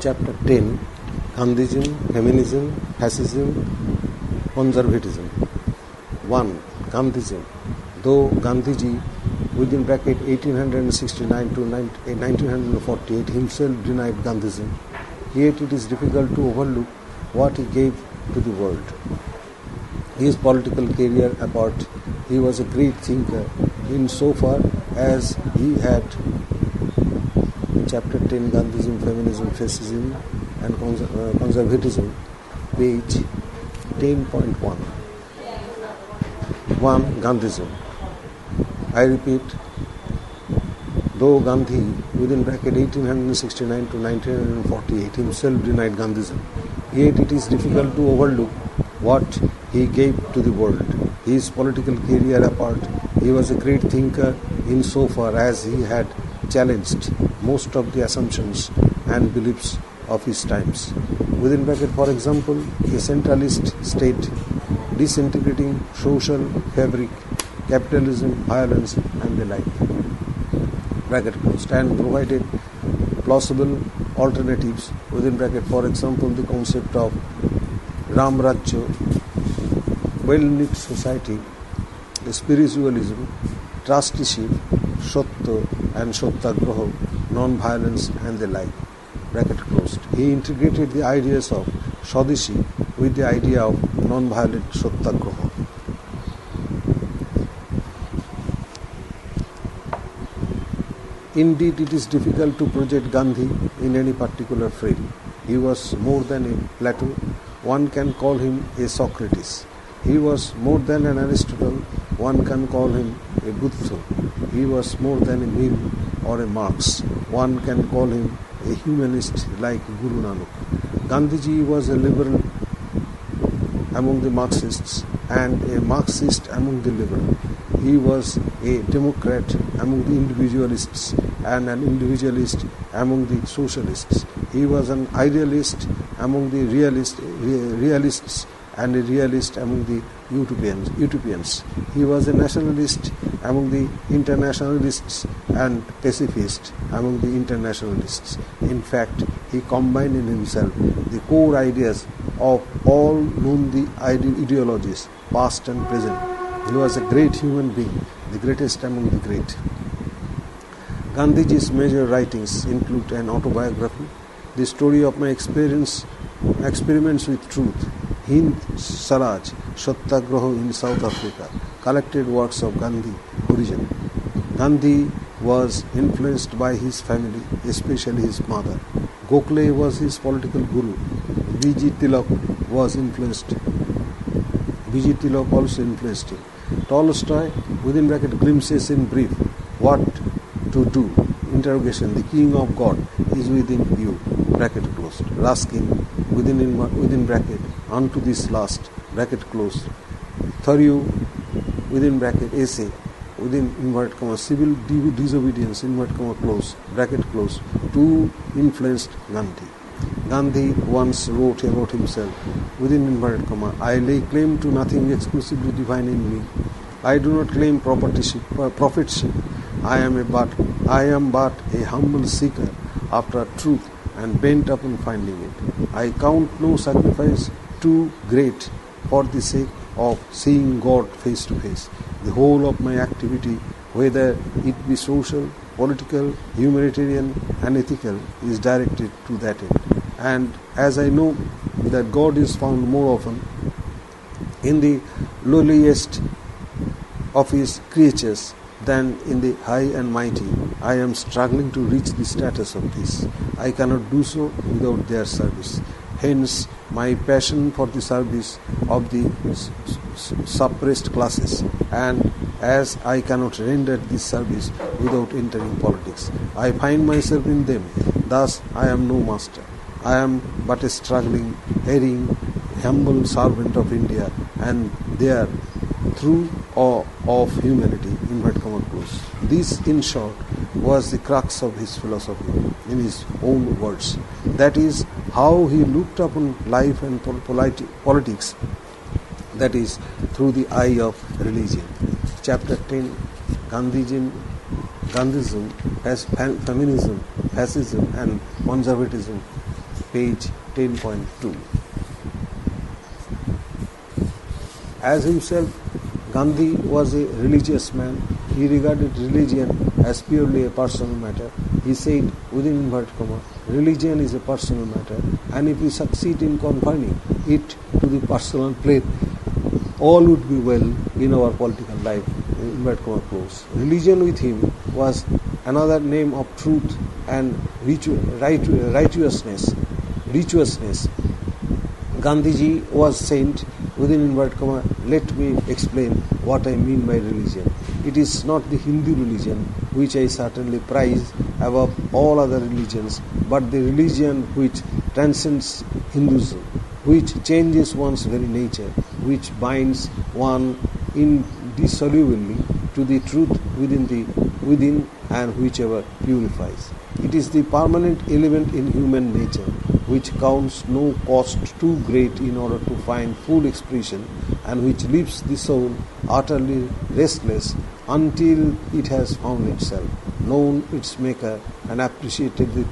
Chapter 10 Gandhism, Feminism, Fascism, Conservatism. 1. Gandhism. Though Gandhiji within bracket 1869 to 1948 himself denied Gandhism, yet it is difficult to overlook what he gave to the world. His political career apart, he was a great thinker insofar as he had Chapter 10 Gandhism, Feminism, Fascism and Conservatism, page 10.1. 1. Gandhism. I repeat, though Gandhi within bracket 1869 to 1948 himself denied Gandhism, yet it is difficult to overlook what he gave to the world. His political career apart, he was a great thinker insofar as he had challenged most of the assumptions and beliefs of his times. Within bracket, for example, a centralist state, disintegrating social fabric, capitalism, violence and the like, bracket closed, and provided plausible alternatives. Within bracket, for example, the concept of Ram Rajya, well-knit society, spiritualism, trusteeship, Sattva and Satyagraha, non-violence and the like, bracket closed. He integrated the ideas of Swadeshi with the idea of non-violent Satyagraha. Indeed, it is difficult to project Gandhi in any particular frame. He was more than a Plato. One can call him a Socrates. He was more than an Aristotle. One can call him a Buddha. He was more than a Mill or a Marx. One can call him a humanist like Guru Nanak. Gandhiji was a liberal among the Marxists and a Marxist among the liberal. He was a democrat among the individualists and an individualist among the socialists. He was an idealist among the realists and a realist among the utopians. He was a nationalist among the internationalists and pacifist among the internationalists. In fact, he combined in himself the core ideas of all known the ideologies, past and present. He was a great human being, the greatest among the great. Gandhiji's major writings include an autobiography, the story of my experiments with truth, Hind Swaraj, Satyagraha in South Africa, collected works of Gandhi, origin. Gandhi was influenced by his family, especially his mother. Gokhale was his political guru. V.G. Tilak also influenced him. Tolstoy, within bracket, glimpses in brief, what to do, interrogation, the king of God is within you, bracket closed. Ruskin, within bracket, unto this last, bracket closed. Thoreau, within bracket, essay, within invert comma, civil disobedience, invert comma, close, bracket close, to influenced Gandhi. Gandhi once wrote about himself, within inverted comma, I lay claim to nothing exclusively divine in me. I do not claim prophetship. I am but a humble seeker after truth and bent upon finding it. I count no sacrifice too great for the sake of seeing God face to face. The whole of my activity, whether it be social, political, humanitarian and ethical, is directed to that end. And as I know that God is found more often in the lowliest of his creatures than in the high and mighty, I am struggling to reach the status of this. I cannot do so without their service. Hence, my passion for the service of the suppressed classes, and as I cannot render this service without entering politics, I find myself in them. Thus, I am no master. I am but a struggling, erring, humble servant of India, and there, through awe of humanity, invert comma close. This, in short, was the crux of his philosophy, in his own words. That is how he looked upon life and politics, that is, through the eye of religion. Chapter 10 Gandhism as feminism, fascism and conservatism, page 10.2. As himself, Gandhi was a religious man. He regarded religion as purely a personal matter. He said, within inverted comma, religion is a personal matter, and if we succeed in confining it to the personal plane, all would be well in our political life. Inverted comma close. Religion with him was another name of truth and righteousness. Gandhiji was saint, within inverted comma, let me explain what I mean by religion. It is not the Hindu religion, which I certainly prize above all other religions, but the religion which transcends Hinduism, which changes one's very nature, which binds one indissolubly to the truth within and whichever purifies. It is the permanent element in human nature, which counts no cost too great in order to find full expression, and which leaves the soul utterly restless until it has found itself, known its maker, and appreciated the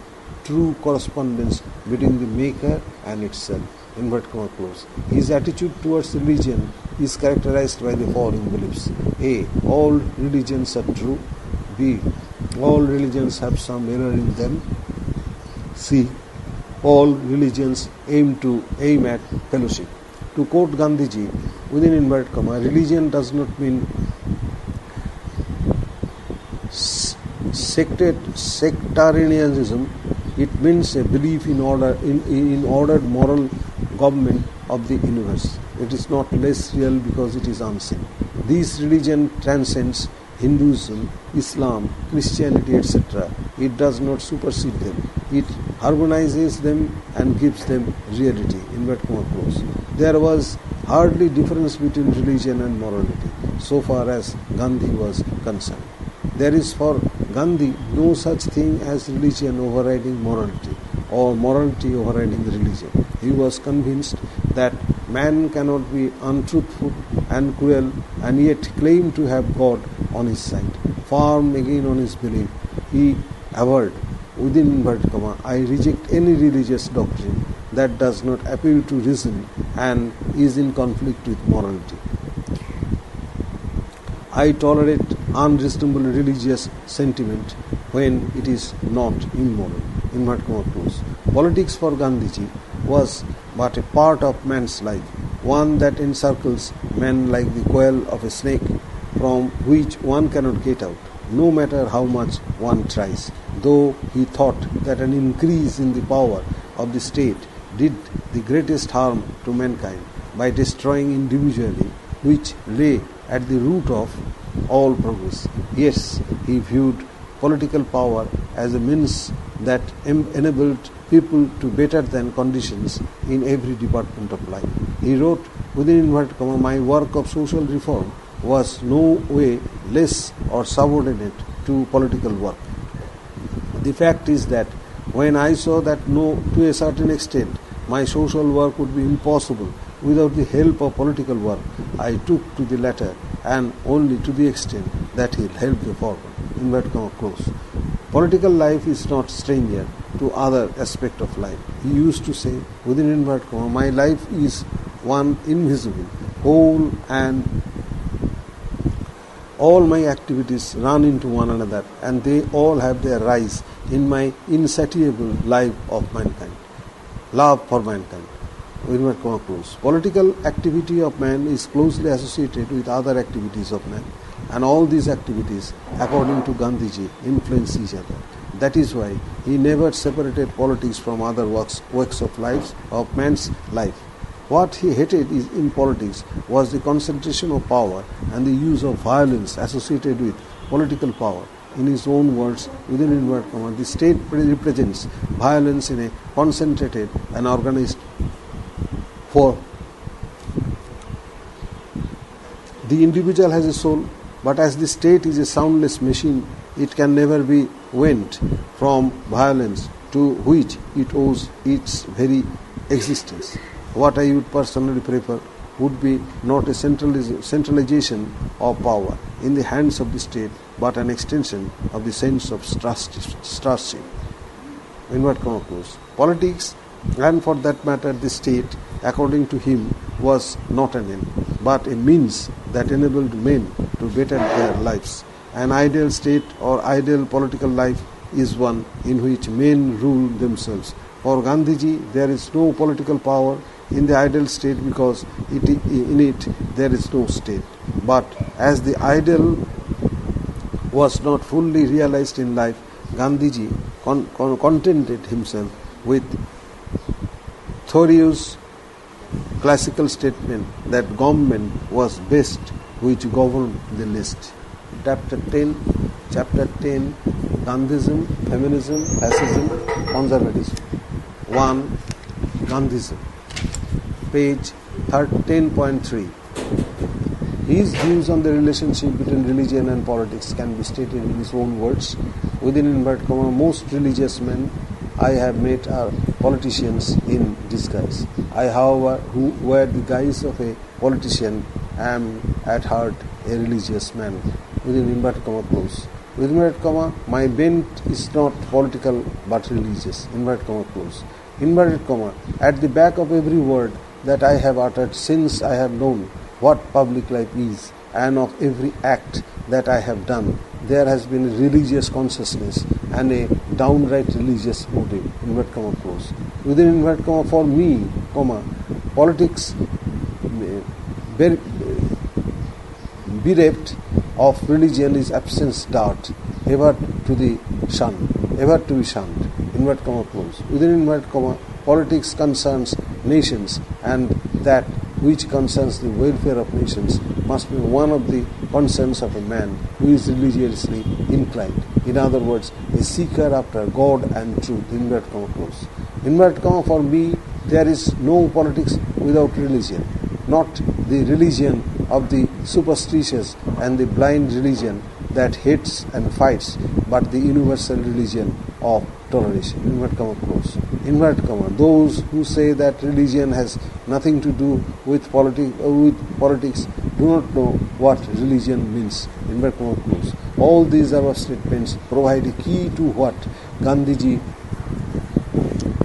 true correspondence between the maker and itself. Inverted comma close. His attitude towards religion is characterized by the following beliefs. A. All religions are true. B. All religions have some error in them. C. All religions aim at fellowship. To quote Gandhiji, within inverted comma, religion does not mean sectarianism. It means a belief in ordered moral government of the universe. It is not less real because it is unseen. This religion transcends Hinduism, Islam, Christianity, etc. It does not supersede them. It harmonizes them and gives them reality. Inverted comma close. There was hardly difference between religion and morality, so far as Gandhi was concerned. There is for Gandhi no such thing as religion overriding morality or morality overriding religion. He was convinced that man cannot be untruthful and cruel and yet claim to have God on his side. Firm again on his belief, he averred, within inverted comma, I reject any religious doctrine that does not appeal to reason and is in conflict with morality. I tolerate unreasonable religious sentiment when it is not immoral. Inverted comma close. Politics for Gandhiji was but a part of man's life, one that encircles man like the coil of a snake from which one cannot get out, no matter how much one tries. Though he thought that an increase in the power of the state did the greatest harm to mankind by destroying individuality, which lay at the root of all progress. Yes, he viewed political power as a means that enabled people to better than conditions in every department of life. He wrote, within inverted comma, my work of social reform was no way less or subordinate to political work. The fact is that when I saw that to a certain extent my social work would be impossible without the help of political work, I took to the latter and only to the extent that he helped the former. Inverted comma close. Political life is not stranger to other aspect of life. He used to say, within inverted comma, my life is one invisible whole and all my activities run into one another and they all have their rise in my insatiable life of mankind. Love for mankind. Inverted comma close. Political activity of man is closely associated with other activities of man, and all these activities, according to Gandhiji, influence each other. That is why he never separated politics from other works of man's life. What he hated in politics was the concentration of power and the use of violence associated with political power. In his own words, within inverted comma, the state represents violence in a concentrated and organized form. The individual has a soul, but as the state is a soundless machine, it can never be weaned from violence to which it owes its very existence. What I would personally prefer would be not a centralization of power in the hands of the state, but an extension of the sense of trustship. Inverted comma close. Politics And for that matter, the state, according to him, was not an end, but a means that enabled men to better their lives. An ideal state or ideal political life is one in which men rule themselves. For Gandhiji, there is no political power in the ideal state because in it there is no state. But as the ideal was not fully realized in life, Gandhiji contented himself with Thoreau's classical statement that government was best which governed the least. Chapter 10, Gandhism, Feminism, Fascism, Conservatism. 1. Gandhism. Page 10.3. His views on the relationship between religion and politics can be stated in his own words. Within inverted comma, most religious men I have met are politicians in disguise. I, however, who wear the guise of a politician, am at heart a religious man. Within inverted comma close. Within inverted comma, my bent is not political but religious. Inverted comma close. Inverted comma, at the back of every word that I have uttered since I have known what public life is, and of every act that I have done, there has been a religious consciousness and a downright religious motive. Inverted comma close. Within inverted comma, for me, comma, politics bereft of religion is absence dart, ever to be shunned. Inverted comma close. Within inverted comma, politics concerns nations, and that which concerns the welfare of nations must be one of the concerns of a man who is religiously inclined. In other words, a seeker after God and truth. Inverted comma close. Inverted comma, for me, there is no politics without religion, not the religion of the superstitious and the blind religion that hates and fights, but the universal religion of toleration. Inverted comma close. Inverted comma, those who say that religion has nothing to do with politics do not know what religion means. Inverted comma close. All these above statements provide a key to what Gandhiji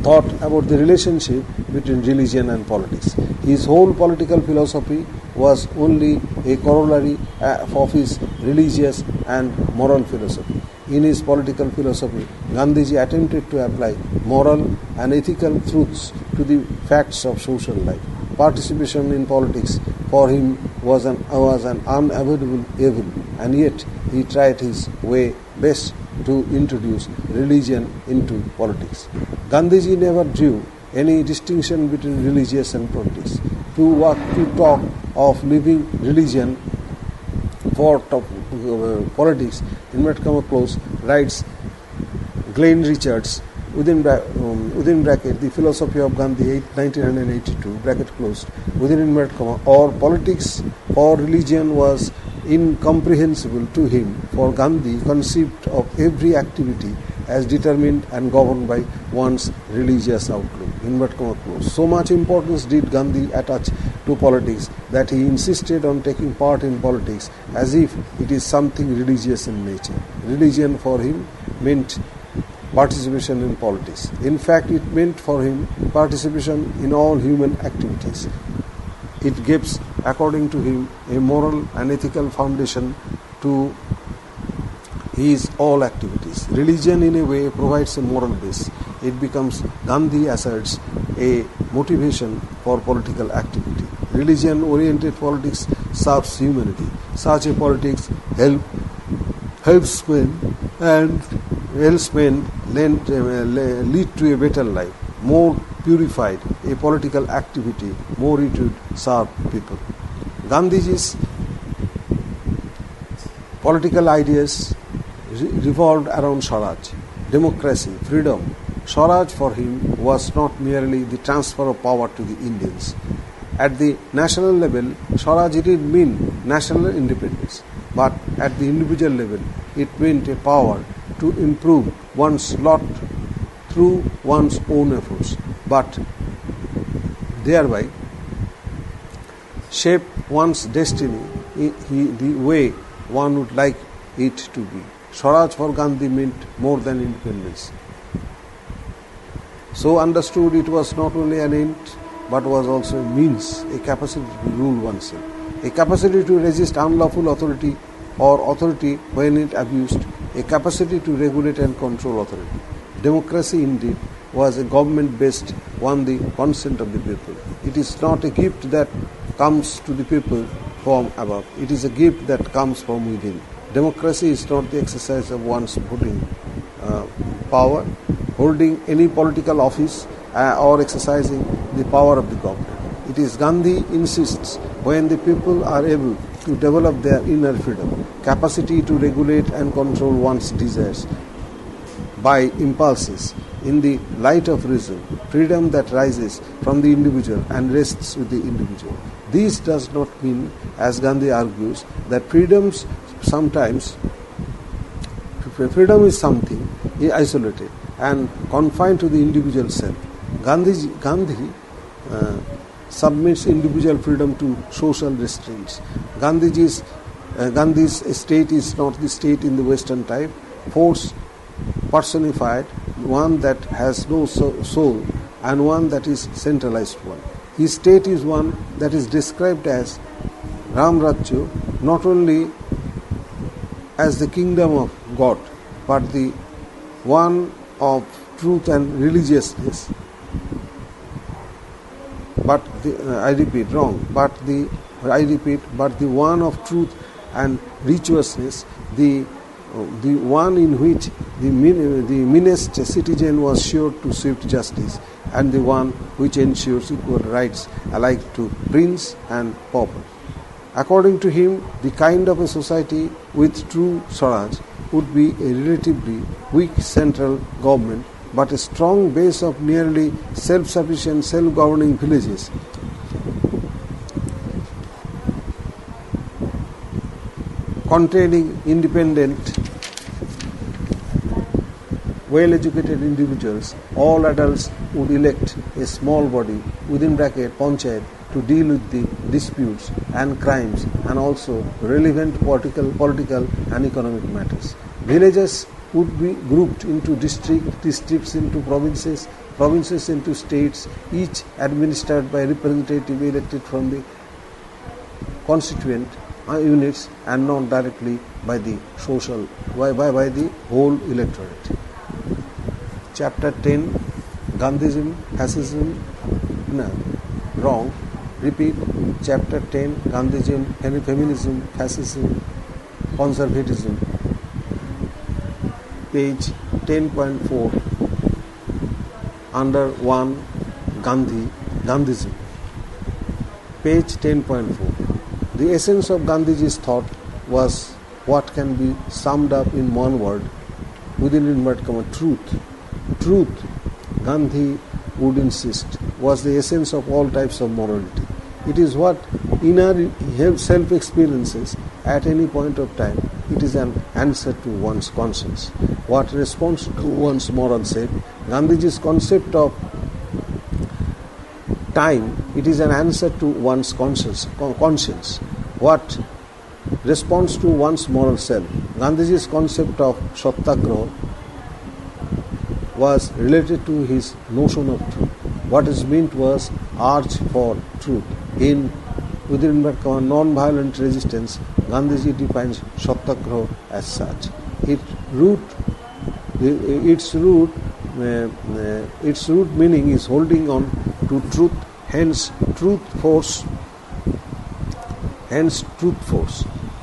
thought about the relationship between religion and politics. His whole political philosophy was only a corollary of his religious and moral philosophy. In his political philosophy, Gandhiji attempted to apply moral and ethical truths to the facts of social life. Participation in politics for him was an unavoidable evil, and yet he tried his way best to introduce religion into politics. Gandhiji never drew any distinction between religious and politics. To talk of leaving religion for politics, inverted comma close, writes Glenn Richards, within bracket, The Philosophy of Gandhi, 1982, bracket closed, within inverted comma, or politics or religion was incomprehensible to him, for Gandhi conceived of every activity as determined and governed by one's religious outlook. Inverted comma close. So much importance did Gandhi attach to politics that he insisted on taking part in politics as if it is something religious in nature. Religion for him meant participation in politics. In fact, it meant for him participation in all human activities. It gives, according to him, a moral and ethical foundation to his all activities. Religion, in a way, provides a moral base. It becomes, Gandhi asserts, a motivation for political activity. Religion-oriented politics serves humanity. Such a politics helps men and helps men lead to a better life, more purified a political activity, more it would serve people. Gandhiji's political ideas revolved around Swaraj, democracy, freedom. Swaraj for him was not merely the transfer of power to the Indians. At the national level, Swaraj didn't mean national independence, but at the individual level, it meant a power to improve one's lot through one's own efforts, but thereby shape one's destiny the way one would like it to be. Swaraj for Gandhi meant more than independence. So understood, it was not only an end but was also a means, a capacity to rule oneself, a capacity to resist unlawful authority or authority when it abused, a capacity to regulate and control authority. Democracy indeed was a government-based one, the consent of the people. It is not a gift that comes to the people from above. It is a gift that comes from within. Democracy is not the exercise of one's voting power, holding any political office or exercising the power of the government. It is, Gandhi insists, when the people are able to develop their inner freedom, capacity to regulate and control one's desires by impulses in the light of reason, freedom that rises from the individual and rests with the individual. This does not mean, as Gandhi argues, that freedom is something isolated and confined to the individual self. Gandhi submits individual freedom to social restraints. Gandhi's state is not the state in the Western type, force personified, one that has no soul and one that is centralized one. His state is one that is described as Ram Rajya, not only as the kingdom of God, but the one of truth and religiousness. But the one of truth and rituousness, the one in which the meanest citizen was sure to swift justice, and the one which ensures equal rights alike to prince and pauper. According to him, the kind of a society with true Swaraj would be a relatively weak central government, but a strong base of nearly self-sufficient, self-governing villages. Containing independent, well-educated individuals. All adults would elect a small body, within bracket panchayat, to deal with the disputes and crimes and also relevant political and economic matters. Villages would be grouped into districts into provinces, provinces into states, each administered by a representative elected from the constituent units and not directly by the by the whole electorate. Chapter 10, Gandhism, Fascism, wrong. Repeat. Chapter 10, Gandhism, Feminism, Fascism, Conservatism. Page 10.4, under 1, Gandhism. Page 10.4. The essence of Gandhiji's thought was what can be summed up in one word, within inverted comma, truth. Truth, Gandhi would insist, was the essence of all types of morality. It is what inner self experiences at any point of time. It is an answer to one's conscience. What responds to one's moral self. Gandhiji's concept of time, it is an answer to one's conscience. What responds to one's moral self. Gandhiji's concept of satyagraha was related to his notion of truth. What is meant was urge for truth. In within non-violent resistance, Gandhiji defines satyagraha as such. Its root meaning is holding on to truth. Hence, truth force.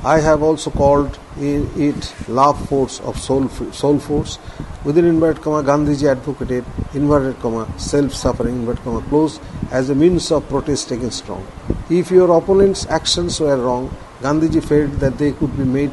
I have also called it love force of soul force. Within inverted comma, Gandhiji advocated inverted comma self-suffering inverted comma close as a means of protest against wrong. If your opponent's actions were wrong, Gandhiji felt that they could be made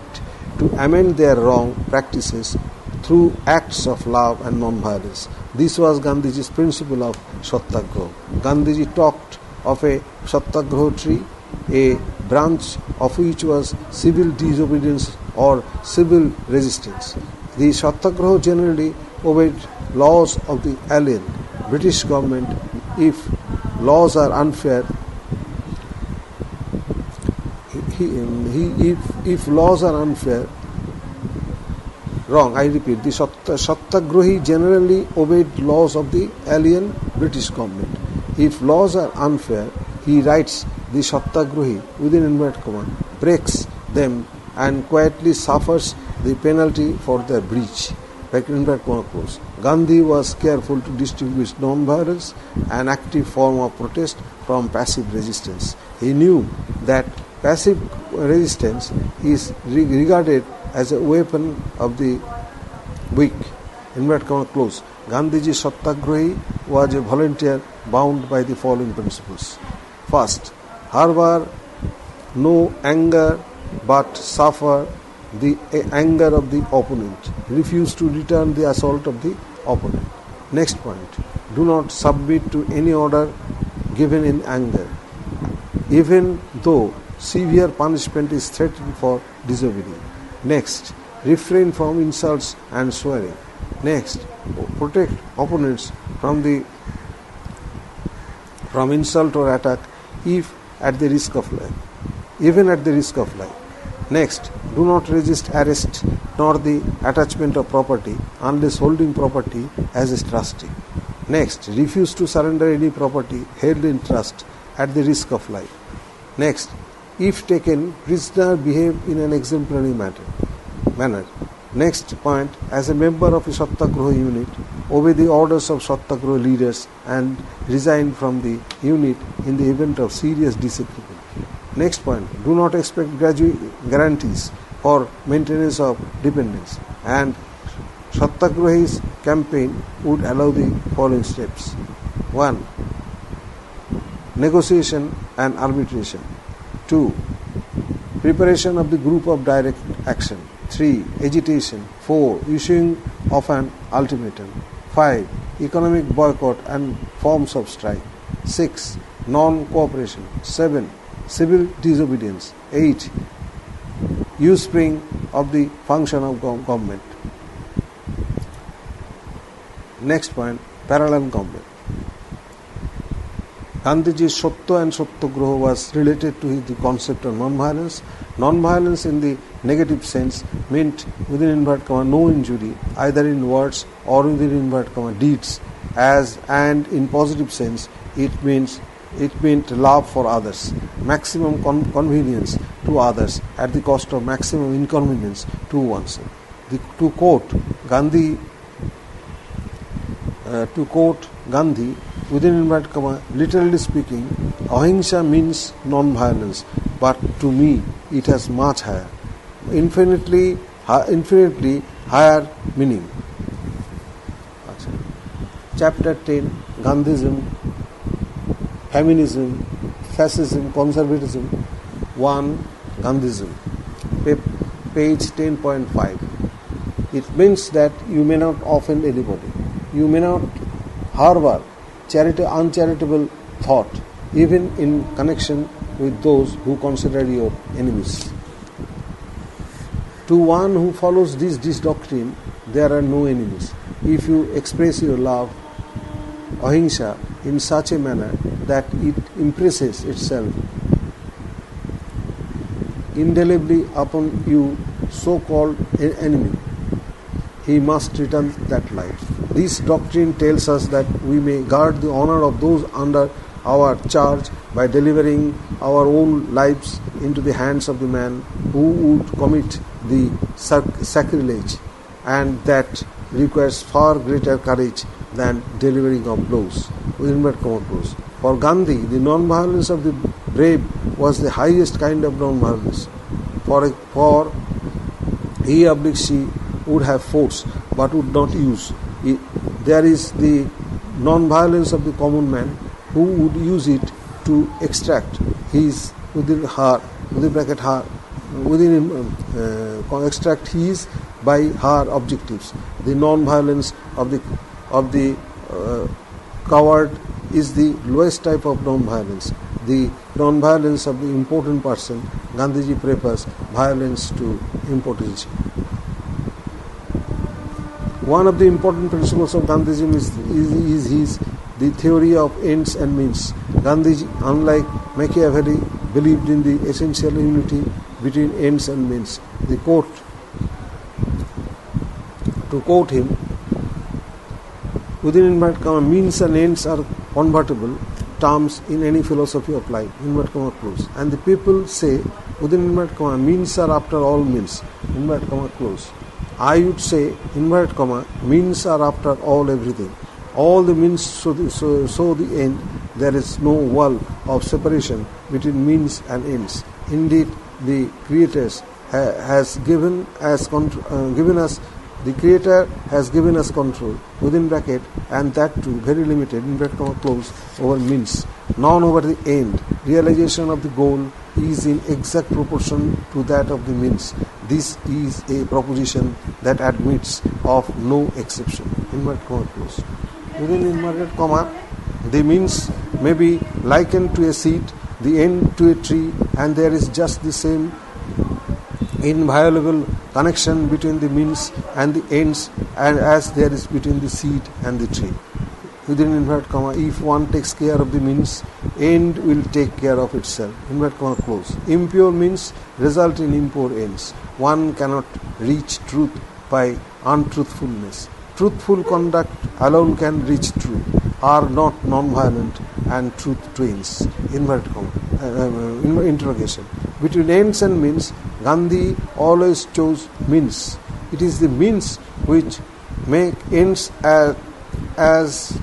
to amend their wrong practices through acts of love and non-violence. This was Gandhiji's principle of satyagraha. Gandhiji talked of a satyagraha tree, a branch of which was civil disobedience or civil resistance. The satyagraha generally obeyed laws of the alien British government. If laws are unfair, if laws are unfair, Wrong, I repeat, the Satyagrahi generally obeyed laws of the alien British government. If laws are unfair, he writes, the Satyagrahi, within inverted comma, breaks them and quietly suffers the penalty for their breach. Inverted comma close. Gandhi was careful to distinguish non-violence, an active form of protest, from passive resistance. He knew that passive resistance is regarded as a weapon of the weak. Inverted comma close. Gandhiji Satyagrahi was a volunteer bound by the following principles. First, harbor no anger but suffer the anger of the opponent. Refuse to return the assault of the opponent. Next point, do not submit to any order given in anger, even though severe punishment is threatened for disobedience. Next, refrain from insults and swearing. Next, protect opponents from insult or attack if at the risk of life, even at the risk of life. Next, do not resist arrest nor the attachment of property unless holding property as a trustee. Next, refuse to surrender any property held in trust at the risk of life. Next, if taken prisoner, behave in an exemplary manner. Next point, as a member of a Satyagraha unit, obey the orders of Satyagraha leaders and resign from the unit in the event of serious disagreement. Next point, do not expect guarantees for maintenance of dependence, and Satyagrahi's campaign would allow the following steps. 1. Negotiation and arbitration. 2. Preparation of the group of direct action. 3. Agitation. 4. Issuing of an ultimatum. 5. Economic boycott and forms of strike. 6. Non-cooperation. 7. Civil disobedience. 8. Usurping of the function of government. Next point, parallel government. Gandhiji's Satya and Satyagraha was related to the concept of non-violence. Non-violence in the negative sense meant, within inverted comma, no injury, either in words or within inverted comma, deeds. And in positive sense, it meant love for others, maximum convenience to others at the cost of maximum inconvenience to oneself. To quote Gandhi, within inverted comma, literally speaking, ahimsa means non-violence, but to me it has much higher, infinitely higher meaning. Chapter 10, Gandhism, Feminism, Fascism, Conservatism. 1. Gandhism, page 10.5. It means that you may not offend anybody. You may not harbor uncharitable thought, even in connection with those who consider you enemies. To one who follows this doctrine, there are no enemies. If you express your love, ahimsa, in such a manner that it impresses itself indelibly upon you, so-called enemy, he must return that life. This doctrine tells us that we may guard the honor of those under our charge by delivering our own lives into the hands of the man who would commit the sacrilege, and that requires far greater courage than delivering of blows. For Gandhi, the non-violence of the brave was the highest kind of non-violence. For he she would have force but would not use. There is the non-violence of the common man who would use it to extract his extract his by her objectives. The non-violence of the coward is the lowest type of non-violence. The non-violence of the important person, Gandhiji prefers violence to impotency. One of the important principles of Gandhism is the theory of ends and means. Gandhiji, unlike Machiavelli, believed in the essential unity between ends and means. The quote, To quote him, within inverted comma, means and ends are convertible terms in any philosophy of life, inverted comma close. And the people say, within inverted comma, means are after all means, inverted comma close. I would say, inverted comma, means are after all everything. All the means so the end. There is no wall of separation between means and ends. Indeed, the Creators has given us the Creator has given us control, within bracket, and that too very limited, in bracket comma close, over means, none over the end. Realization of the goal is in exact proportion to that of the means. This is a proposition that admits of no exception. Inverted comma close. Within inverted comma, the means may be likened to a seed, the end to a tree, and there is just the same inviolable connection between the means and the ends and as there is between the seed and the tree. Within inverted comma, if one takes care of the means, end will take care of itself. Inverted comma close. Impure means result in impure ends. One cannot reach truth by untruthfulness. Truthful conduct alone can reach truth. Are not non-violent and truth twins. Inverted comma. Interrogation. Between ends and means, Gandhi always chose means. It is the means which make ends as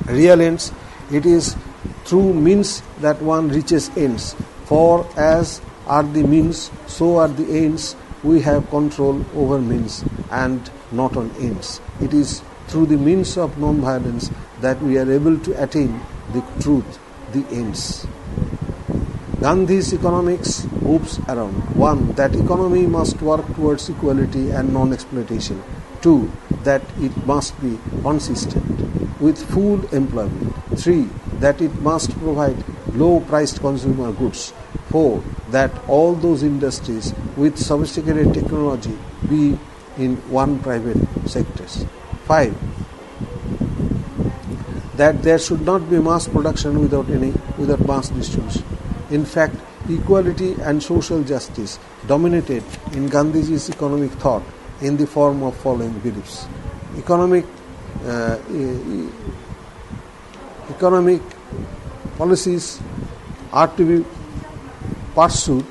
real ends. It is through means that one reaches ends. For as are the means, so are the ends. We have control over means and not on ends. It is through the means of non-violence that we are able to attain the truth, the ends. Gandhi's economics hoops around. 1. That economy must work towards equality and non-exploitation. 2. That it must be consistent with full employment. 3. That it must provide low-priced consumer goods. 4. That all those industries with sophisticated technology be in one private sectors. 5. That there should not be mass production without mass distribution. In fact, equality and social justice dominated in Gandhiji's economic thought in the form of following beliefs. Economic policies are to be pursued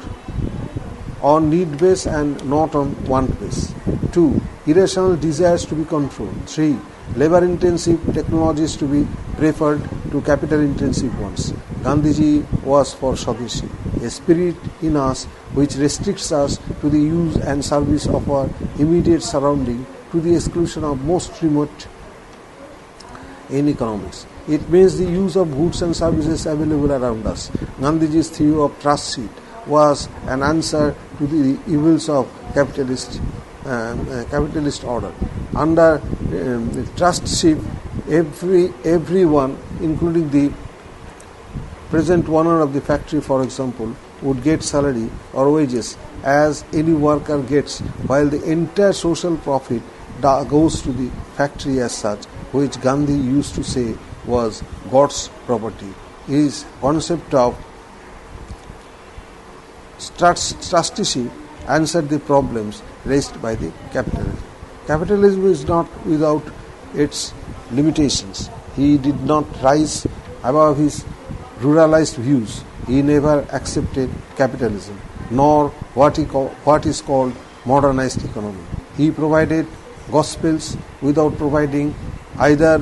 on need base and not on want base. 2. Irrational desires to be controlled. 3. Labor-intensive technologies to be preferred to capital-intensive ones. Gandhiji was for Swadeshi, a spirit in us which restricts us to the use and service of our immediate surrounding to the exclusion of most remote in economics. It means the use of goods and services available around us. Gandhiji's theory of trustship was an answer to the evils of capitalist order. Under trustship, everyone, including the present owner of the factory, for example, would get salary or wages as any worker gets, while the entire social profit goes to the factory as such, which Gandhi used to say was God's property. His concept of trusteeship answered the problems raised by the capitalism. Capitalism is not without its limitations. He did not rise above his ruralized views. He never accepted capitalism, nor what is called modernized economy. He provided gospels without providing either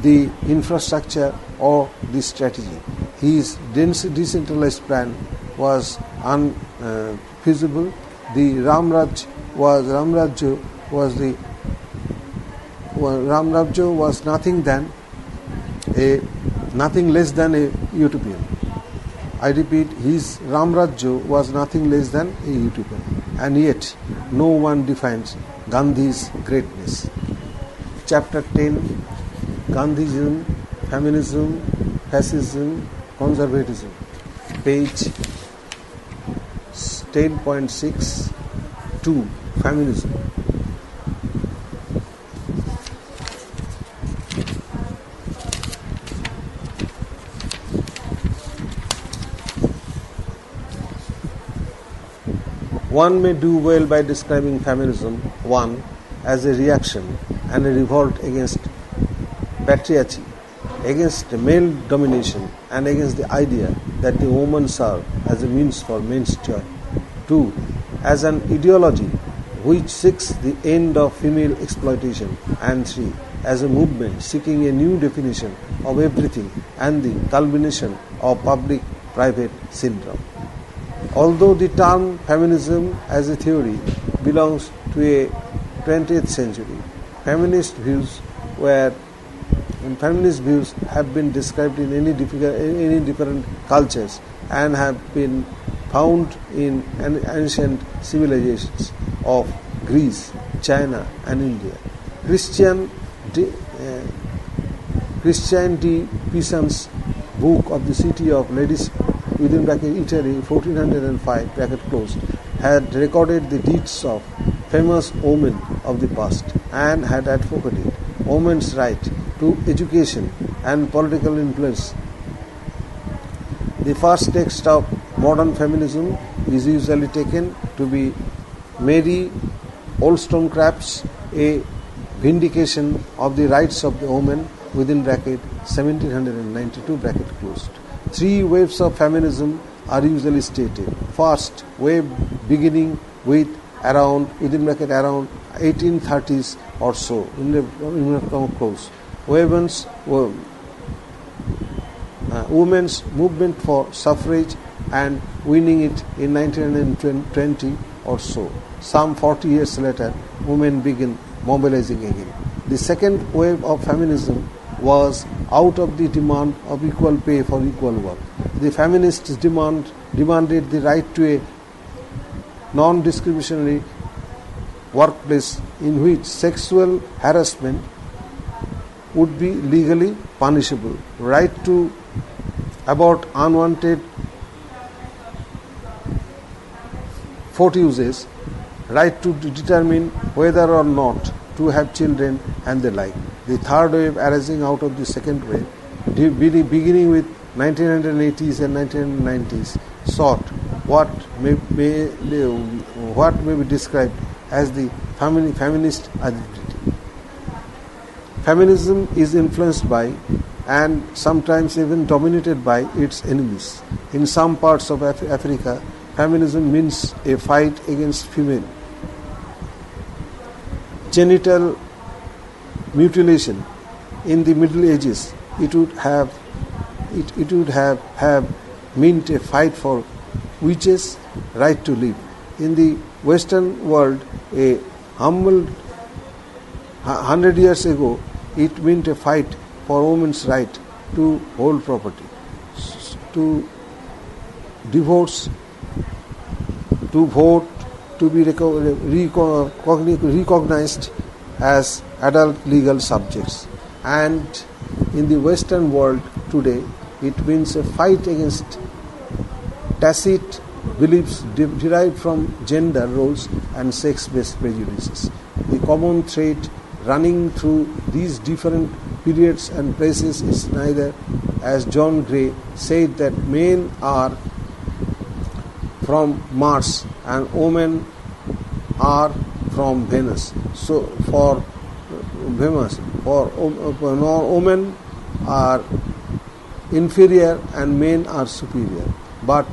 the infrastructure or the strategy. His decentralized plan was unfeasible. The Ramrajya was nothing less than a utopian. I repeat, his Ramrajya was nothing less than a utopian, and yet no one defines Gandhi's greatness. Chapter 10: Gandhism, Feminism, Fascism, Conservatism. Page 10.6. 2. Feminism. One may do well by describing feminism. 1. as a reaction and a revolt against patriarchy, against male domination, and against the idea that the woman serve as a means for men's joy. 2. As an ideology which seeks the end of female exploitation. And 3. As a movement seeking a new definition of everything and the culmination of public-private syndrome. Although the term feminism as a theory belongs to a 20th century, feminist views have been described in any different cultures and have been found in ancient civilizations of Greece, China, and India. Christian de Pisan's book of the City of Ladies within bracket Italy 1405 bracket closed had recorded the deeds of famous women of the past and had advocated women's right to education and political influence. The first text of modern feminism is usually taken to be Mary Wollstonecraft's A Vindication of the Rights of the Woman within bracket 1792 bracket closed. 3 waves of feminism are usually stated. First wave beginning with around 1830s or so in the close. Women's movement for suffrage and winning it in 1920 or so. Some 40 years later, women began mobilizing again. The second wave of feminism was out of the demand of equal pay for equal work. The feminists demanded the right to a non-discriminatory workplace in which sexual harassment would be legally punishable, right to abort unwanted foetuses, right to determine whether or not to have children, and the like. The third wave arising out of the second wave, beginning with 1980s and 1990s, sought what may be described as the feminist identity. Feminism is influenced by and sometimes even dominated by its enemies. In some parts of Africa, feminism means a fight against female genital mutilation. In the Middle Ages, it would have meant a fight for witches' right to live. In the Western world, a humble 100 years ago, it meant a fight for women's right to hold property, to divorce, to vote, to be recognized as adult legal subjects. And in the Western world today, it means a fight against tacit beliefs derived from gender roles and sex-based prejudices. The common thread running through these different periods and places is neither, as John Gray said, that men are from Mars and women are from Venus. So for women are inferior and men are superior, but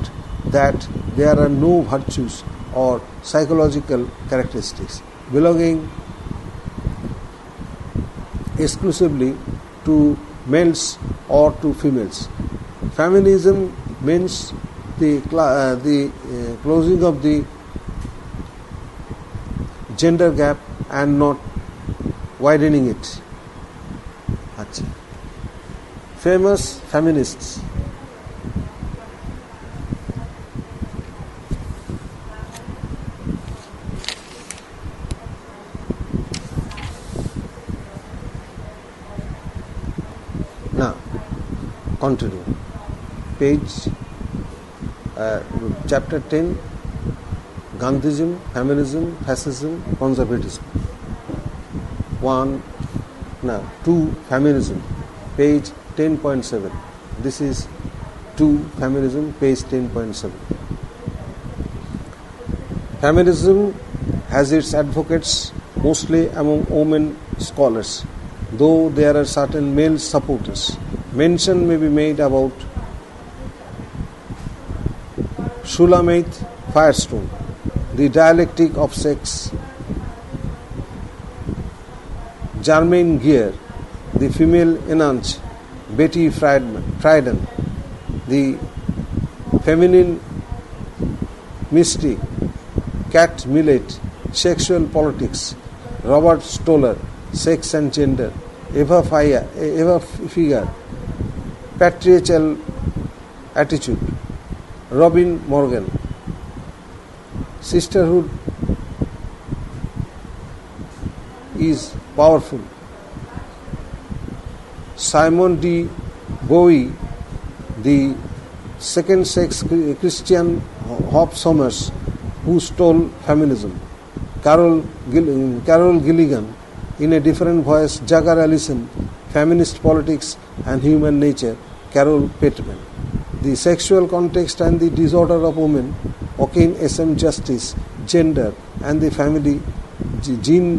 that there are no virtues or psychological characteristics belonging exclusively to males or to females. Feminism means the closing of the gender gap and not widening it. Famous feminists. Now, continue. Page, chapter 10, Gandhism, Feminism, Fascism, Conservatism. 2, Feminism, page 10.7. This is 2, Feminism, page 10.7. Feminism has its advocates mostly among women scholars, though there are certain male supporters. Mention may be made about Shulamite Firestone, The Dialectic of Sex, Germaine Greer, The Female Enanche, Betty Friedan, The Feminine Mystic, Cat Millett, Sexual Politics, Robert Stoller, Sex and Gender, Eva Figer, Patriarchal Attitude, Robin Morgan, Sisterhood is Powerful, Simone de Beauvoir, The Second Sex, Christian Hobsbawm, Who Stole Feminism, Carol Gilligan, In a Different Voice, Jagger Allison, Feminist Politics and Human Nature, Carol Pittman. The Sexual Context and the Disorder of Women, O'Kane S.M. Justice, Gender and the Family, Jean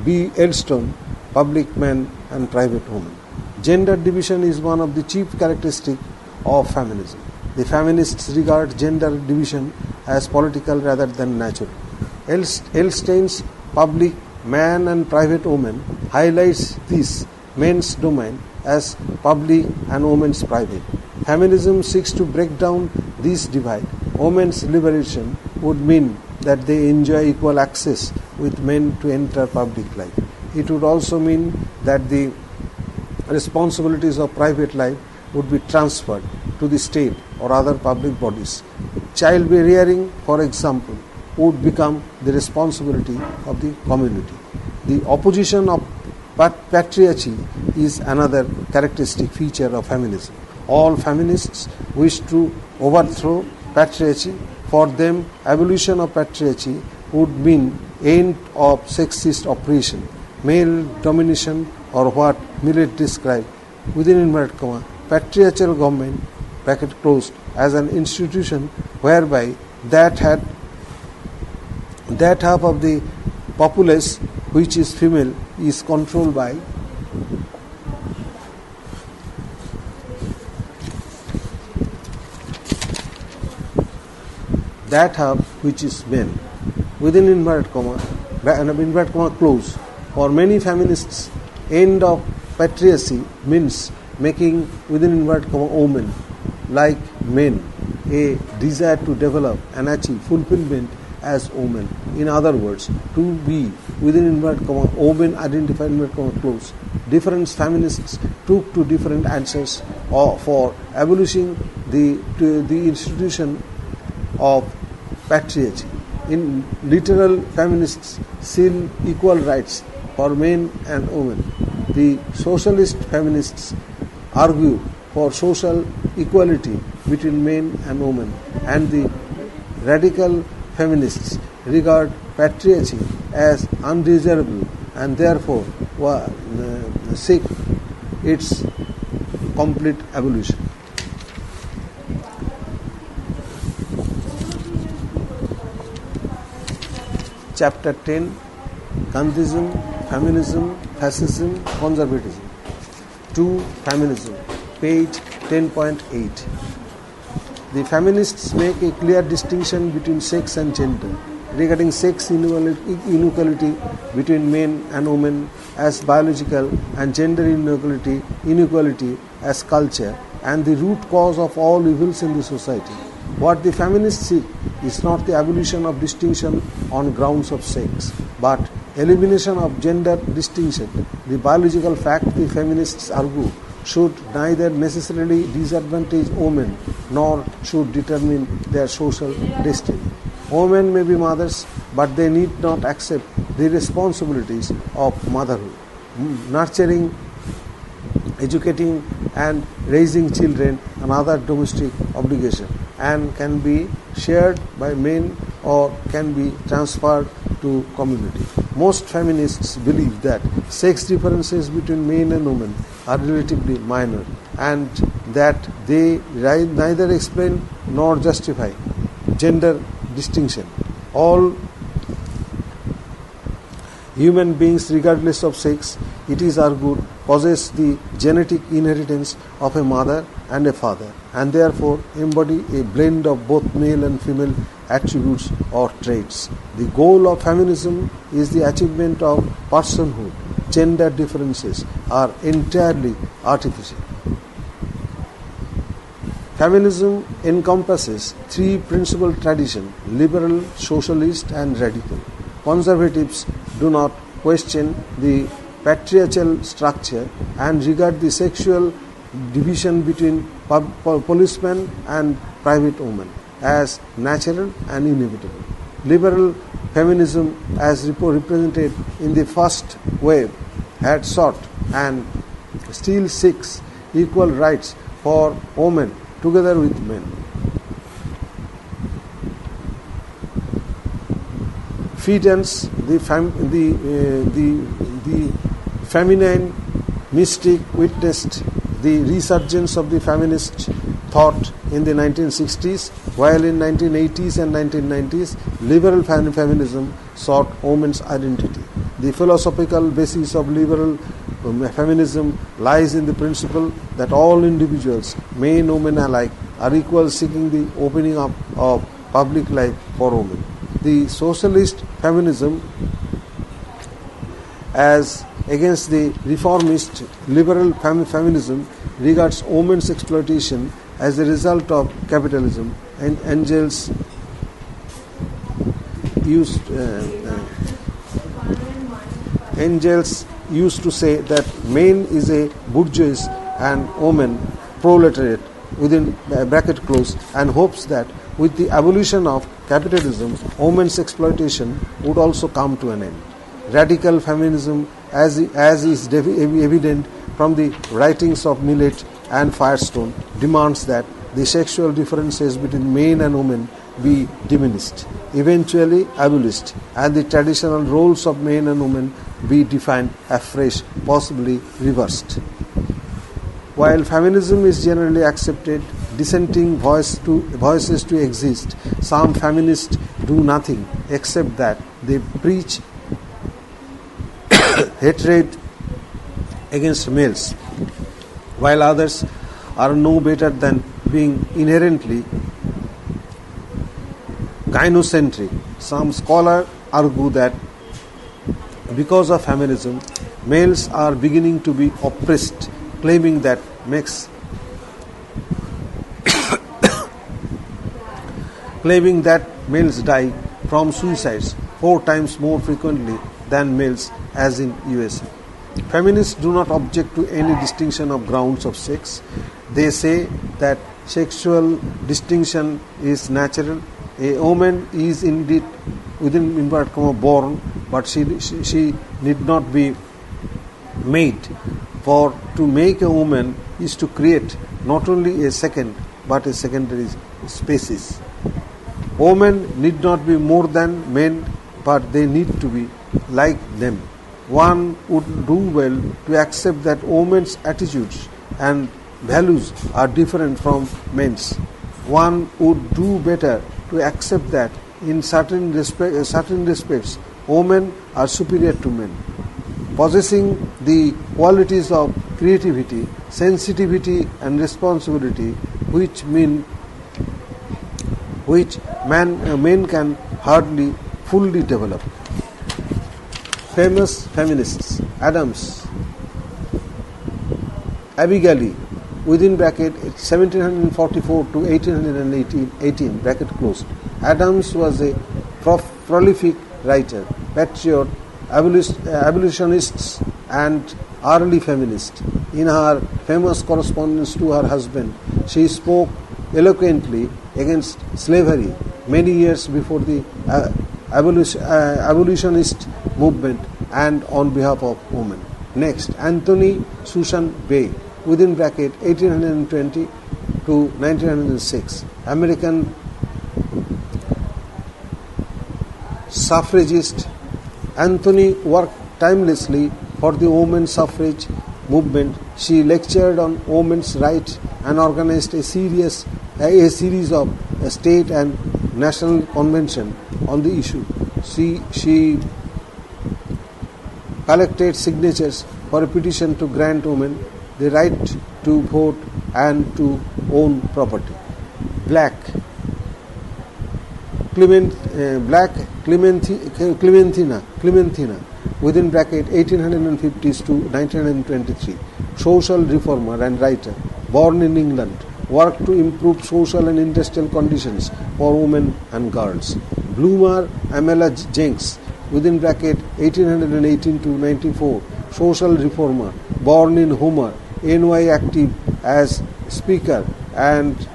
B. Edstone, Public Man and Private Woman. Gender division is one of the chief characteristics of feminism. The feminists regard gender division as political rather than natural. Elstein's Public Man and Private Woman highlights this men's domain as public and women's private. Feminism seeks to break down this divide. Women's liberation would mean that they enjoy equal access with men to enter public life. It would also mean that the responsibilities of private life would be transferred to the state or other public bodies. Child rearing, for example, would become the responsibility of the community. The opposition of patriarchy is another characteristic feature of feminism. All feminists wish to overthrow patriarchy. For them, abolition of patriarchy would mean end of sexist oppression, male domination, or what Millett described within inverted comma patriarchal government bracket closed as an institution whereby that half of the populace which is female is controlled by that half which is male within inverted comma close. For many feminists, end of patriarchy means making within inverted comma women like men, a desire to develop and achieve fulfillment as women. In other words, to be within inverted comma women identified inverted comma close. Different feminists took to different answers for abolishing the institution of patriarchy. In literal feminists see equal rights for men and women. The socialist feminists argue for social equality between men and women, and the radical feminists regard patriarchy as undesirable and therefore seek its complete abolition. Chapter 10, Gandhism, Feminism, Fascism, Conservatism. 2. Feminism, page 10.8. The feminists make a clear distinction between sex and gender, regarding sex inequality between men and women as biological and gender inequality as culture and the root cause of all evils in the society. What the feminists seek is not the abolition of distinction on grounds of sex, but elimination of gender distinction. The biological fact, the feminists argue, should neither necessarily disadvantage women nor should determine their social destiny. Women may be mothers, but they need not accept the responsibilities of motherhood. Nurturing, educating and raising children and other domestic obligation, and can be shared by men or can be transferred to community. Most feminists believe that sex differences between men and women are relatively minor and that they neither explain nor justify gender distinction. All Human beings, regardless of sex, it is argued, possess the genetic inheritance of a mother and a father, and therefore embody a blend of both male and female attributes or traits. The goal of feminism is the achievement of personhood. Gender differences are entirely artificial. Feminism encompasses three principal traditions: liberal, socialist, and radical. Conservatives do not question the patriarchal structure and regard the sexual division between policemen and private women as natural and inevitable. Liberal feminism, as represented in the first wave, had sought and still seeks equal rights for women together with men. Feedance, the feminine mystic, witnessed the resurgence of the feminist thought in the 1960s, while in 1980s and 1990s, liberal feminism sought women's identity. The philosophical basis of liberal feminism lies in the principle that all individuals, men and women alike, are equal, seeking the opening up of public life for women. The socialist feminism, as against the reformist liberal feminism, regards women's exploitation as a result of capitalism, and Engels used to say that man is a bourgeois and woman proletariat, within bracket close, and hopes that with the abolition of capitalism, women's exploitation would also come to an end. Radical feminism, as is evident from the writings of Millett and Firestone, demands that the sexual differences between men and women be diminished, eventually abolished, and the traditional roles of men and women be defined afresh, possibly reversed. While feminism is generally accepted, dissenting voices to exist, some feminists do nothing except that they preach hatred against males, while others are no better than being inherently gynocentric. Some scholars argue that because of feminism, males are beginning to be oppressed, claiming that males die from suicides 4 times more frequently than males, as in USA. Feminists do not object to any distinction of grounds of sex. They say that sexual distinction is natural. A woman is indeed within inverted comma born, but she need not be made. For to make a woman is to create not only a second but a secondary species. Women need not be more than men, but they need to be like them. One would do well to accept that women's attitudes and values are different from men's. One would do better to accept that in certain respects women are superior to men, possessing the qualities of creativity, sensitivity and responsibility which men can hardly fully develop. Famous feminists: Adams, Abigail, within bracket 1744 to 1818 bracket closed. Adams was a prolific writer, patriot, abolitionist and early feminist. In her famous correspondence to her husband, she spoke eloquently against slavery many years before the abolitionist movement and on behalf of women. Next, Anthony Susan Bay, within bracket 1820 to 1906, American suffragist. Anthony worked tirelessly for the women's suffrage movement. She lectured on women's rights and organized a series of state and national convention on the issue. She collected signatures for a petition to grant women the right to vote and to own property. Black Clementina within bracket 1850s to 1923, social reformer and writer, born in England, worked to improve social and industrial conditions for women and girls. Bloomer Amela Jenks within bracket 1818 to 94, social reformer, born in Homer, NY, active as speaker and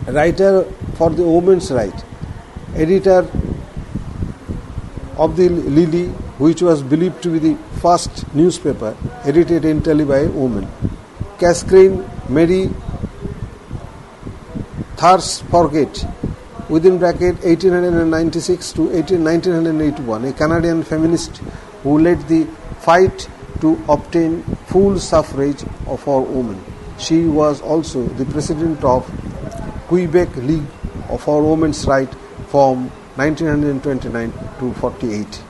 writer for the women's right, editor of the Lily, which was believed to be the first newspaper edited entirely by a woman. Cascrane Mary Tharsforgate within bracket 1896 to 1981, a Canadian feminist who led the fight to obtain full suffrage for women. She was also the president of Quebec League for Women's Rights from 1929 to 48.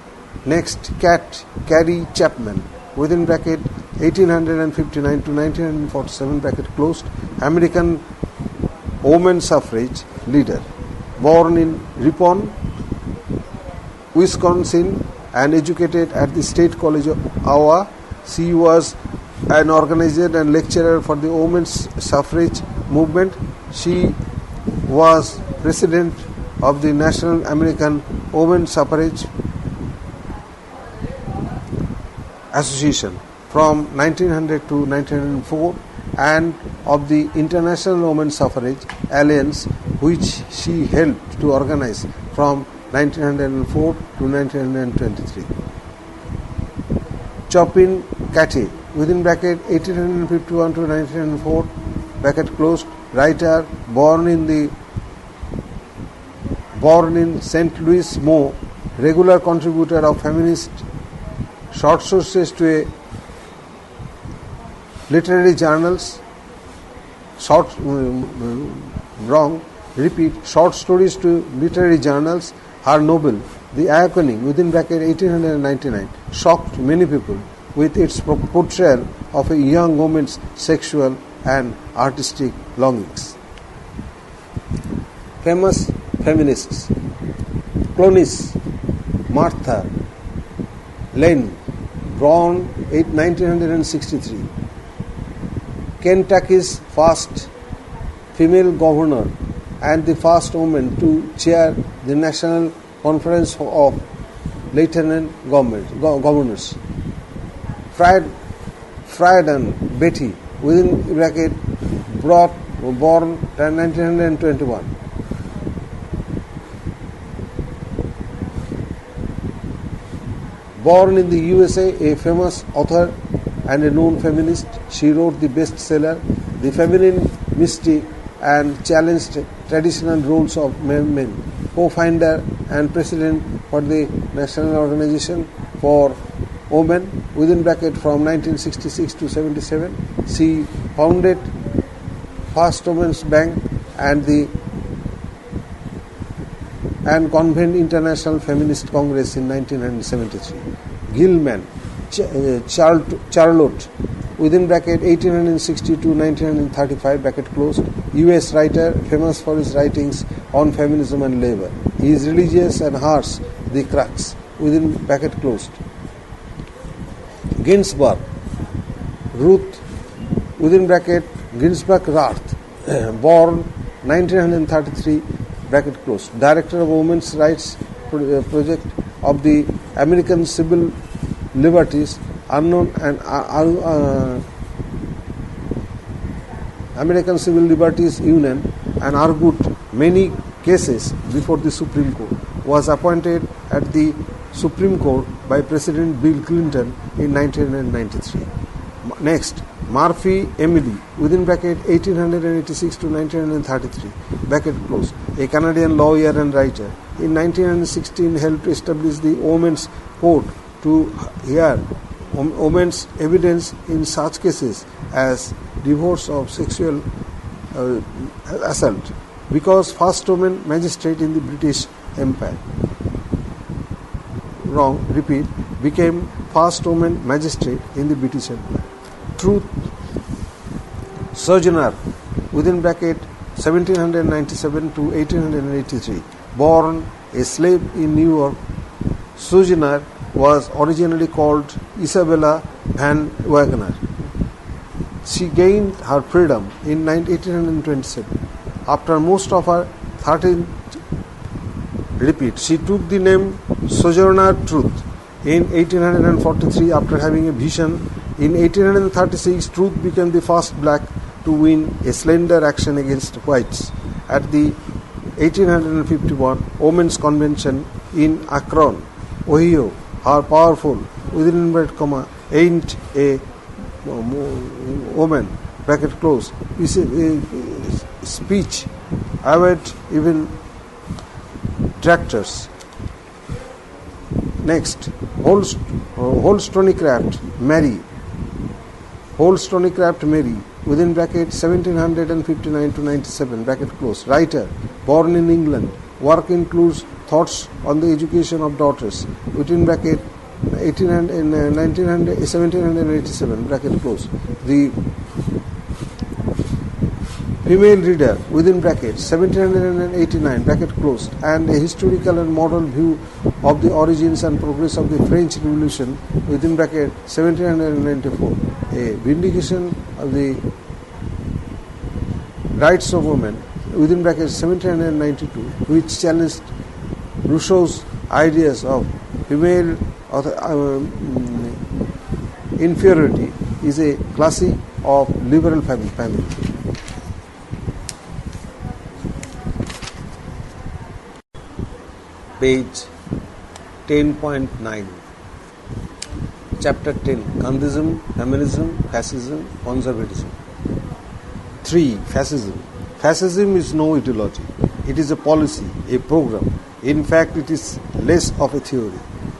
Next, Carrie Chapman within bracket 1859 to 1947 bracket closed, American women suffrage leader, born in Ripon, Wisconsin, and educated at the State College of Iowa. She was an organizer and lecturer for the women's suffrage movement. She was president of the National American Women Suffrage Association from 1900 to 1904 and of the International Women Suffrage Alliance, which she helped to organize from 1904 to 1923. Chopin Cathy within bracket 1851 to 1904 bracket closed, writer, born in St. Louis, Mo, regular contributor of feminist short stories to a literary journals, short stories to literary journals. Her novel, The Awakening within bracket 1899, shocked many people with its portrayal of a young woman's sexual and artistic longings. Famous feminists: Clonis Martha Lane, born 1963, Kentucky's first female governor and the first woman to chair the National Conference of Lieutenant Governors. Friedan Betty within bracket born 1921. Born in the USA, a famous author and a known feminist, she wrote the bestseller The Feminine Mystique and challenged traditional roles of men. Co-founder and president for the National Organization for Women within bracket from 1966 to 77. She founded First Women's Bank and convened International Feminist Congress in 1973. Gilman Charlotte within bracket 1860 to 1935 bracket closed, US writer famous for his writings on feminism and labor. He is religious and harsh, the crux within bracket closed. Ginsburg Ruth within bracket Ginsburg Rath, born 1933 bracket closed, director of Women's Rights Project of the American Civil Liberties American Civil Liberties Union, and argued many cases before the Supreme Court. Was appointed at the Supreme Court by President Bill Clinton in 1993. Next, Murphy Emily within bracket 1886 to 1933 bracket closed, a Canadian lawyer and writer. In 1916 helped establish the Women's Court to hear women's evidence in such cases as divorce of sexual assault, because first woman magistrate in the British Empire became first woman magistrate in the British Empire. Truth Sojourner within bracket 1797 to 1883, born a slave in New York. Sojourner was originally called Isabella Van Wagener. She gained her freedom in 1827. After most of her 13th repeat, she took the name Sojourner Truth. In 1843, after having a vision, in 1836, Truth became the first black to win a slender action against whites. At the 1851 Women's Convention in Akron, Ohio, her powerful, within inverted comma, ain't a woman, bracket close, speech, awed even detractors. Next, Wollstonecraft Mary, within bracket 1759 to 97, bracket close, writer, born in England. Work includes thoughts on the education of daughters, within bracket 1787, bracket close. The female reader, within bracket 1789, bracket closed, and a historical and moral view of the origins and progress of the French Revolution, within bracket 1794, a vindication of the rights of women, within bracket 1792, which challenged Rousseau's ideas of female inferiority, is a classic of liberal family. Page 10.9, Chapter 10, Gandhism, Feminism, Fascism, Conservatism. 3. Fascism. Fascism is no ideology. It is a policy, a program. In fact, it is less of a theory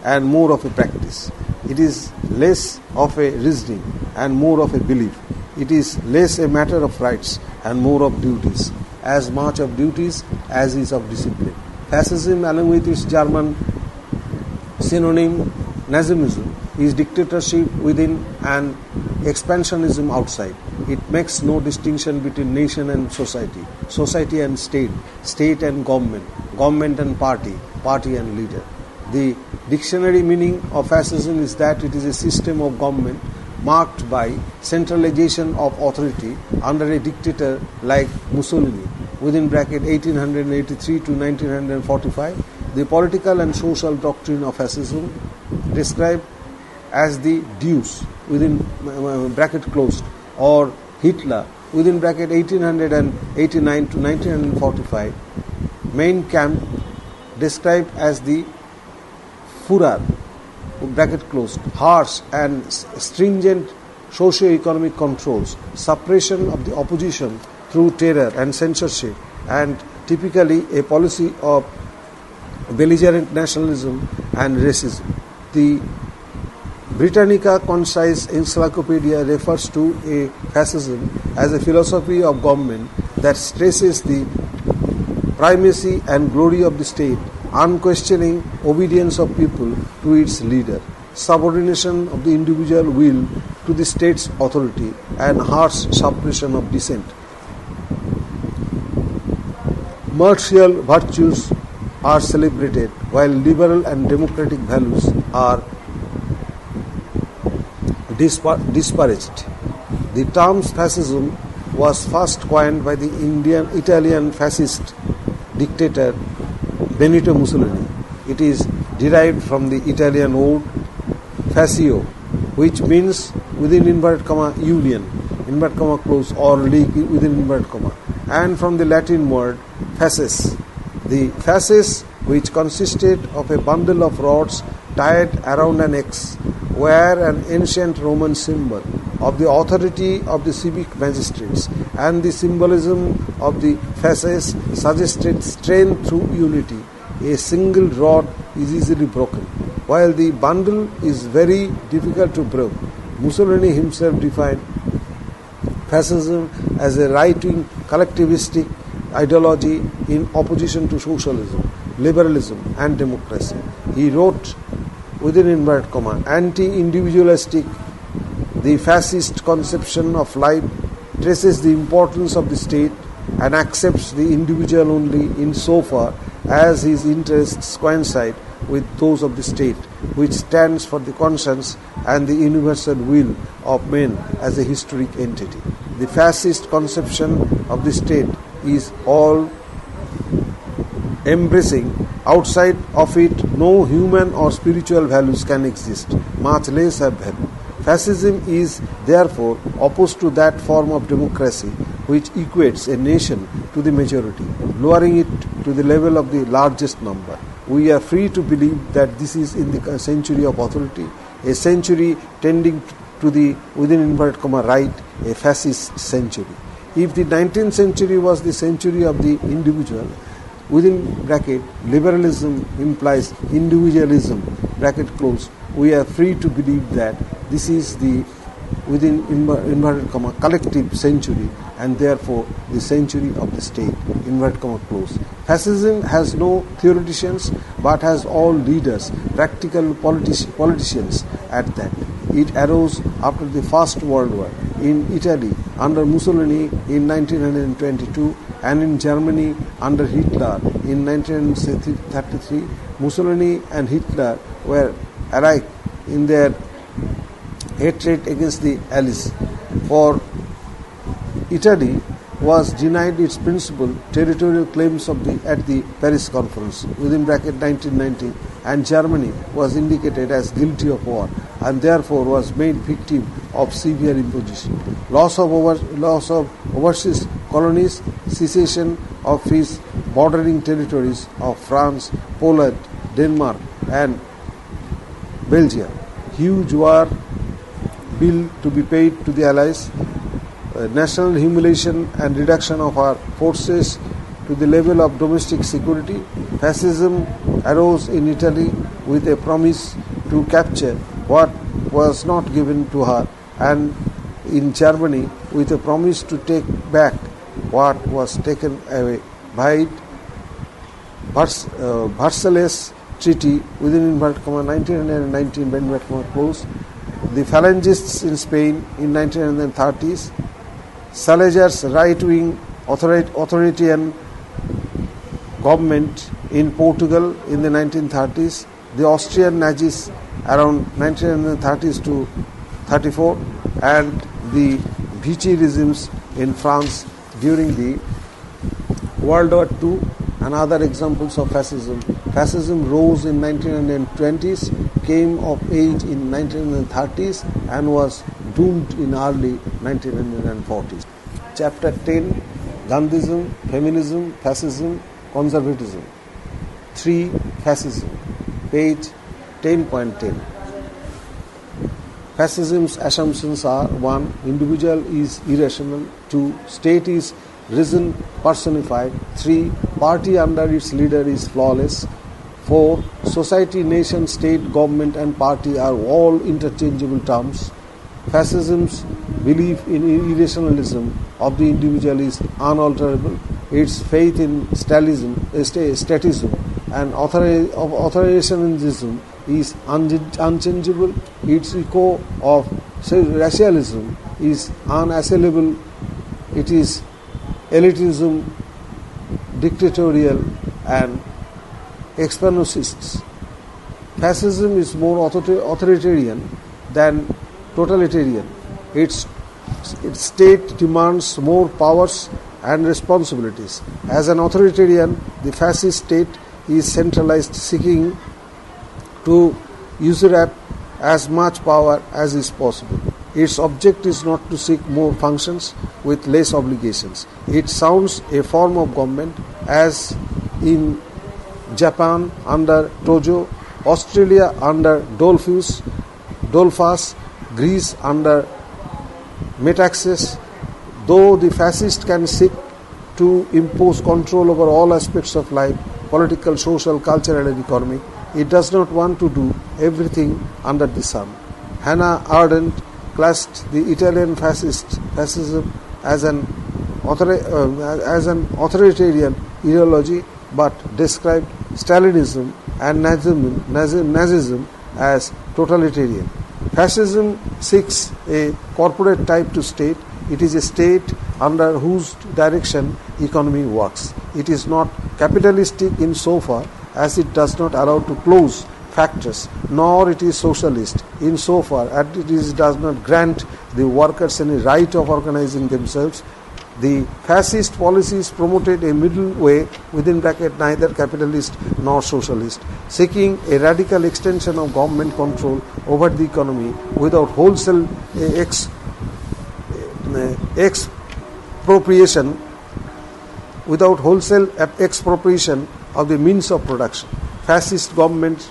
and more of a practice. It is less of a reasoning and more of a belief. It is less a matter of rights and more of duties, as much of duties as is of discipline. Fascism, along with its German synonym Nazism, is dictatorship within and expansionism outside. It makes no distinction between nation and society, society and state, state and government, government and party, party and leader. The dictionary meaning of fascism is that it is a system of government marked by centralization of authority under a dictator like Mussolini, within bracket 1883 to 1945. The political and social doctrine of fascism, described as the Deuce, within bracket closed, or Hitler, within bracket 1889 to 1945. Mein Kampf, described as the Führer, bracket closed, harsh and stringent socio-economic controls, suppression of the opposition through terror and censorship, and typically a policy of belligerent nationalism and racism. The Britannica Concise Encyclopedia refers to a fascism as a philosophy of government that stresses the primacy and glory of the state, unquestioning obedience of people to its leader, subordination of the individual will to the state's authority, and harsh suppression of dissent. Martial virtues are celebrated, while liberal and democratic values are disparaged. The term fascism was first coined by the Italian fascist dictator Benito Mussolini. It is derived from the Italian word fascio, which means within inverted comma union, inverted comma close, or league within inverted comma, and from the Latin word fasces. The fasces, which consisted of a bundle of rods tied around an X, were an ancient Roman symbol of the authority of the civic magistrates, and the symbolism of the fasces suggested strength through unity. A single rod is easily broken, while the bundle is very difficult to break. Mussolini himself defined fascism as a right-wing collectivistic ideology in opposition to socialism, liberalism and democracy. He wrote within inverted comma, anti-individualistic. The fascist conception of life traces the importance of the state and accepts the individual only insofar as his interests coincide with those of the state, which stands for the conscience and the universal will of men as a historic entity. The fascist conception of the state is all embracing. Outside of it, no human or spiritual values can exist, much less have value. Fascism is therefore opposed to that form of democracy which equates a nation to the majority, lowering it to the level of the largest number. We are free to believe that this is in the century of authority, a century tending to the, within inverted comma, right, a fascist century. If the 19th century was the century of the individual, within bracket, liberalism implies individualism, bracket close, we are free to believe that this is the, within inverted comma, collective century, and therefore the century of the state, inverted comma close. Fascism has no theoreticians but has all leaders, practical politicians at that. It arose after the First World War in Italy under Mussolini in 1922 and in Germany under Hitler in 1933. Mussolini and Hitler were alike in their hatred against the Allies. For Italy was denied its principal territorial claims of at the Paris Conference within bracket 1990, and Germany was indicated as guilty of war and therefore was made victim of severe imposition. Loss of overseas colonies, cessation of his bordering territories of France, Poland, Denmark and Belgium. Huge war bill to be paid to the Allies, national humiliation and reduction of our forces to the level of domestic security. Fascism arose in Italy with a promise to capture what was not given to her, and in Germany with a promise to take back what was taken away by it. Versailles Treaty within inverted comma 1919 inverted comma close. The Phalangists in Spain in 1930s, Salazar's right-wing authoritarian government in Portugal in the 1930s, the Austrian Nazis around 1930s to 34, and the Vichy regimes in France during the World War II, and other examples of fascism. Fascism rose in 1920s, came of age in 1930s, and was doomed in early 1940s. Chapter 10, Gandhism, Feminism, Fascism, Conservatism. 3. Fascism, page 10.10. Fascism's assumptions are: 1. Individual is irrational. 2. State is reason personified. 3. Party under its leader is flawless. 4. Society, nation, state, government and party are all interchangeable terms. Fascism's belief in irrationalism of the individual is unalterable. Its faith in statism and authoritarianism is unchangeable. Its echo of racialism is unassailable. It is elitism, dictatorial and expansionist. Fascism is more authoritarian than totalitarian. Its state demands more powers and responsibilities. As an authoritarian, the fascist state is centralized, seeking to usurp as much power as is possible. Its object is not to seek more functions with less obligations. It sounds a form of government, as in Japan under Tojo, Australia under Dollfuss, Greece under Metaxas. Though the fascist can seek to impose control over all aspects of life, political, social, cultural and economic, it does not want to do everything under the sun. Hannah Arendt classed the Italian fascism as an authoritarian ideology, but described Stalinism and Nazism as totalitarian. Fascism seeks a corporate type to state. It is a state under whose direction economy works. It is not capitalistic in so far as it does not allow to close factors, nor it is socialist in so far as it does not grant the workers any right of organizing themselves. The fascist policies promoted a middle way within bracket neither capitalist nor socialist, seeking a radical extension of government control over the economy without wholesale expropriation of the means of production. Fascist governments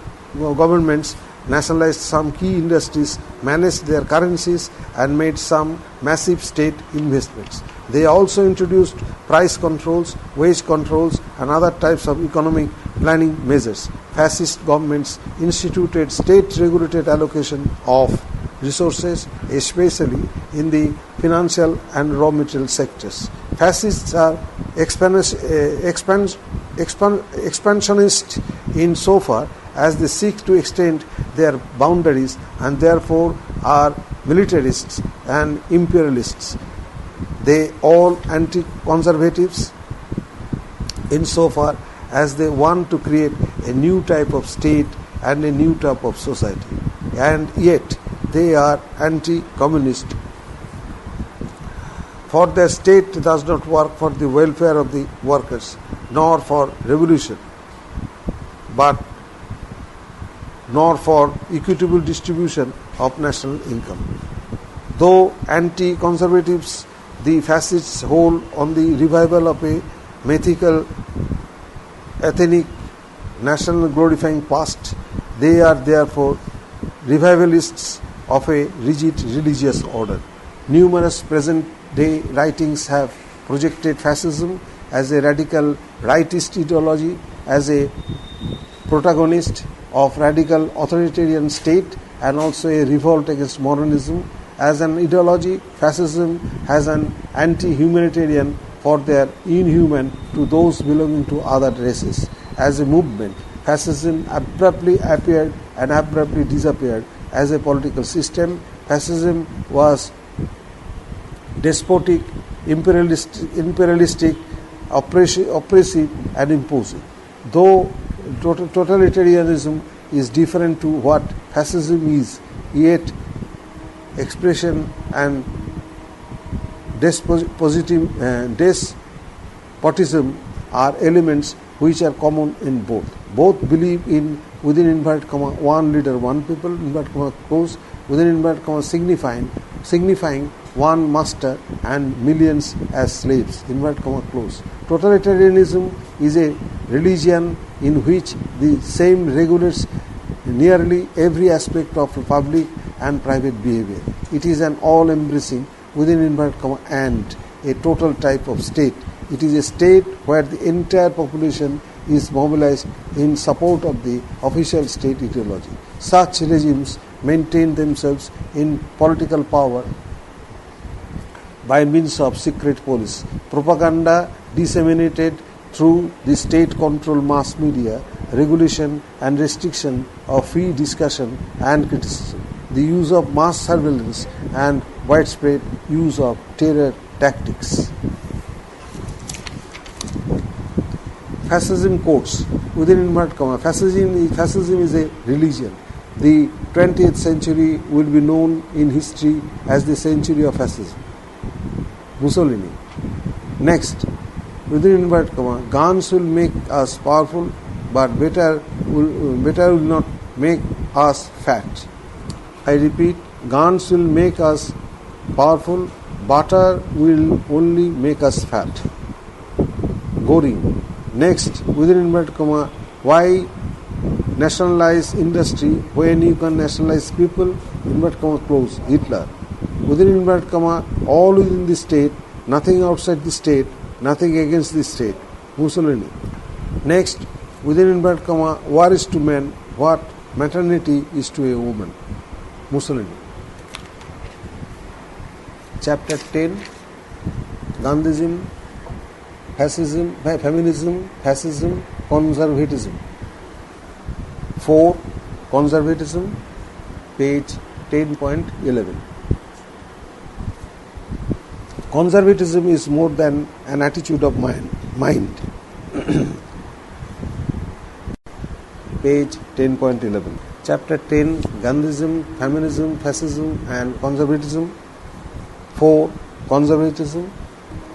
nationalized some key industries, managed their currencies, and made some massive state investments. They also introduced price controls, wage controls, and other types of economic planning measures. Fascist governments instituted state-regulated allocation of resources, especially in the financial and raw material sectors. Fascists are expansionist in so far as they seek to extend their boundaries and therefore are militarists and imperialists. They all anti-conservatives insofar as they want to create a new type of state and a new type of society, and yet they are anti-communist. For the state does not work for the welfare of the workers, nor for revolution, nor for equitable distribution of national income. Though anti-conservatives, the fascists hold on the revival of a mythical, ethnic, national glorifying past. They are therefore revivalists of a rigid religious order. Numerous present-day writings have projected fascism as a radical rightist ideology, as a protagonist of radical authoritarian state, and also a revolt against modernism. As an ideology, fascism has an anti-humanitarian for their inhuman to those belonging to other races. As a movement, fascism abruptly appeared and abruptly disappeared. As a political system, fascism was despotic, imperialistic, oppressive and imposing. Though totalitarianism is different to what fascism is, yet expression and despotism are elements which are common in both. Both believe in within inverted comma one leader, one people, inverted comma close, within inverted comma signifying one master and millions as slaves, inverted comma close. Totalitarianism is a religion in which the same regulates nearly every aspect of public and private behavior. It is an all-embracing, within inverted comma, and a total type of state. It is a state where the entire population is mobilized in support of the official state ideology. Such regimes maintain themselves in political power by means of secret police, propaganda disseminated through the state-controlled mass media, regulation and restriction of free discussion and criticism, the use of mass surveillance and widespread use of terror tactics. Fascism quotes, within inverted comma, fascism is a religion. The 20th century will be known in history as the century of fascism. Mussolini. Next, within inverted comma, guns will make us powerful, but better will not make us fat. I repeat, guns will make us powerful, butter will only make us fat. Goring. Next, within inverted comma, why nationalize industry when you can nationalize people, inverted comma close, Hitler. Within inverted comma, all within the state, nothing outside the state, nothing against the state, Mussolini. Next, within inverted comma, war is to man what maternity is to a woman, Mussolini. Chapter 10, Gandhism, Fascism, Feminism, Fascism, Conservatism. 4. Conservatism, page 10.11. Conservatism is more than an attitude of mind. Page 10.11. Chapter 10, Gandhism, Feminism, Fascism and Conservatism. 4. Conservatism.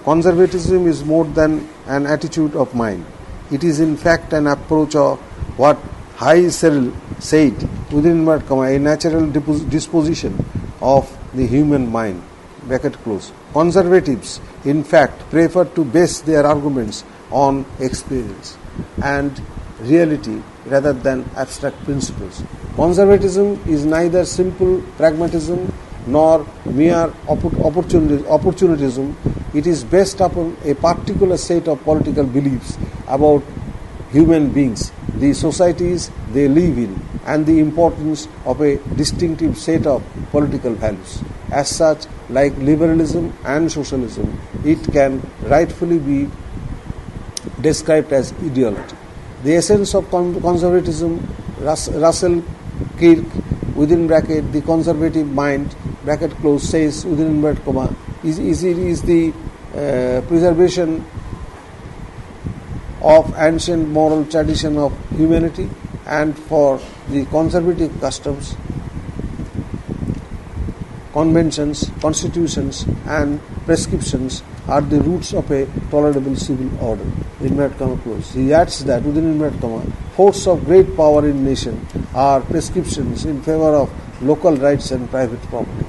Conservatism is more than an attitude of mind. It is in fact an approach of what High Cyril said, within inverted comma, a natural disposition of the human mind. Bracket close. Conservatives, in fact, prefer to base their arguments on experience and reality rather than abstract principles. Conservatism is neither simple pragmatism nor mere opportunism. It is based upon a particular set of political beliefs about human beings, the societies they live in, and the importance of a distinctive set of political values. As such, like liberalism and socialism, it can rightfully be described as ideology. The essence of conservatism, Russell Kirk, within bracket, the conservative mind, bracket close, says, within inverted comma, is the preservation of ancient moral tradition of humanity, and for the conservative customs, conventions, constitutions and prescriptions are the roots of a tolerable civil order. Inverted comma close. He adds that, within inverted comma, force of great power in nation are prescriptions in favor of local rights and private property.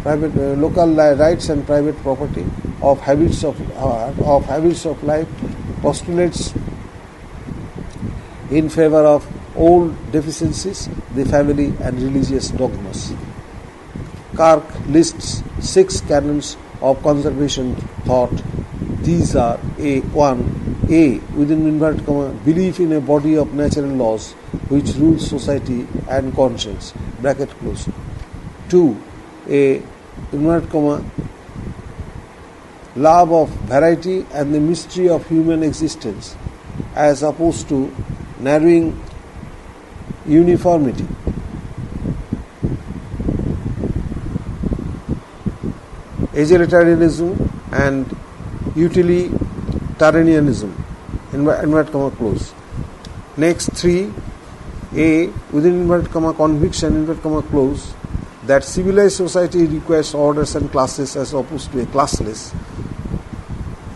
Local rights and private property, of habits of life, postulates in favor of old deficiencies, the family and religious dogmas. Kirk lists 6 canons of conservation thought. These are A1, within inverted comma, belief in a body of natural laws which rules society and conscience, bracket close. 2, inverted comma, love of variety and the mystery of human existence as opposed to narrowing uniformity. Egalitarianism and utilitarianism, inverted comma close. Next 3, within inverted comma, conviction, inverted comma close, that civilized society requires orders and classes as opposed to a classless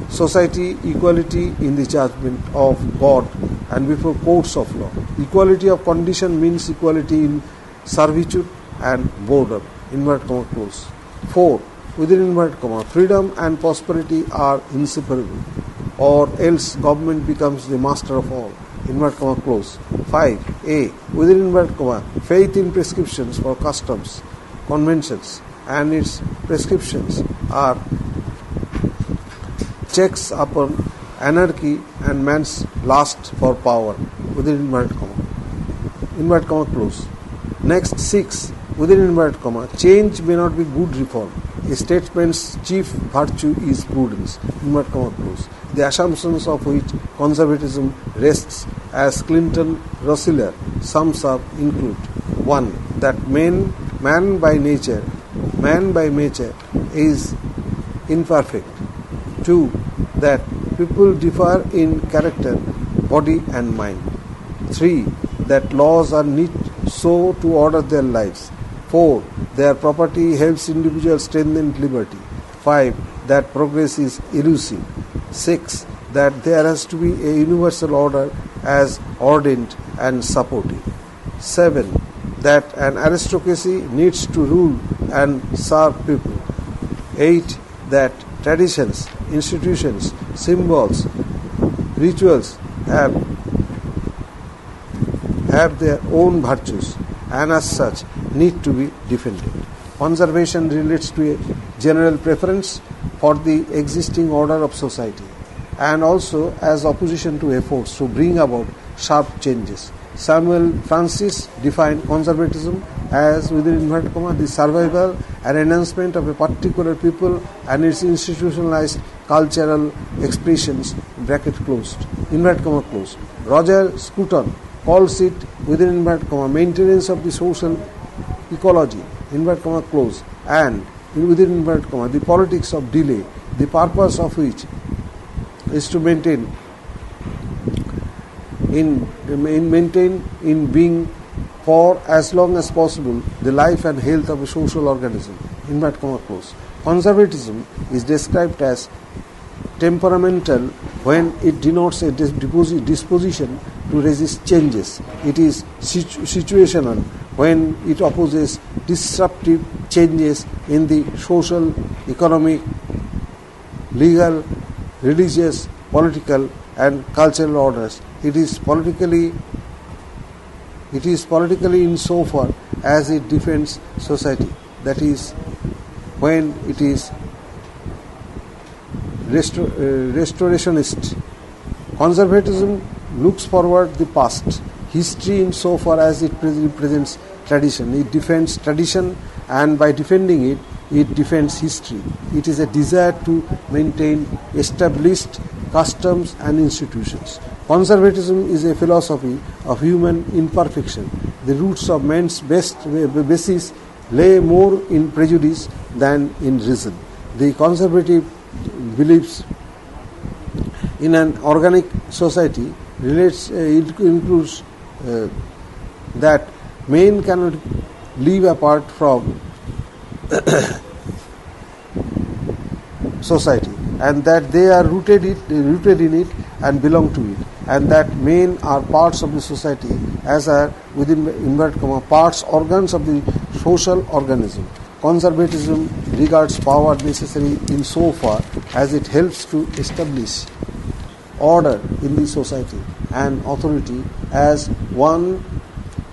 society, equality in the judgment of God and before courts of law. Equality of condition means equality in servitude and boredom, inverted comma close. 4, within inverted comma, freedom and prosperity are inseparable, or else government becomes the master of all, inverted comma close. 5, within inverted comma, faith in prescriptions for customs, conventions and its prescriptions are checks upon anarchy and man's lust for power, within inverted comma close. Next 6, within inverted comma, change may not be good reform. A statesman's chief virtue is prudence, inverted comma close. The assumptions of which conservatism rests, as Clinton Rossler sums up, include: 1. That man by nature is imperfect. 2. That people differ in character, body and mind. 3. That laws are knit so to order their lives. 4. Their property helps individuals strengthen liberty. 5. That progress is elusive. 6. That there has to be a universal order as ordained and supportive. 7. That an aristocracy needs to rule and serve people. 8. That traditions, institutions, symbols, rituals have their own virtues and as such need to be defended. Conservation relates to a general preference for the existing order of society and also as opposition to efforts to bring about sharp changes. Samuel Francis defined conservatism as, within inverted comma, the survival and enhancement of a particular people and its institutionalized cultural expressions, bracket closed, inverted comma closed. Roger Scruton calls it within inverted comma maintenance of the social ecology inverted comma close, and within inverted comma the politics of delay, the purpose of which is to maintain in being for as long as possible the life and health of a social organism inverted comma close. Conservatism is described as temperamental when it denotes a disposition to resist changes. It is situational when it opposes disruptive changes in the social, economic, legal, religious, political and cultural orders. It is politically insofar as it defends society. That is, when it is restorationist. Conservatism looks forward the past, history insofar as it represents tradition. It defends tradition, and by defending it, it defends history. It is a desire to maintain established customs and institutions. Conservatism is a philosophy of human imperfection. The roots of man's basis lay more in prejudice than in reason. The conservative believes in an organic society it includes that men cannot live apart from society, and that they are rooted in it and belong to it, and that men are parts of the society as are within inverted comma parts organs of the social organism. Conservatism regards power necessary insofar as it helps to establish order in the society and authority as one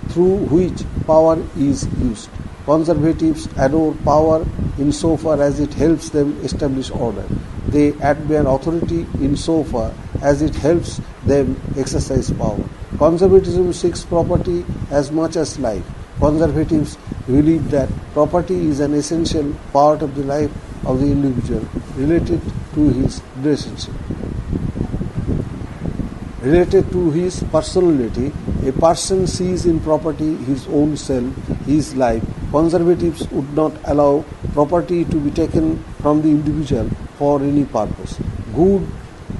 through which power is used. Conservatives adore power insofar as it helps them establish order. They admire authority insofar as it helps them exercise power. Conservatism seeks property as much as life. Conservatives believe that property is an essential part of the life of the individual related to his relationship. Related to his personality, a person sees in property his own self, his life. Conservatives would not allow property to be taken from the individual for any purpose. Good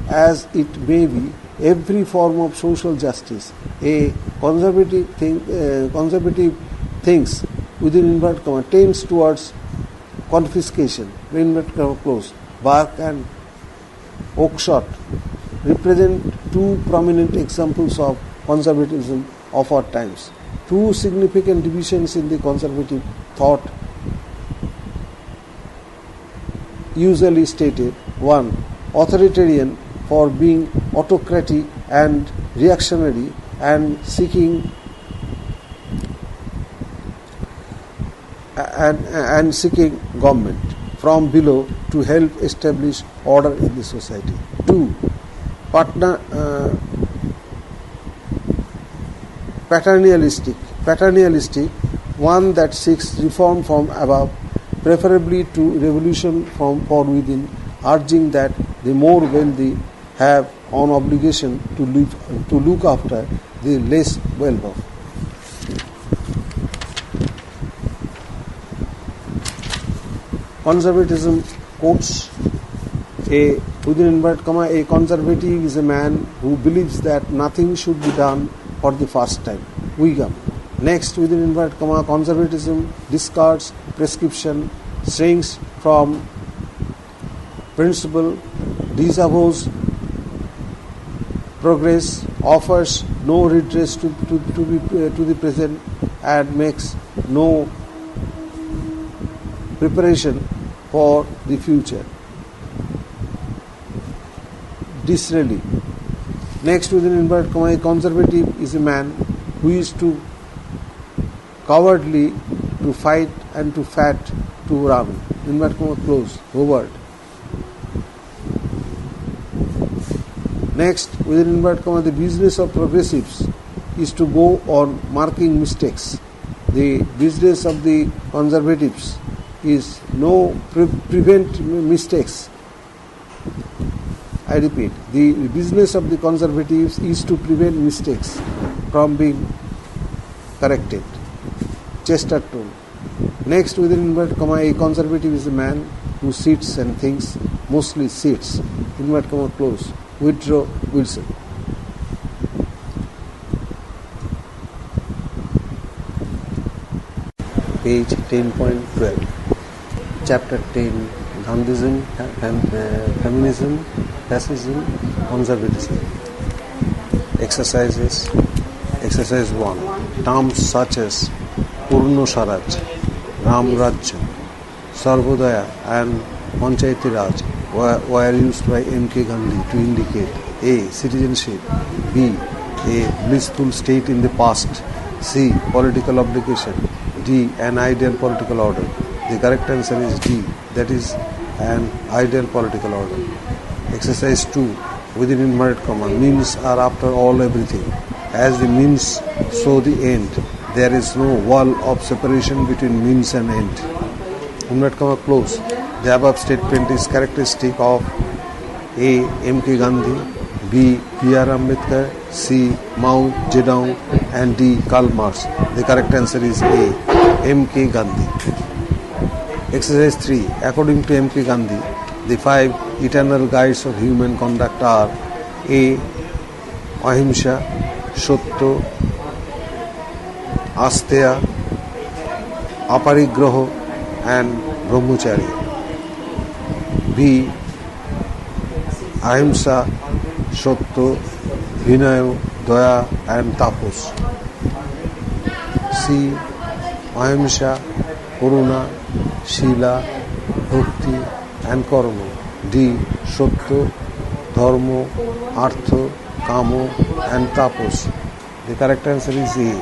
as it may be, every form of social justice, a conservative thinks within inverted comma tends towards confiscation. Inverted comma close. Burke and Oakeshott represent two prominent examples of conservatism of our times. Two significant divisions in the conservative thought usually stated: one, authoritarian for being autocratic and reactionary and seeking government from below to help establish order in the society. Two, paternalistic, one that seeks reform from above, preferably to revolution from within, urging that the more wealthy have an obligation to look after the less well-off. Conservatism quotes within inverted comma, a conservative is a man who believes that nothing should be done for the first time. Wigham. Next, within inverted comma, conservatism discards prescription, shrinks from principle, disavows progress, offers no redress to the present, and makes no preparation for the future. Disraeli. Next, within inverted comma, a conservative is a man who is too cowardly to fight and too fat to run. Inverted comma close. Howard. Next, within inverted comma, the business of progressives is to go on marking mistakes. The business of the conservatives is no prevent mistakes. I repeat, the business of the conservatives is to prevent mistakes. from being corrected. Chesterton. Next, within inverted comma, a conservative is a man who sits and thinks, mostly sits, inverted comma close. Woodrow Wilson. Page 10.12. Chapter 10. Gandhism, Feminism, Fascism, Conservatism. Exercises. Exercise 1. Terms such as Purno Swaraj, Ram Rajya, Sarvodaya and Panchayati Raj were used by M.K. Gandhi to indicate A. Citizenship, B. A blissful state in the past, C. Political obligation, D. An ideal political order. The correct answer is D, that is an ideal political order. Exercise 2. Within inverted comma, means are after all everything. As the means, so the end. There is no wall of separation between means and end. Inverted comma close. The above statement is characteristic of A. M.K. Gandhi, B. B.R. Ambedkar, C. Mao Zedong and D. Karl Marx. The correct answer is A. M.K. Gandhi. Exercise 3. According to M.K. Gandhi, the 5 eternal guides of human conduct are A. Ahimsa, Satya, Asteya, Aparigraha and Brahmacharya. B. Ahimsa, Satya, Vinaya, Daya and Tapos. C. Ahimsa, Karuna, Shila, Bhakti and Karma. D. Satya, Dharma, Artha, Kamo and Tapos. The correct answer is A.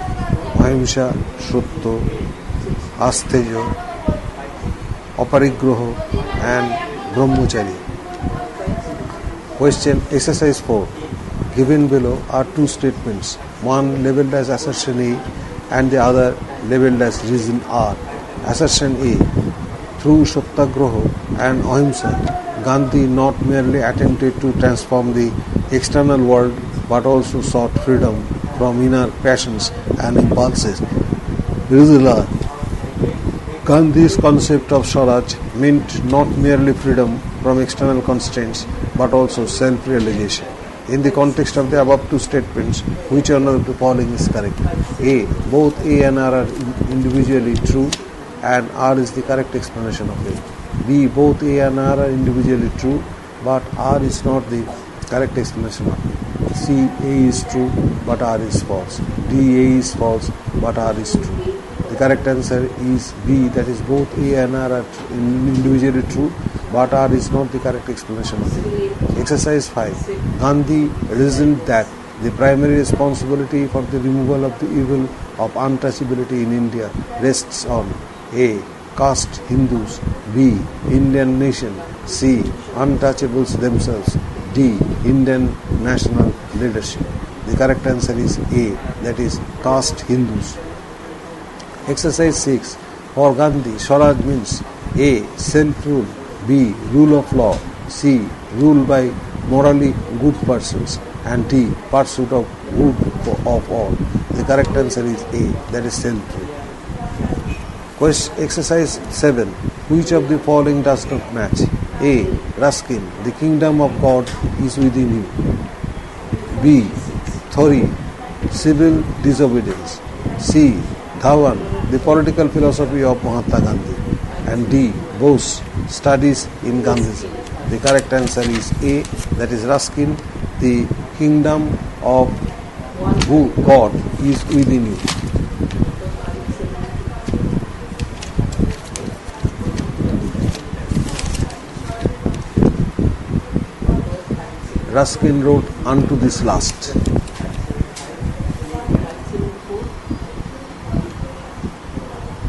Ahimsa, Satya, Asteya, Aparigraha and Brahmacharya. Question. Exercise 4. Given below are two statements, one labelled as assertion A and the other labelled as reason R. Assertion A. Through Satyagraha and Ahimsa, Gandhi not merely attempted to transform the external world but also sought freedom from inner passions and impulses. Reason R. Gandhi's concept of Swaraj meant not merely freedom from external constraints but also self-realization. In the context of the above two statements, which one of the following is correct? A. Both A and R are individually true and R is the correct explanation of it. B. Both A and R are individually true but R is not the correct explanation of it. C. A is true but R is false. D. A is false but R is true. The correct answer is B, that is both A and R are individually true but R is not the correct explanation of it. Exercise 5. Gandhi reasoned that the primary responsibility for the removal of the evil of untouchability in India rests on A. Caste Hindus, B. Indian nation, C. Untouchables themselves, D. Indian national leadership. The correct answer is A, that is caste Hindus. Exercise 6. For Gandhi, Swaraj means A. Self-rule, B. Rule of law, C. Rule by morally good persons and D. Pursuit of good of all. The correct answer is A, that is self-rule. Exercise 7. Which of the following does not match? A. Ruskin, the kingdom of God is within you. B. Thori, civil disobedience. C. Dhawan, the political philosophy of Mahatma Gandhi. And D. Bose, studies in Gandhism. The correct answer is A, that is Ruskin, the kingdom of God is within you. Ruskin wrote unto this last.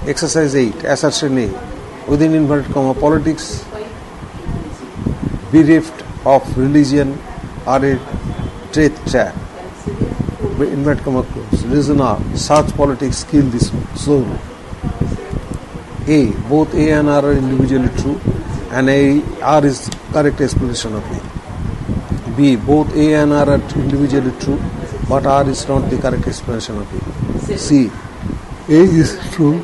Exercise 8. Assertion A. Within inverted comma, politics bereft of religion are a death trap. Inverted comma close. Reason R. Such politics kill this soul. A. Both A and R are individually true and R is correct explanation of A. B. Both A and R are individually true but R is not the correct explanation of A. C. A is true,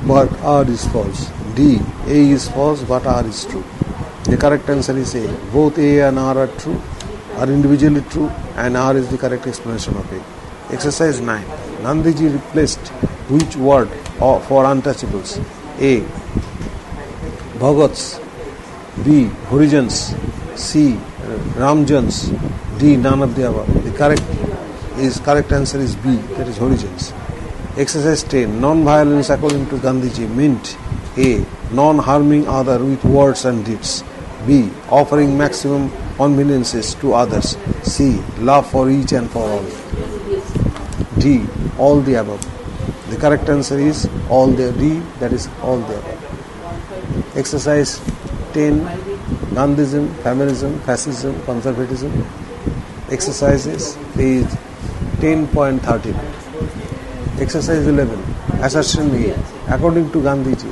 but R is false. D. A is false, but R is true. The correct answer is A. Both A and R are true, are individually true, and R is the correct explanation of A. Exercise 9. Gandhiji replaced which word for untouchables? A. Bhagats. B. Horizons. C. Ramjans. D. None of the above. The correct answer is B. That is horizons. Exercise 10. Non-violence according to Gandhiji meant A. Non-harming other with words and deeds. B. Offering maximum conveniences to others. C. Love for each and for all. D. All the above. The correct answer is all the D. That is all the above. Exercise 10. Gandhism, feminism, fascism, conservatism. Exercises page 10.13. Exercise 11. Assertion A. According to Gandhiji,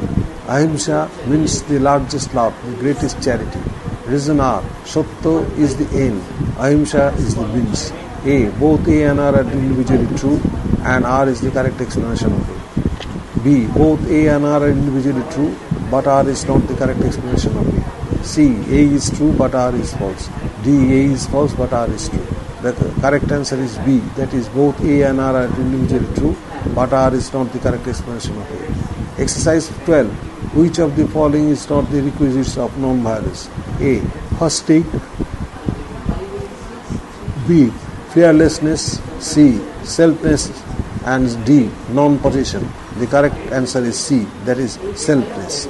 Ahimsa means the largest love, the greatest charity. Reason R. Satya is the end. Ahimsa is the means. A. Both A and R are individually true, and R is the correct explanation of A. B. Both A and R are individually true, but R is not the correct explanation of A. C. A is true, but R is false. D. A is false, but R is true. The correct answer is B. That is, both A and R are individually true, but R is not the correct explanation of A. Exercise 12. Which of the following is not the requisites of non-violence? A. First aid. B. Fearlessness. C. Selflessness. And D. Non-possession. The correct answer is C. That is selfless.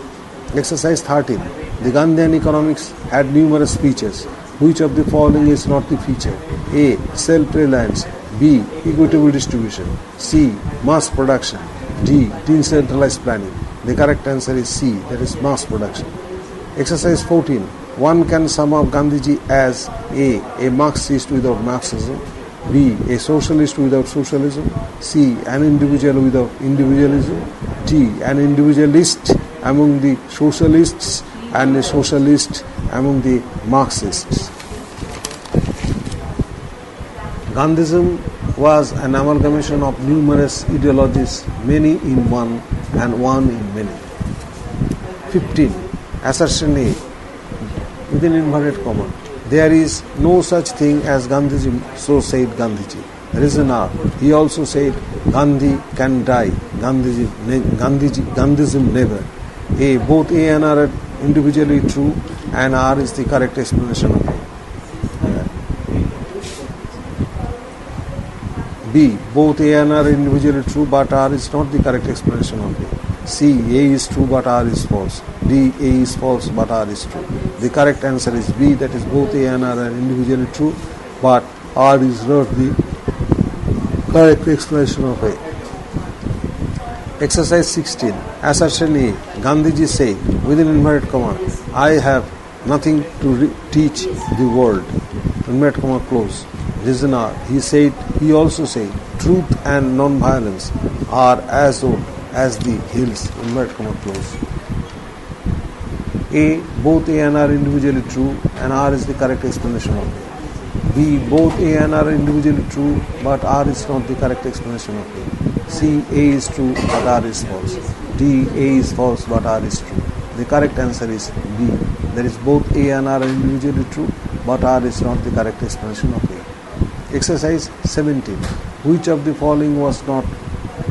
Exercise 13. The Gandhian economics had numerous features. Which of the following is not the feature? A. Self-reliance. B. Equitable distribution. C. Mass production. D. Decentralized planning. The correct answer is C. That is mass production. Exercise 14. One can sum up Gandhiji as A. A Marxist without Marxism. B. A socialist without socialism. C. An individual without individualism. D. An individualist among the socialists and a socialist among the Marxists. Gandhism was an amalgamation of numerous ideologies, many in one and one in many. 15. Assertion A. Within inverted comma. There is no such thing as Gandhism, so said Gandhiji. Reason R. He also said Gandhi can die, Gandhism never. A. Both A and R are individually true, and R is the correct explanation of A. B. Both A and R are individually true, but R is not the correct explanation of A. C. A is true, but R is false. D. A is false, but R is true. The correct answer is B. That is, both A and R are individually true, but R is not the correct explanation of A. Exercise 16. Assertion A. Gandhiji said, within inverted comma, I have nothing to teach the world. Inverted comma close. Reason R. He also said, truth and non-violence are as old as the hills. Inverted comma close. A. Both A and R are individually true, and R is the correct explanation of A. B. Both A and R are individually true, but R is not the correct explanation of A. C. A is true, but R is false. D. A is false, but R is true. The correct answer is B. That is, both A and R are individually true, but R is not the correct explanation of A. Exercise 17. Which of the following was not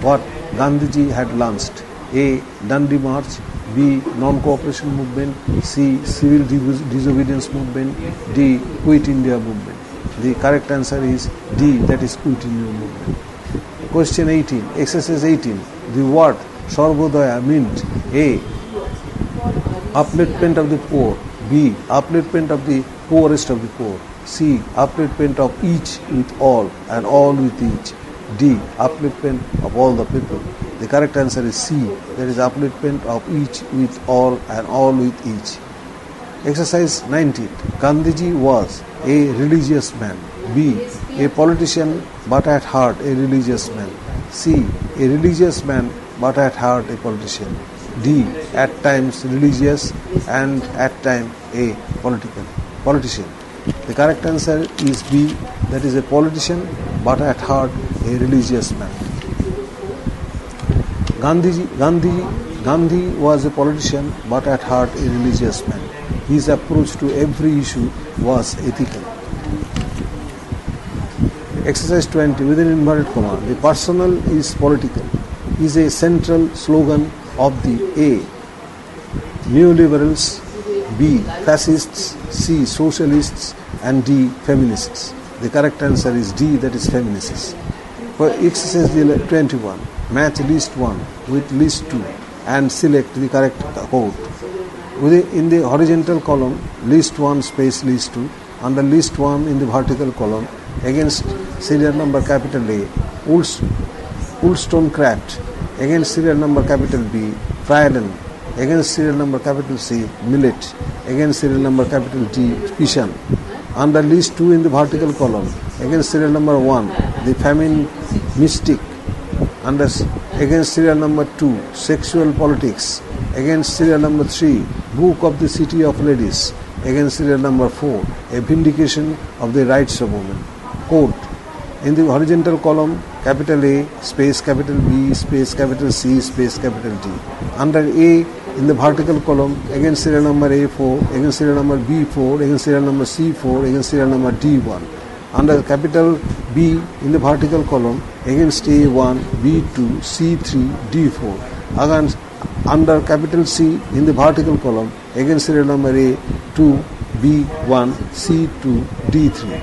what Gandhiji had launched? A. Dandi March. B. Non-cooperation movement. C. Civil disobedience movement. D. Quit India movement. The correct answer is D. That is Quit India movement. Question 18. Exercise 18. The word Sarvodaya meant A. Upliftment of the poor. B. Upliftment of the poorest of the poor. C. Upliftment of each with all and all with each. D. Upliftment of all the people. The correct answer is C. That is, upliftment of each with all and all with each. Exercise 19. Gandhiji was A. Religious man. B. A politician but at heart a religious man. C. A religious man but at heart a politician. D. At times religious and at times a politician. The correct answer is B, that is a politician but at heart a religious man. Gandhi was a politician but at heart a religious man. His approach to every issue was ethical. Exercise 20 within inverted comma. The personal is political is a central slogan of the A. Neoliberals, B. Fascists, C. Socialists, and D. Feminists. The correct answer is D, that is feminists. For exercise 21, match list 1 with list 2 and select the correct code. In the horizontal column, list 1 space list 2. Under list 1 in the vertical column, against serial number capital A, Wollstonecraft, against serial number capital B, Frieden, against serial number capital C, Millet, against serial number capital D, Pishan. Under list 2 in the vertical column, against serial number 1, the famine mystic. Against serial number 2, sexual politics. Against serial number 3, book of the city of ladies. Against serial number 4, a vindication of the rights of women. Quote. In the horizontal column, capital A, space capital B, space capital C, space capital D. Under A, in the vertical column, against serial number A4, against serial number B4, against serial number C4, against serial number D1. Under capital B, in the vertical column, against A1, B2, C3, D4. Under capital C, in the vertical column, against serial number A2, B1, C2, D3.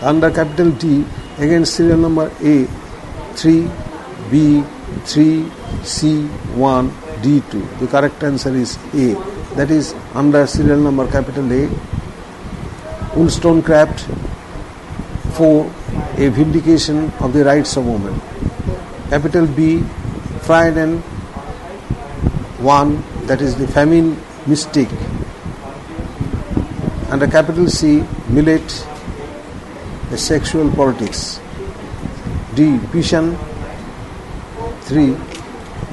Under capital D, against serial number A3, B3, C1, D2. The correct answer is A. That is under serial number capital A, Wollstonecraft, 4, a vindication of the rights of women. Capital B, Frieden, 1, that is the famine mystic. Under capital C, Millet, the sexual politics. D. Pishan, 3,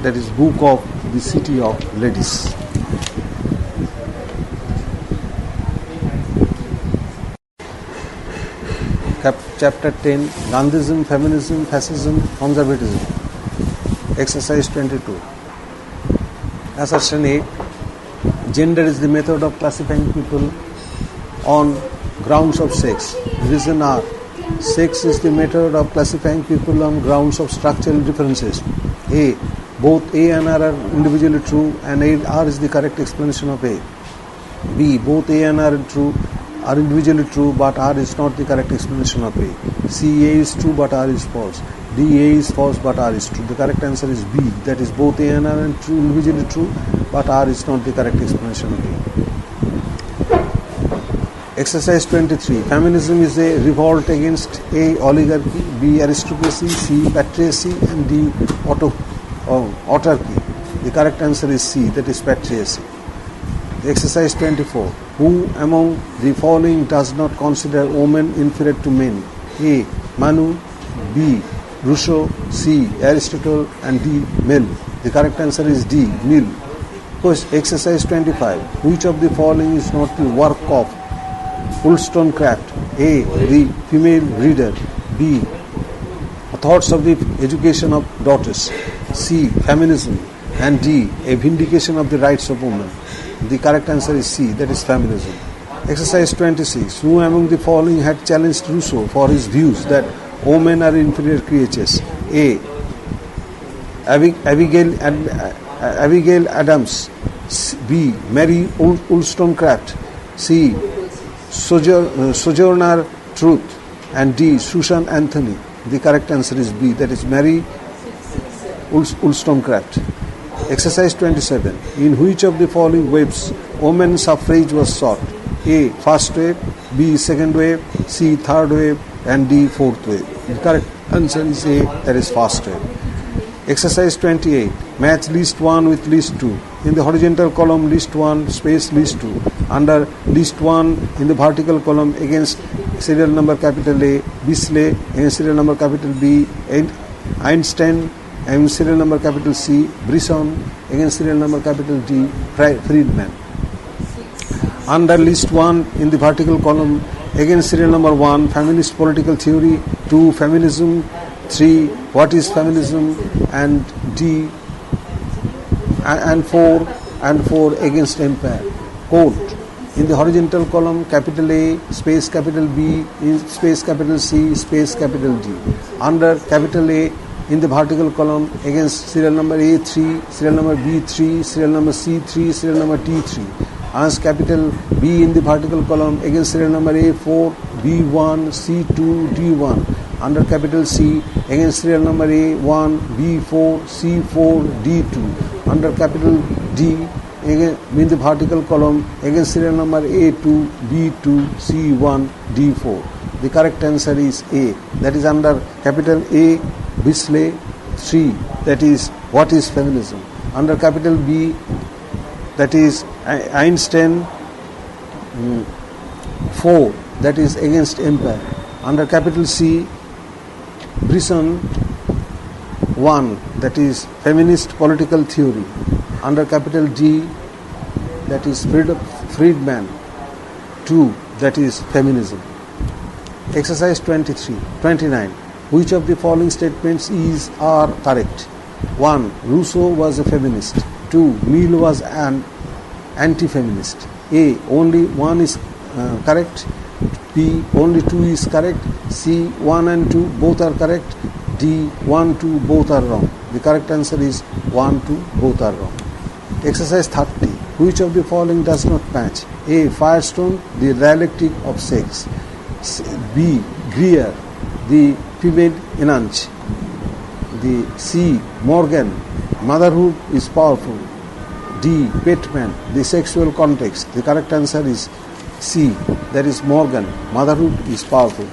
that is book of the city of ladies. Chapter 10, Gandhism, Feminism, Fascism, Conservatism. Exercise 22. Assertion A. Gender is the method of classifying people on grounds of sex. Reason R. Sex is the method of classifying people on grounds of structural differences. A. Both A and R are individually true and R is the correct explanation of A. B. Both A and R are individually true but R is not the correct explanation of A. C. A is true but R is false. D. A is false but R is true. The correct answer is B. That is both A and R are individually true but R is not the correct explanation of A. Exercise 23. Feminism is a revolt against A. Oligarchy, B. Aristocracy, C. Patriarchy, and D. Autarky. The correct answer is C. That is patriarchy. Exercise 24. Who among the following does not consider women inferior to men? A. Manu, B. Rousseau, C. Aristotle, and D. Mill. The correct answer is D. Mill. Exercise 25. Which of the following is not the work of Wollstonecraft? A. The female reader. B. Thoughts of the education of daughters. C. Feminism. And D. A vindication of the rights of women. The correct answer is C. That is feminism. Exercise 26. Who among the following had challenged Rousseau for his views that women are inferior creatures? A. Abigail Adams. B. Mary Wollstonecraft. C. Sojourner Truth, and D. Susan Anthony. The correct answer is B. That is Mary Wollstonecraft. Exercise 27. In which of the following waves women's suffrage was sought? A. First wave, B. Second wave, C. Third wave, and D. Fourth wave. The correct answer is A. That is first wave. Exercise 28. Match list 1 with list 2. In the horizontal column, list 1 space list 2. Under list 1 in the vertical column, against serial number capital A, Bisley, against serial number capital B, Einstein, against serial number capital C, Brisson, against serial number capital D, Friedman. Under list 1 in the vertical column, Against serial number 1, feminist political theory. 2, feminism. 3, what is feminism? And D and 4 against empire. Quote: in the horizontal column, capital A, space capital B, space capital C, space capital D. Under capital A, in the vertical column, against serial number A3, serial number B3, serial number C3, serial number T3. As capital B in the vertical column, against serial number A4, B1, C2, D1. Under capital C, against serial number A1, B4, C4, D2. Under capital D, again in the vertical column, against serial number A2, B2, C1, D4. The correct answer is A. That is under capital A, Bisley. 3, that is what is feminism. Under capital B, that is Einstein. 4, that is against empire. Under capital C, Brisson. 1, that is feminist political theory. Under capital D, that is Friedman. 2, that is feminism. Exercise 29. Which of the following statements are correct? 1, Rousseau was a feminist. 2, Mill was an anti-feminist. A, only 1 is correct. B, only 2 is correct. C, 1 and 2 both are correct. D, 1, 2 both are wrong. The correct answer is 1, 2 both are wrong. Exercise 30. Which of the following does not match? A, Firestone, the dialectic of sex. B, Greer, the female enanche. The C, Morgan, motherhood is powerful. D, Pittman, the sexual context. The correct answer is C, that is Morgan, motherhood is powerful.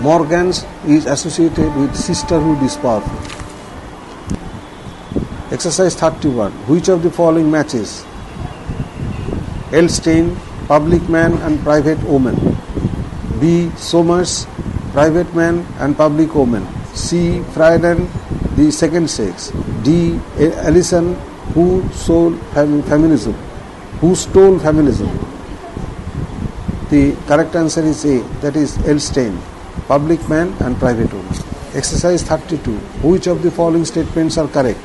Morgan's is associated with sisterhood is powerful. Exercise 31. Which of the following matches? Elstein, public man and private woman. B, Somers, private man and public woman. C, Friedan, the second sex. D, Ellison, who stole feminism. The correct answer is A, that is Elstein, public man and private woman. Exercise 32. Which of the following statements are correct?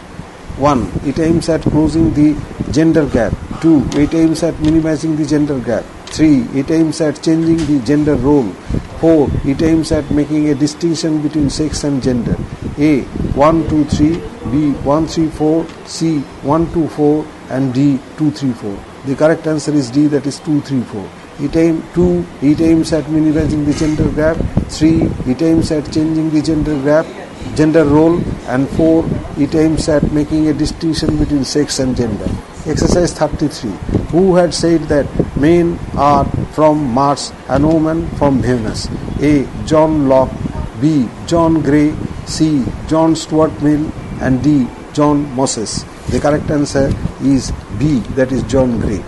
1, it aims at closing the gender gap. 2, it aims at minimizing the gender gap. 3, it aims at changing the gender role. 4, it aims at making a distinction between sex and gender. A, 1, 2, 3, B, 1, 3, 4, C, 1, 2, 4 and D, 2, 3, 4. The correct answer is D, that is 2, 3, 4. 2, it aims at minimizing the gender gap. 3, it aims at changing the gender role. And 4, it aims at making a distinction between sex and gender. Exercise 33. Who had said that men are from Mars and women from Venus? A, John Locke. B, John Gray. C, John Stuart Mill. And D, John Moses. The correct answer is B, that is John Gray.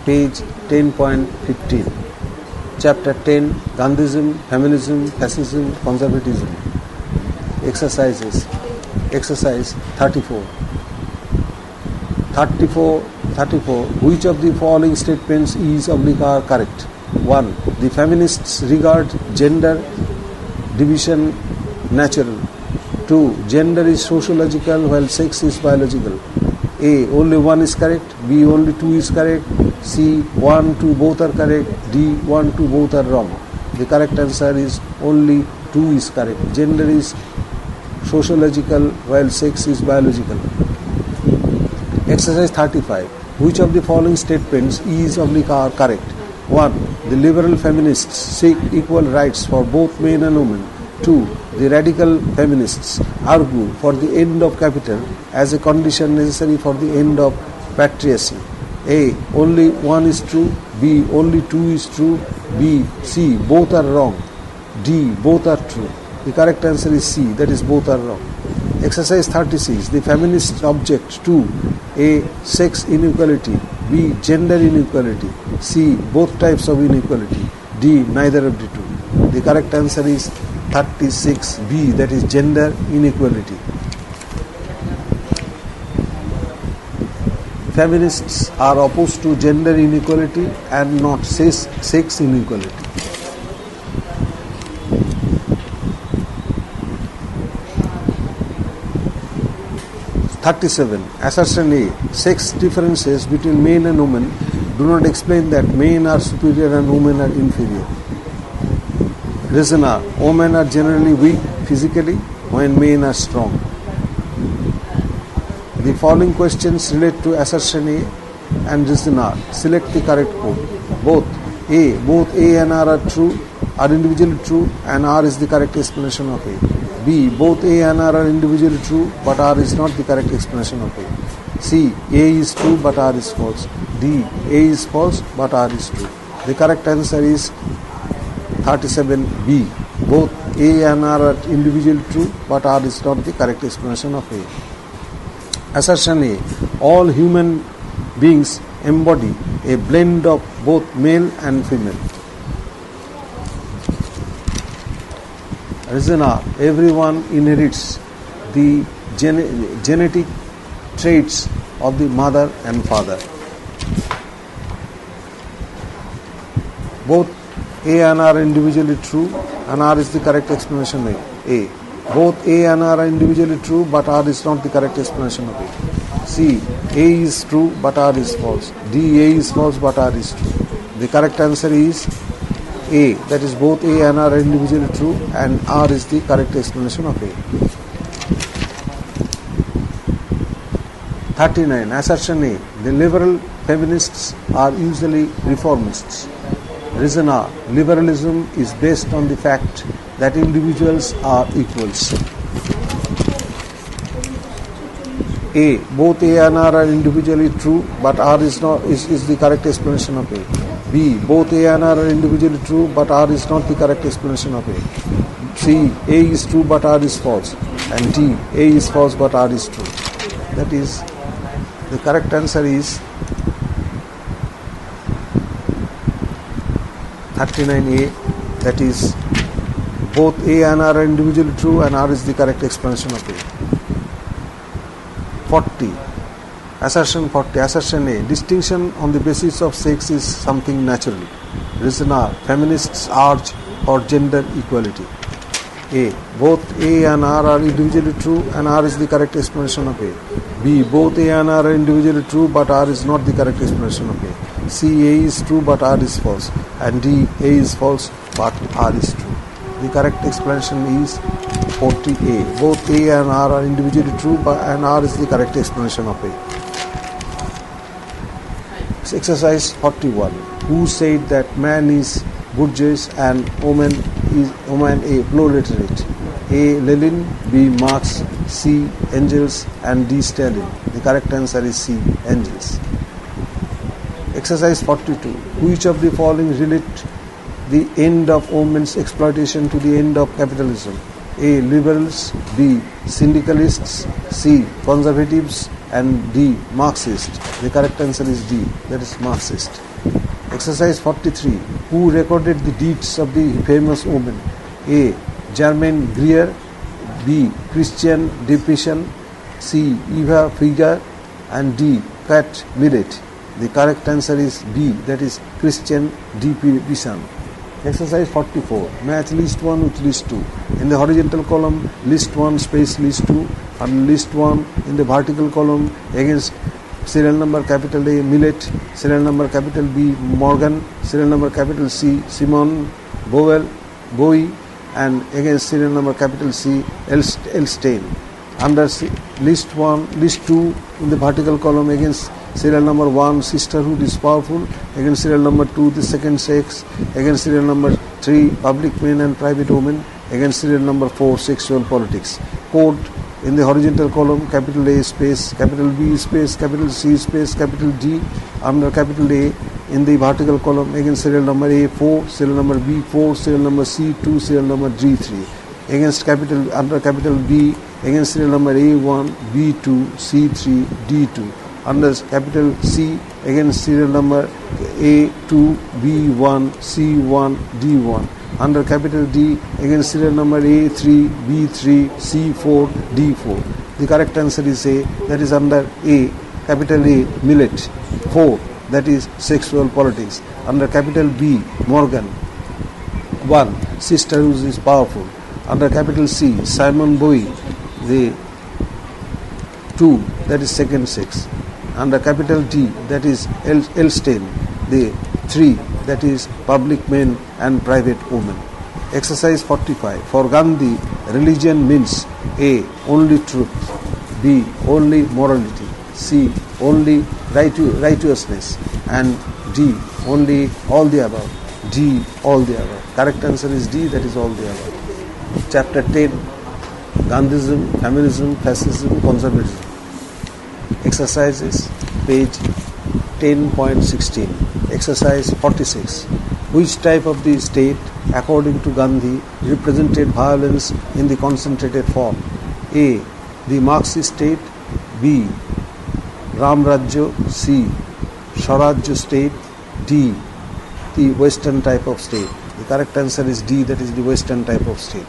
Page 10.15. Chapter 10, Gandhism, Feminism, Fascism, Conservatism. Exercises. Exercise 34. 34. Which of the following statements is are correct? 1, the feminists regard gender division natural. 2, gender is sociological while sex is biological. A, only 1 is correct. B, only 2 is correct. C, 1, 2 both are correct. D, 1, 2 both are wrong. The correct answer is only 2 is correct. Gender is sociological while sex is biological. Exercise 35. Which of the following statements is are correct? 1, the liberal feminists seek equal rights for both men and women. 2, the radical feminists argue for the end of capital as a condition necessary for the end of patriarchy. A, only 1 is true. B, only 2 is true. B, C, both are wrong. D, both are true. The correct answer is C, that is both are wrong. Exercise 36. The feminists object to A, sex inequality. B, gender inequality. C, both types of inequality. D, neither of the two. The correct answer is 36B, that is gender inequality. feminists are opposed to gender inequality and not sex inequality. (37) Assertion A. Sex differences between men and women do not explain that men are superior and women are inferior. Reason are, women are generally weak physically when men are strong. The following questions relate to assertion A and reason are. Select the correct code. Both A and R are true, are individually true, and R is the correct explanation of A. B. Both A and R are individually true, but R is not the correct explanation of A. C. A is true, but R is false. D. A is false, but R is true. The correct answer is 37B. Both A and R are individually true, but R is not the correct explanation of A. Assertion A. All human beings embody a blend of both male and female. Reason are, everyone inherits the genetic traits of the mother and father. Both A and R are individually true, and R is the correct explanation of A. Both A and R are individually true, but R is not the correct explanation of A. C. A is true, but R is false. D. A is false, but R is true. The correct answer is A, that is both A and R are individually true, and R is the correct explanation of A. 39. Assertion A. The liberal feminists are usually reformists. Reason are, liberalism is based on the fact that individuals are equals. A. Both A and R are individually true, but R is the correct explanation of A. B. Both A and R are individually true, but R is not the correct explanation of A. C. A is true, but R is false. And D. A is false, but R is true. That is, the correct answer is 39A. That is, both A and R are individually true, and R is the correct explanation of A. 40. Assertion 40. Assertion A. Distinction on the basis of sex is something natural. Reason are, feminists urge for gender equality. A. Both A and R are individually true, and R is the correct explanation of A. B. Both A and R are individually true, but R is not the correct explanation of A. C. A is true, but R is false. And D. A is false, but R is true. The correct explanation is 40A. Both A and R are individually true, and R is the correct explanation of A. Exercise 41. Who said that man is bourgeois and woman a proletariat? A. Lenin, B. Marx, C. Engels, and D. Stalin. The correct answer is C. Engels. Exercise 42. Which of the following relate the end of women's exploitation to the end of capitalism? A. Liberals, B. Syndicalists, C. Conservatives, and D. Marxist. The correct answer is D, that is Marxist. Exercise 43. Who recorded the deeds of the famous women? A. Germaine Greer, B. Christian Depression, C. Eva Figer, and D. Kat Millet. The correct answer is B, that is Christian Depression. Exercise 44. Match list 1 with list 2. In the horizontal column, list 1 space list 2, and list 1 in the vertical column against serial number capital A Millet, serial number capital B Morgan, serial number capital C Simon Bowie, and against serial number capital C Elstein. Under list 2 in the vertical column against serial number 1 sisterhood is powerful, against serial number 2 the second sex, against serial number 3 public men and private women, against serial number 4 sexual politics. Code in the horizontal column, capital A space, capital B space, capital C space, capital D. Under capital A in the vertical column against serial number A4, serial number B4, serial number C2, serial number D3. Against under capital B against serial number A1, B2, C3, D2. Under capital C against serial number A2, B1, C1, D1. Under capital D against serial number A3, B3, C4, D4. The correct answer is A, that is under A, capital A, millet. 4, that is sexual politics. Under capital B, Morgan. 1, sisterhood is powerful. Under capital C, Simon Bowie, the 2, that is second sex. Under capital D, that is Elstein, the 3, that is public men and private women. Exercise 45. For Gandhi, religion means A, only truth, B, only morality, C, only righteousness, and D, only all the above. D, all the above. Correct answer is D, that is all the above. Chapter 10, Gandhism, Feminism, Fascism, Conservatism. Exercises, page 10.16. Exercise 46. Which type of the state, according to Gandhi, represented violence in the concentrated form? A, the Marxist state. B, Ram Rajya. C, Swarajya state. D, the Western type of state. The correct answer is D, that is the Western type of state.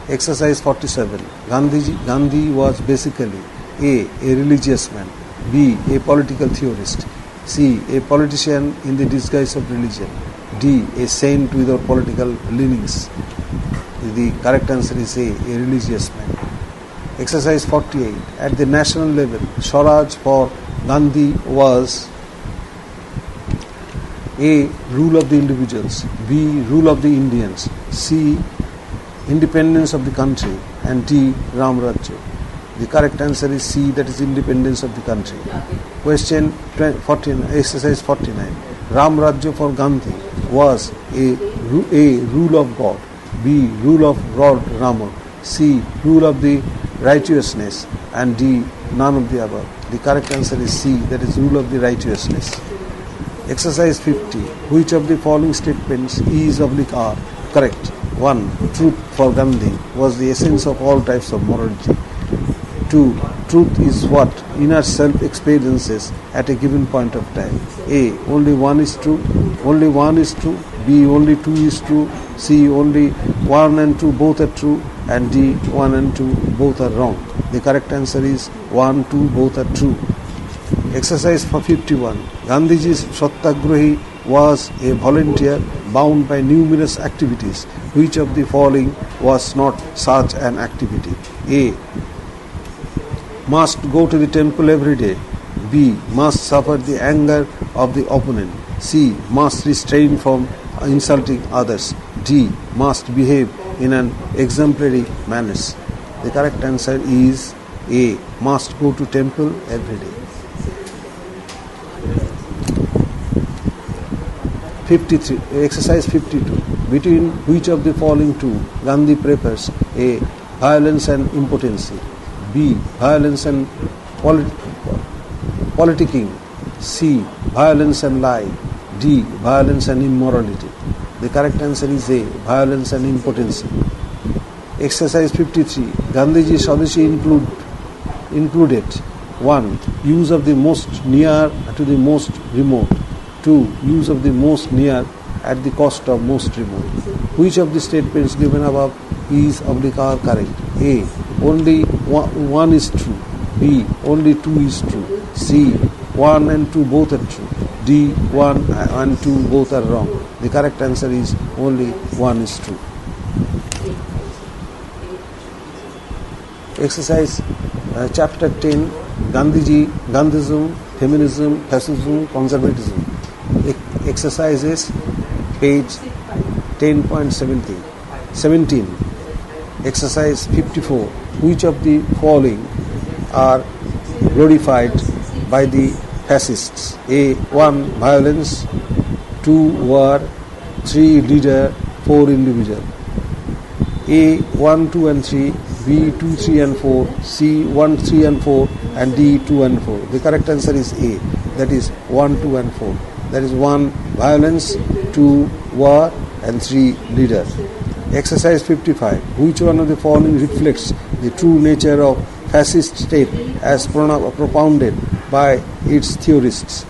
Exercise 47. Gandhi was basically A, religious man. B, a political theorist. C, a politician in the disguise of religion. D, a saint without political leanings. The correct answer is A, religious man. Exercise 48. At the national level, Swaraj for Gandhi was A, rule of the individuals. B, rule of the Indians. C, independence of the country. And D, Ram Rajya. The correct answer is C, that is independence of the country. Question 14, exercise 49. Ram Rajya for Gandhi was A, rule of God. B, rule of Lord Rama. C, rule of the righteousness. And D, none of the above. The correct answer is C, that is rule of the righteousness. Exercise 50. Which of the following statements is /are correct? 1. Truth for Gandhi was the essence of all types of morality. 2. Truth is what inner self experiences at a given point of time. A. Only one is true. Only one is true. B. Only two is true. C. Only 1 and 2 both are true. And D. 1 and 2 both are wrong. The correct answer is 1, 2 both are true. Exercise for 51. Gandhiji's Satyagrahi was a volunteer bound by numerous activities. Which of the following was not such an activity? A. Must go to the temple every day. B. Must suffer the anger of the opponent. C. Must refrain from insulting others. D. Must behave in an exemplary manner. The correct answer is A. Must go to temple every day. 53. Exercise 52. Between which of the following two Gandhi prefers? A. Violence and impotency. B. Violence and politicking. C. Violence and lie. D. Violence and immorality. The correct answer is A. Violence and impotency. Exercise 53. Gandhiji's Swadeshi included 1. Use of the most near to the most remote. 2. Use of the most near at the cost of most remote. Which of the statements given above is /are correct? A. Only one is true. B. Only 2 is true. C. 1 and 2 both are true. D. 1 and 2 both are wrong. The correct answer is only 1 is true. Exercise chapter 10. Gandhism, Feminism, Fascism, Conservatism. Exercises, page 10.17. Exercise 54. Which of the following are glorified by the fascists? A. 1. Violence. 2. War. 3. Leader. 4. Individual. A. 1, 2 and 3. B. 2, 3 and 4. C. 1, 3 and 4. And D. 2 and 4. The correct answer is A. That is 1, 2 and 4. That is 1. Violence. 2. War. And 3. Leader. Exercise 55. Which one of the following reflects the true nature of fascist state as propounded by its theorists?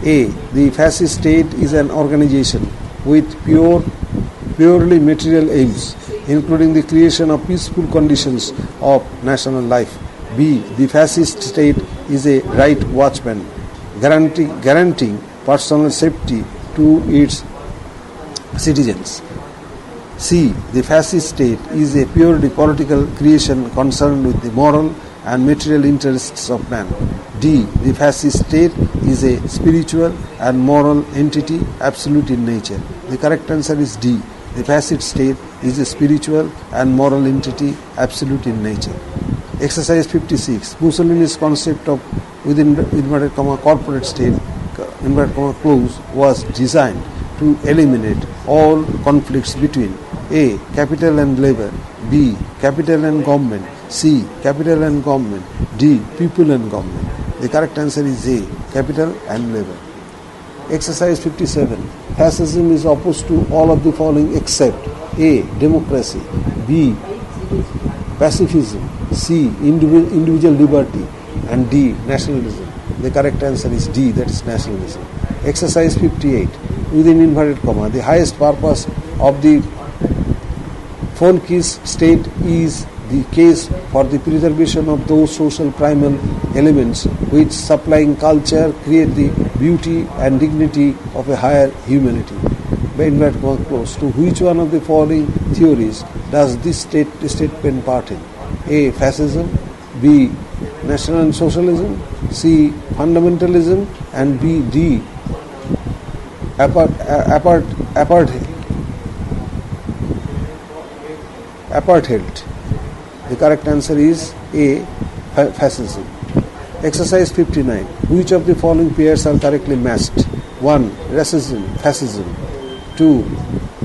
A. The fascist state is an organization with purely material aims, including the creation of peaceful conditions of national life. B. The fascist state is a right watchman, guaranteeing personal safety to its citizens. C. The fascist state is a purely political creation concerned with the moral and material interests of man. D. The fascist state is a spiritual and moral entity, absolute in nature. The correct answer is D. The fascist state is a spiritual and moral entity, absolute in nature. Exercise 56. Mussolini's concept of within inverted comma corporate state inverted comma close was designed to eliminate all conflicts between A. Capital and labor, B. Capital and government, C. Capital and government, D. People and government. The correct answer is A. Capital and labor. Exercise 57. Fascism is opposed to all of the following except A. Democracy, B. Pacifism, C. Individual liberty, and D. Nationalism. The correct answer is D, that is nationalism. Exercise 58. Within inverted comma, the highest purpose of the folkist state is the case for the preservation of those social primal elements which, supplying culture, create the beauty and dignity of a higher humanity. By inverted comma close, to which one of the following theories does this statement part in? A. Fascism, B. National Socialism, C. Fundamentalism, and D. Apartheid. The correct answer is A. Fascism. Exercise 59. Which of the following pairs are correctly matched? 1. Racism, fascism. 2.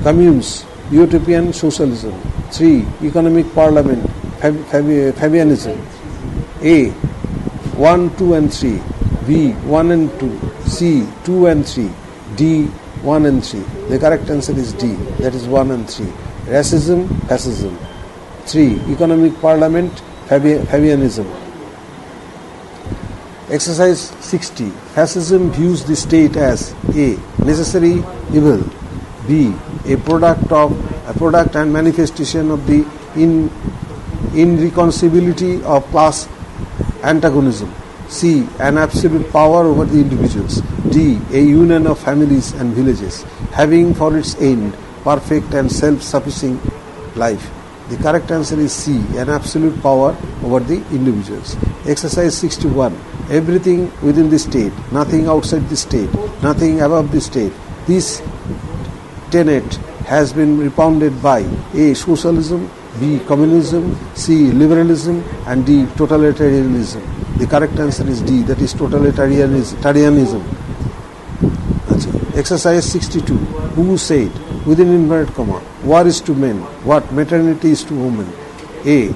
Communes, utopian socialism. 3. Economic parliament, Fabianism. A. 1, 2 and 3. B. 1 and 2. C. 2 and 3. D. 1 and 3. The correct answer is D, that is 1 and 3. Racism, fascism. 3. Economic parliament, Fabianism. Exercise 60. Fascism views the state as A. Necessary evil, B. A product and manifestation of the irreconcilability of class antagonism, C. An absolute power over the individuals, D. A union of families and villages, having for its end perfect and self-sufficing life. The correct answer is C. An absolute power over the individuals. Exercise 61. Everything within the state, nothing outside the state, nothing above the state. This tenet has been propounded by A. Socialism, B. Communism, C. Liberalism, and D. Totalitarianism. The correct answer is D, that is totalitarianism. Exercise 62. Who said, within inverted comma, war is to men what maternity is to women? A.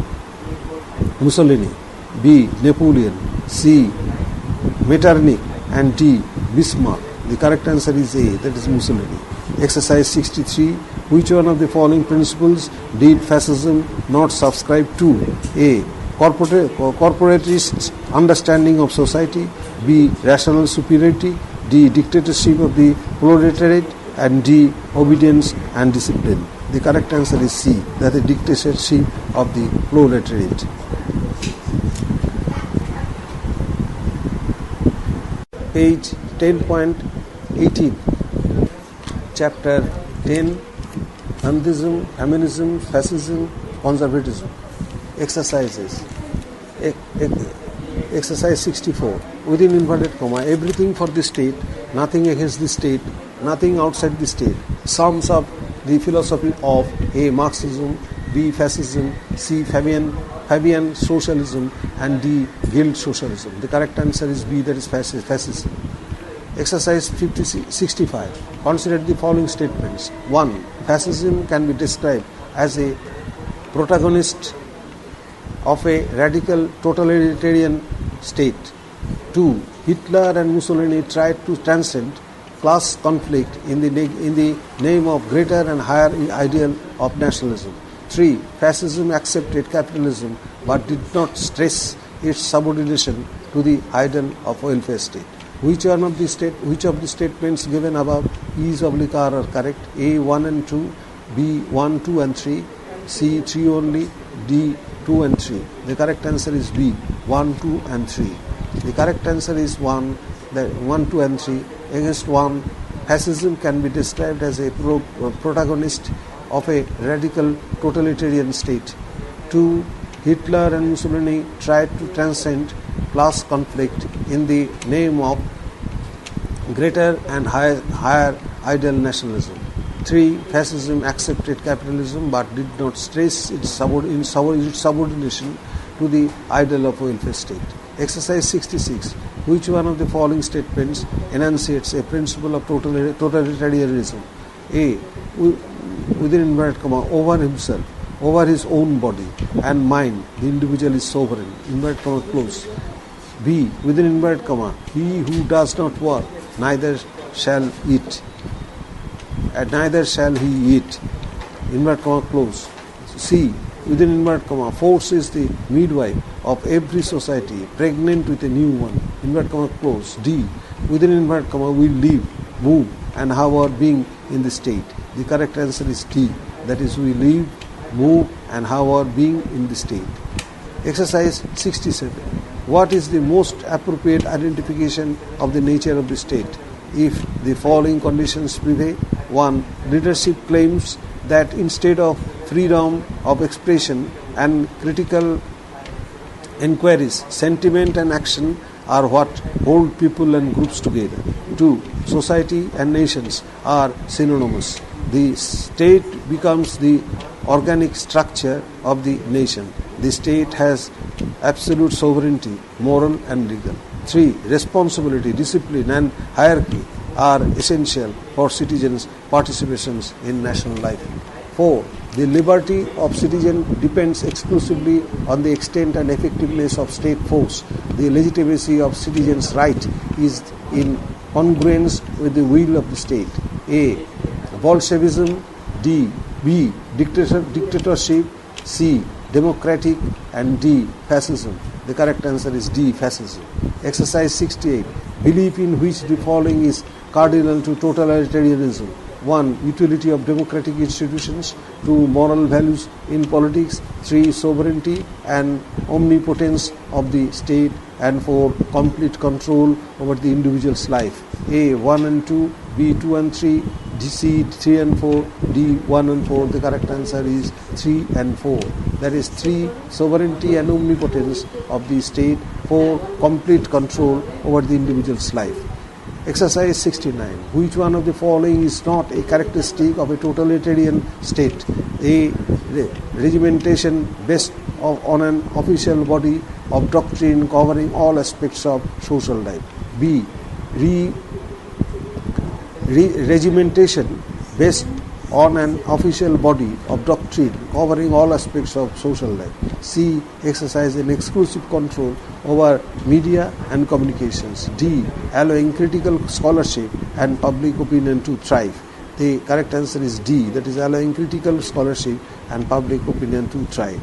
Mussolini, B. Napoleon, C. Metternich, and D. Bismarck. The correct answer is A, that is Mussolini. Exercise 63. Which one of the following principles did fascism not subscribe to? A. Corporatist understanding of society, B. Rational superiority, D. Dictatorship of the proletariat, and D. Obedience and discipline. The correct answer is C, that is dictatorship of the proletariat. Page 10.18, Chapter 10, Anarchism, Feminism, Fascism, Conservatism. Exercises. Exercise 64. Within inverted comma, everything for the state, nothing against the state, nothing outside the state. Sums up the philosophy of A. Marxism, B. Fascism, C. Fabian socialism, and D. Guild socialism. The correct answer is B, that is fascism. Exercise 65. Consider the following statements. 1. Fascism can be described as a protagonist of a radical totalitarian state. 2. Hitler and Mussolini tried to transcend class conflict in the name of greater and higher ideal of nationalism. 3. Fascism accepted capitalism but did not stress its subordination to the ideal of welfare state. Which of the statements given above is oblique R are correct? A. 1 and 2, B. 1, 2 and 3, C. 3 only, D. 2 and 3. The correct answer is B. 1, 2 and 3. The correct answer is 1, 2 and 3. Against 1, fascism can be described as a protagonist of a radical totalitarian state. 2. Hitler and Mussolini tried to transcend class conflict in the name of greater and higher ideal nationalism. 3. Fascism accepted capitalism but did not stress its subordination to the ideal of welfare state. Exercise 66. Which one of the following statements enunciates a principle of totalitarianism? A. Within inverted comma, over himself, over his own body and mind, the individual is sovereign. Inverted comma close. B. Within inverted comma, he who does not work, neither shall eat. And neither shall he eat. Inverted comma close. C. Within inverted comma, force is the midwife of every society, pregnant with a new one. Inverted comma close. D. Within inverted comma, we live, move, and have our being in the state. The correct answer is D. That is, we live, move, and have our being in the state. Exercise 67. What is the most appropriate identification of the nature of the state? If the following conditions prevail: 1. Leadership claims that instead of freedom of expression and critical inquiries, sentiment and action are what hold people and groups together. 2. Society and nations are synonymous. The state becomes the organic structure of the nation. The state has absolute sovereignty, moral and legal. 3. Responsibility, discipline and hierarchy are essential for citizens' participations in national life. 4. The liberty of citizen depends exclusively on the extent and effectiveness of state force. The legitimacy of citizens' right is in congruence with the will of the state. A. Bolshevism. B. Dictatorship. C. Democratic. And D. Fascism. The correct answer is D. Fascism. Exercise 68. Belief in which the following is cardinal to totalitarianism? 1. Utility of democratic institutions. 2. Moral values in politics. 3. Sovereignty and omnipotence of the state. And 4. Complete control over the individual's life. A. 1 and 2. B. 2 and 3. C. 3 and 4. D. 1 and 4. The correct answer is 3 and 4. That is 3. Sovereignty and omnipotence of the state. 4. Complete control over the individual's life. Exercise 69. Which one of the following is not a characteristic of a totalitarian state? A. Regimentation based on an official body of doctrine covering all aspects of social life. B. Regimentation based on an official body of doctrine covering all aspects of social life. C. Exercise an exclusive control over media and communications. D. Allowing critical scholarship and public opinion to thrive. The correct answer is D. That is, allowing critical scholarship and public opinion to thrive.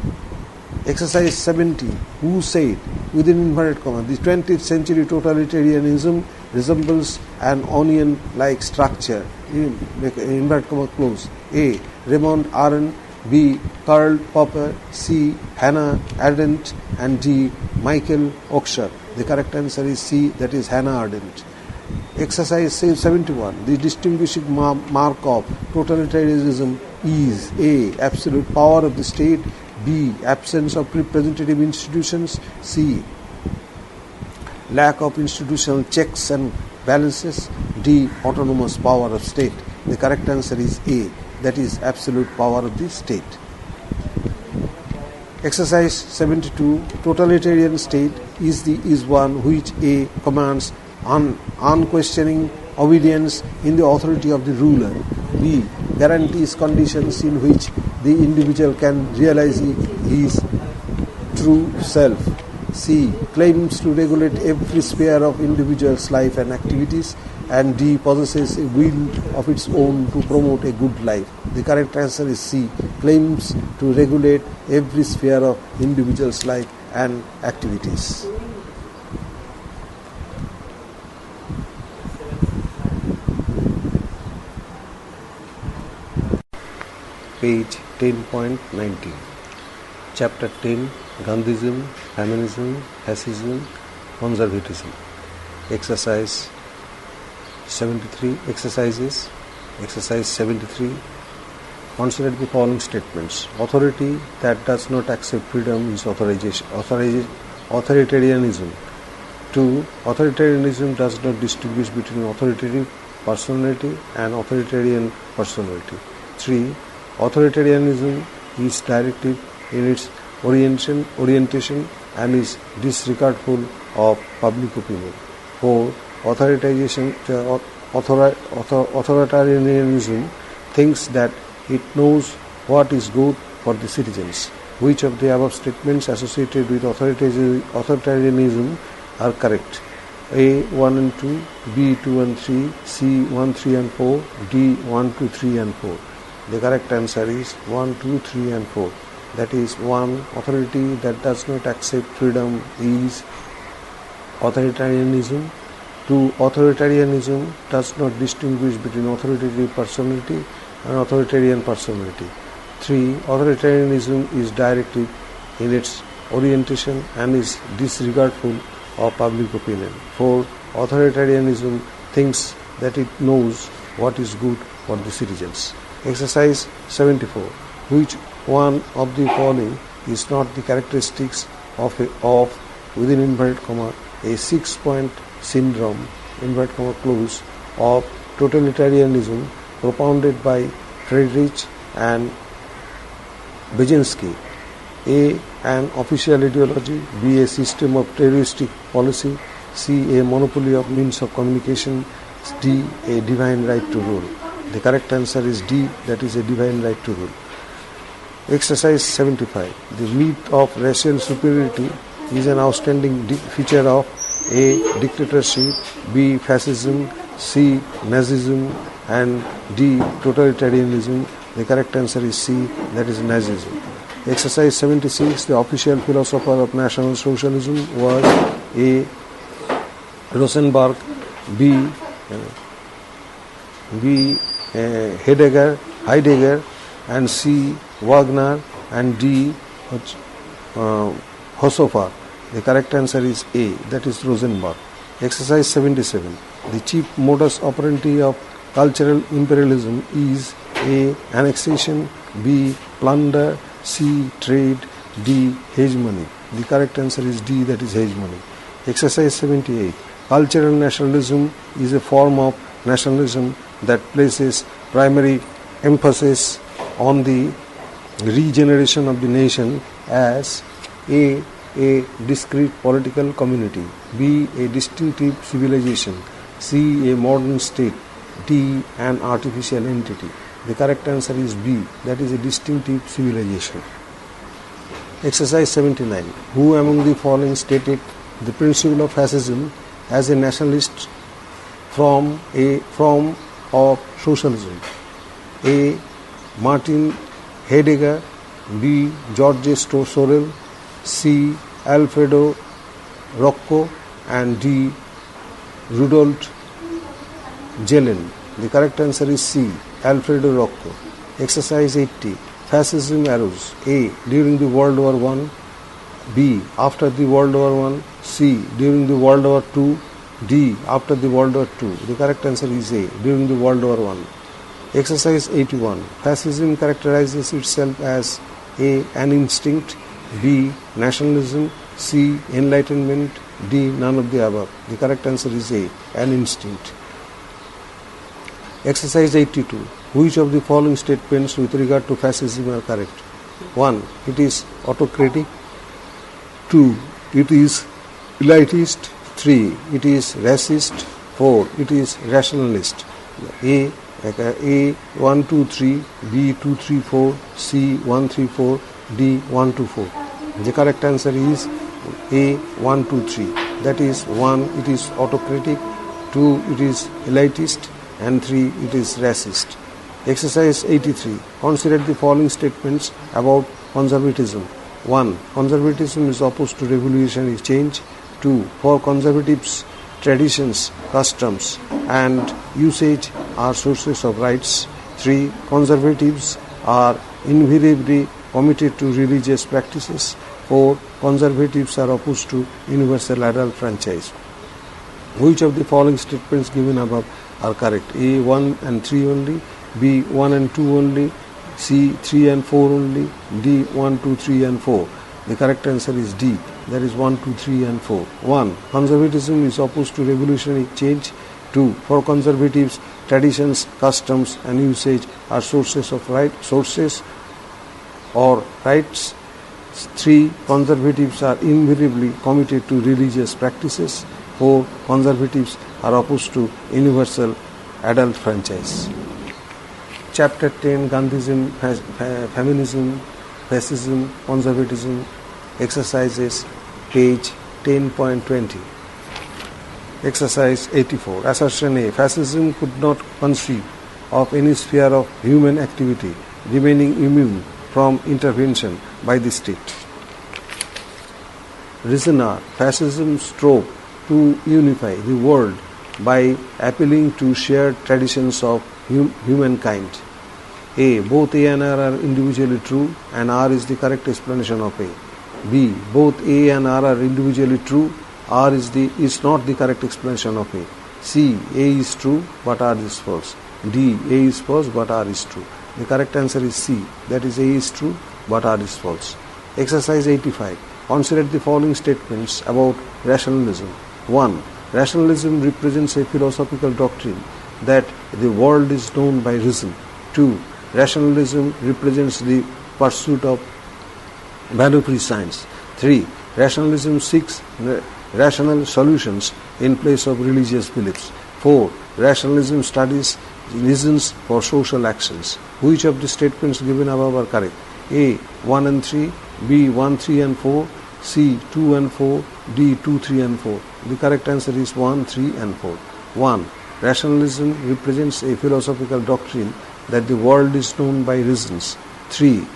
Exercise 70. Who said, within inverted comma, the 20th century totalitarianism resembles an onion-like structure? Inverted comma close. A. Raymond Aron. B. Karl Popper. C. Hannah Arendt. And D. Michael Oakeshott. The correct answer is C. That is, Hannah Arendt. Exercise 71. The distinguishing mark of totalitarianism is: A. Absolute power of the state. B. Absence of representative institutions. C. Lack of institutional checks and balances. D. Autonomous power of state. The correct answer is A. That is, absolute power of the state. Exercise 72. Totalitarian state is one which A. commands unquestioning obedience in the authority of the ruler. B. Guarantees conditions in which the individual can realize his true self. C. Claims to regulate every sphere of individual's life and activities. And D. Possesses a will of its own to promote a good life. The correct answer is C. Claims to regulate every sphere of individual's life and activities. Page 10.19. Chapter 10. Gandhism, Feminism, Fascism, conservatism. Exercise 73. Exercises. Exercise 73. Consider the following statements. Authority that does not accept freedom is authoritarianism. 2. Authoritarianism does not distinguish between authoritative personality and authoritarian personality. 3. Authoritarianism is directive in its orientation and is disregardful of public opinion. 4. Authoritarianism thinks that it knows what is good for the citizens. Which of the above statements associated with authoritarianism are correct? A. 1 and 2, B. 2 and 3, C. 1, 3 and 4, D. 1, 2, 3 and 4. The correct answer is 1, 2, 3 and 4. That is 1. Authority that does not accept freedom is authoritarianism. 2. Authoritarianism does not distinguish between authoritative personality and authoritarian personality. 3. Authoritarianism is directive in its orientation and is disregardful of public opinion. 4. Authoritarianism thinks that it knows what is good for the citizens. Exercise 74. Which one of the following is not the characteristics of within inverted comma a 6-point syndrome inverted comma close of totalitarianism propounded by Friedrich and Brzezinski? A. An official ideology. B. A system of terroristic policy. C. A monopoly of means of communication. D. A divine right to rule. The correct answer is D, that is a divine right to rule. Exercise 75. The myth of racial superiority is an outstanding feature of A. Dictatorship, B. Fascism, C. Nazism, and D. Totalitarianism. The correct answer is C, that is Nazism. Exercise 76. The official philosopher of National Socialism was A. Rosenberg, B. Heidegger, and C. Wagner, and D. Hosofer. The correct answer is A, that is Rosenberg. Exercise 77. The chief modus operandi of cultural imperialism is A. Annexation, B. Plunder, C. Trade, D. Hegemony. The correct answer is D, that is hegemony. Exercise 78. Cultural nationalism is a form of nationalism that places primary emphasis on the regeneration of the nation as A. A discrete political community, B. A distinctive civilization, C. A modern state, D. An artificial entity. The correct answer is B, that is a distinctive civilization. Exercise 79. Who among the following stated the principle of fascism as a nationalist form of socialism? A. Martin Heidegger, B. George Sorel, C. Alfredo Rocco, and D. Rudolf Gehlen. The correct answer is C. Alfredo Rocco. Exercise 80. Fascism arose. A. During the World War I, B. After the World War I, C. During the World War II, D. After the World War II. The correct answer is A. During the World War I. Exercise 81. Fascism characterizes itself as A. An instinct, B. Nationalism, C. Enlightenment, D. None of the above. The correct answer is A. An instinct. Exercise 82. Which of the following statements with regard to fascism are correct? 1. It is autocratic. 2. It is elitist. 3. It is racist. 4. It is rationalist. A 1, 2, 3, B 2, 3, 4, C 1, 3, 4, D 1, 2, 4. The correct answer is A 1, 2, 3. That is 1. It is autocratic. 2. It is elitist. And 3. It is racist. Exercise 83. Consider the following statements about conservatism. 1. Conservatism is opposed to revolutionary change. 2. For conservatives, traditions, customs, and usage are sources of rights. 3. Conservatives are invariably committed to religious practices. 4. Conservatives are opposed to universal adult franchise. Which of the following statements given above are correct? A. 1 and 3 only, B. 1 and 2 only, C. 3 and 4 only, D. 1, 2, 3 and 4. The correct answer is D. That is 1, 2, 3 and 4. 1. Conservatism is opposed to revolutionary change. 2. For conservatives, traditions, customs and usage are sources or rights. 3. Conservatives are invariably committed to religious practices. 4. Conservatives are opposed to universal adult franchise. Chapter 10, Gandhism, Feminism, Fascism, Conservatism, Exercises, page 10.20. Exercise 84. Assertion A. Fascism could not conceive of any sphere of human activity remaining immune from intervention by the state. Reason R. Fascism strove to unify the world by appealing to shared traditions of humankind. A. Both A and R are individually true and R is the correct explanation of A. B. Both A and R are individually true, R is not the correct explanation of A. C. A is true but R is false. D. A is false but R is true. The correct answer is C. That is A is true but R is false. Exercise 85. Consider the following statements about rationalism. 1. Rationalism represents a philosophical doctrine that the world is known by reason. 2. Rationalism represents the pursuit of value-free science. 3. Rationalism seeks rational solutions in place of religious beliefs. 4. Rationalism studies reasons for social actions. Which of the statements given above are correct? A. 1 and 3, B. 1, 3 and 4, C. 2 and 4, D. 2, 3 and 4. The correct answer is 1, 3 and 4. 1. Rationalism represents a philosophical doctrine that the world is known by reasons. 3.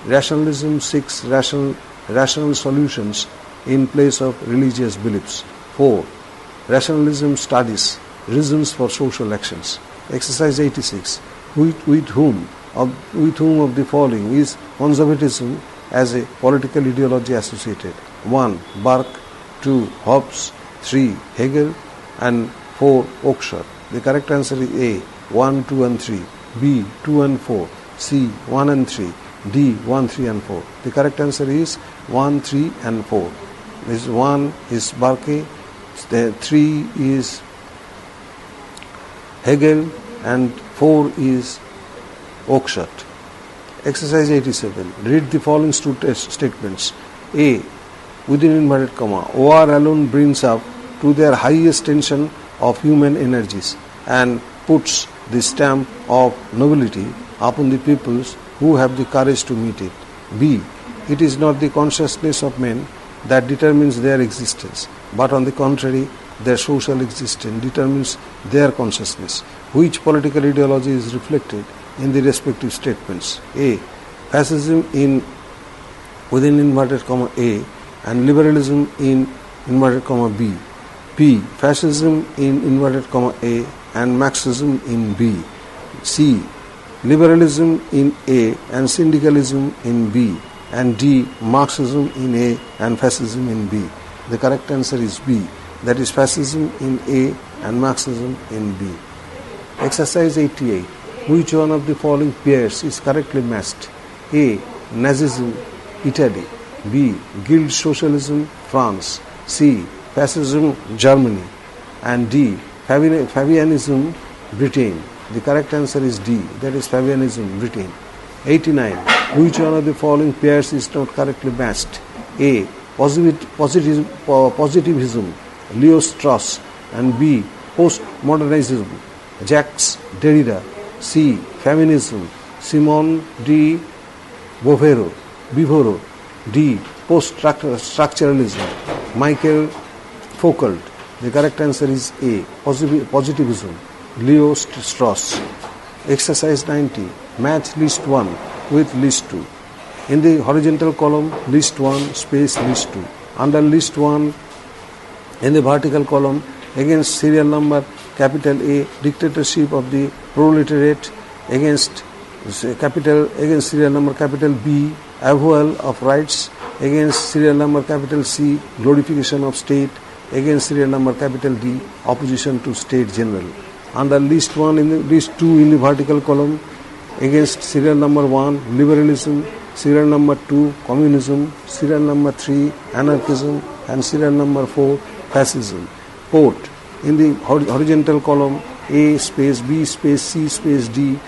Rationalism seeks rational solutions in place of religious beliefs. 4. Rationalism studies reasons for social actions. Exercise 86. With whom of the following is conservatism as a political ideology associated? 1. Burke, 2. Hobbes, 3. Hegel and 4. Oxford. The correct answer is A. 1, 2 and 3, B. 2 and 4, C. 1 and 3, D. 1, 3 and 4. The correct answer is 1, 3 and 4. This 1 is Burke, the 3 is Hegel and 4 is Oxford. Exercise 87. Read the following statements. A. Within inverted comma, war alone brings up to their highest tension of human energies and puts the stamp of nobility upon the peoples who have the courage to meet it. B. It is not the consciousness of men that determines their existence, but on the contrary, their social existence determines their consciousness. Which political ideology is reflected in the respective statements? A. Fascism in within inverted comma A and liberalism in inverted comma B. P. Fascism in inverted comma A and Marxism in B. C. Liberalism in A and syndicalism in B. And D. Marxism in A and fascism in B. The correct answer is B. That is fascism in A and Marxism in B. Exercise 88. Which one of the following pairs is correctly matched? A. Nazism, Italy. B. Guild Socialism, France. C. Fascism, Germany. And D. Fabianism, Britain. The correct answer is D. That is Fabianism, Britain. 89. Which one of the following pairs is not correctly matched? A. Positivism, Leo Strauss. And B. Postmodernism, Jacques Derrida. C. Feminism, Simone de Beauvoir. D. Post-structuralism, Michael Foucault. The correct answer is A. Positivism, Leo Strauss. Exercise 90. Match list 1 with list 2. In the horizontal column, list 1 space list 2. Under list 1, in the vertical column, against serial number capital A, dictatorship of the proletariat, against serial number capital B, avowal of rights, against serial number capital C, glorification of state, against serial number capital D, opposition to state general. Under list 1 in the list 2 in the vertical column, against serial number 1, liberalism, serial number 2, communism, serial number 3, anarchism, and serial number 4, fascism. Quote, in the horizontal column, A space, B space, C space, D,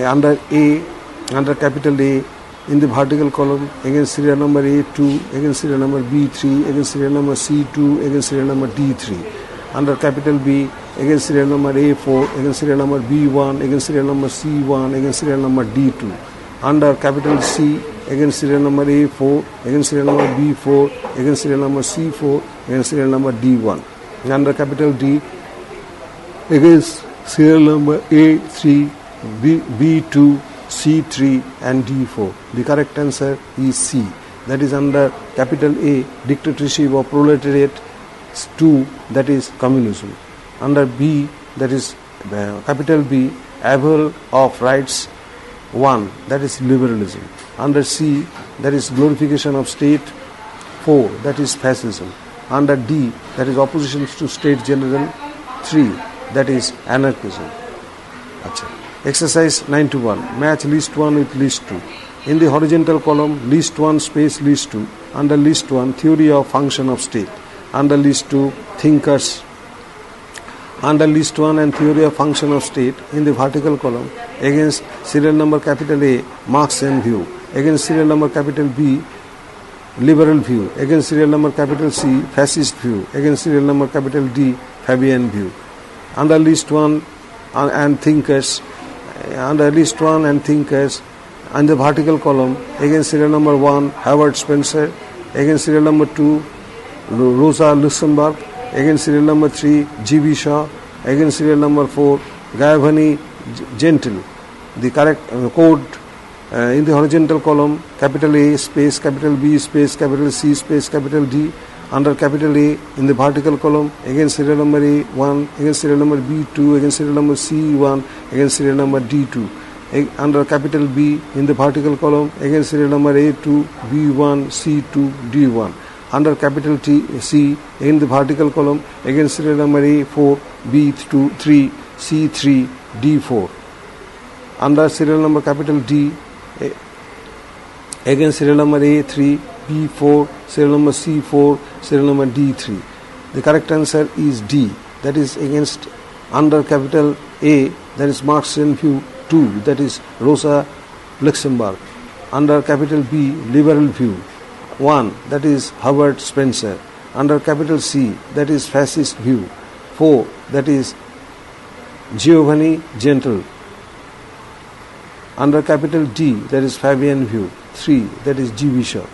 under capital A, in the vertical column, against serial number A2, against serial number B3, against serial number C2, against serial number D3. Under capital B, against serial number A4, against serial number B1, against serial number C1, against serial number D2. Under capital C, against serial number A4, against serial number B4, against serial number C4, against serial number D1. Under capital D, against serial number A3, B2, C3 and D4. The correct answer is C. That is under capital A, dictatorship of proletariat, 2, that is communism. Under B, that is capital B, avowal of rights, 1, that is liberalism. Under C, that is glorification of state, 4, that is fascism. Under D, that is opposition to state general, 3, that is anarchism. Exercise 9-1. Match list 1 with list 2. In the horizontal column, list 1 space list 2. Under list 1, theory of function of state. Under list 2, thinkers. Under list 1 and theory of function of state, in the vertical column, against serial number capital A, Marxian view. Against serial number capital B, liberal view. Against serial number capital C, fascist view. Against serial number capital D, Fabian view. Under list 1 and thinkers, and the vertical column, against serial number 1, Howard Spencer, against serial number 2, Rosa Luxemburg, against serial number 3, G.B. Shaw, against serial number 4, Giovanni Gentile. The correct code in the horizontal column, capital A space, capital B space, capital C space, capital D. Under capital A, in the vertical column, against serial number A1, against serial number B2, against serial number C1, against serial number D2. Under capital B, in the vertical column, against serial number A2, B1, C2, D1. Under capital C, in the vertical column, against serial number A4, B2, 3, C3, D4. Under serial number capital D, against serial number A3, B4, serial number C4, serial number D3. The correct answer is D. That is against under capital A, that is Marxian view, 2, that is Rosa Luxemburg. Under capital B, liberal view, 1, that is Howard Spencer. Under capital C, that is fascist view, 4, that is Giovanni Gentile. Under capital D, that is Fabian view, 3, that is G.B. Shaw.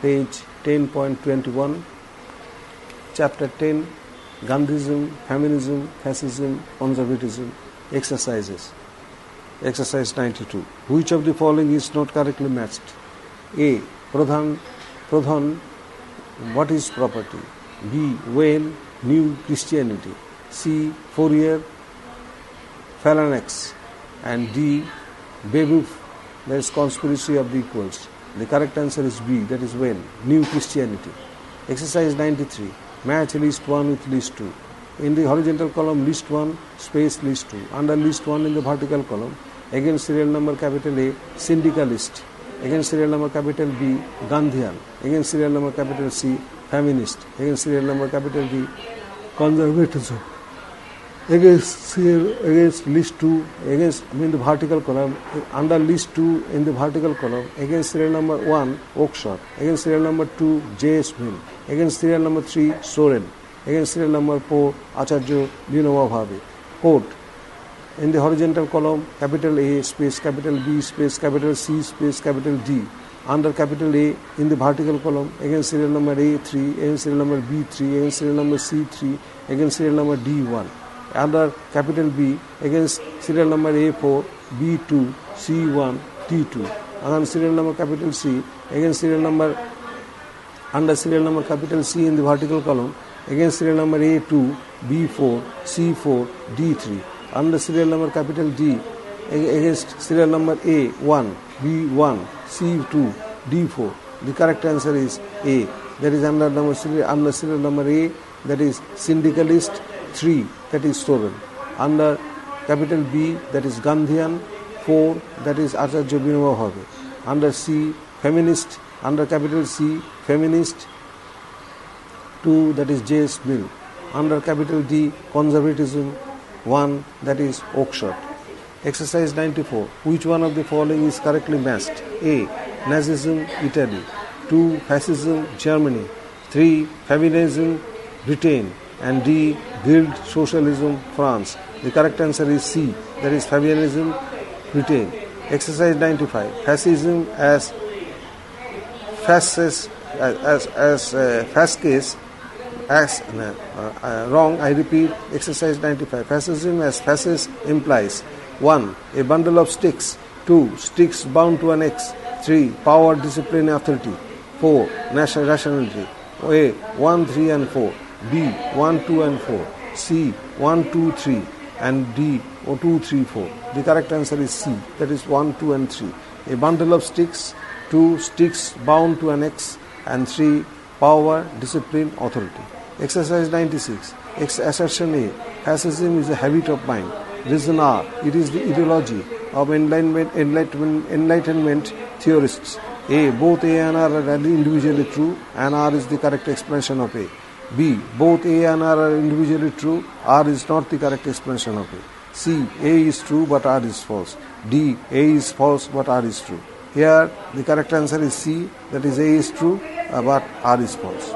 Page 10.21, Chapter 10, Gandhism, Feminism, Fascism, Conservatism, Exercises. Exercise 92. Which of the following is not correctly matched? A. Pradhan, what is property? B. Whale, new Christianity. C. Fourier, phalanx. And D. Beowulf, that is conspiracy of the equals. The correct answer is B, that is when, new Christianity. Exercise 93. Match list 1 with list 2. In the horizontal column, list 1 space list 2. Under list 1 in the vertical column, against serial number capital A, syndicalist. Against serial number capital B, Gandhian. Against serial number capital C, feminist. Against serial number capital D, conservatism. Against list 2, in the vertical column, under list 2 in the vertical column, against serial number 1, Oakeshott, against serial number 2, J.S. Mill, against serial number 3, Soren, against serial number 4, Acharya Vinoba Bhave. Quote, in the horizontal column, capital A space, capital B space, capital C space, capital D. Under capital A, in the vertical column, against serial number A3, against serial number B3, against serial number C3, against serial number D1. Under capital B, against serial number A4, B2, C1, D2. Under serial number capital C, against serial number, under serial number capital C in the vertical column, against serial number A2, B4, C4, D3. Under serial number capital D, against serial number A1, B1, C2, D4. The correct answer is A. That is under serial number A, that is syndicalist. 3, that is Soren. Under capital B, that is Gandhian. 4, that is Acharya Vinoba Bhave. Under C, feminist. Under capital C, feminist. 2, that is J.S. Mill. Under capital D, conservatism. 1, that is Oakeshott. Exercise 94. Which one of the following is correctly matched? A. Nazism, Italy. 2. Fascism, Germany. 3. Feminism, Britain. And D. Guild Socialism, France. The correct answer is C. That is Fabianism, Britain. Exercise 95. Fascism as fascist, wrong, I repeat. Exercise 95. Fascism as fascist implies 1. A bundle of sticks. 2. Sticks bound to an X. 3. Power, discipline, authority. 4. National rationality. A. 1, 3 and 4. B. 1, 2 and 4. C. 1, 2, 3. And D. 2, 3, 4. The correct answer is C. That is 1, 2 and 3. A bundle of sticks. 2. Sticks bound to an X. And 3. Power, discipline, authority. Exercise 96. Assertion A. Fascism is a habit of mind. Reason R. It is the ideology of enlightenment theorists. A. Both A and R are individually true, and R is the correct explanation of A. B. Both A and R are individually true, R is not the correct explanation of A. C. A is true but R is false. D. A is false but R is true. Here the correct answer is C, that is A is true but R is false.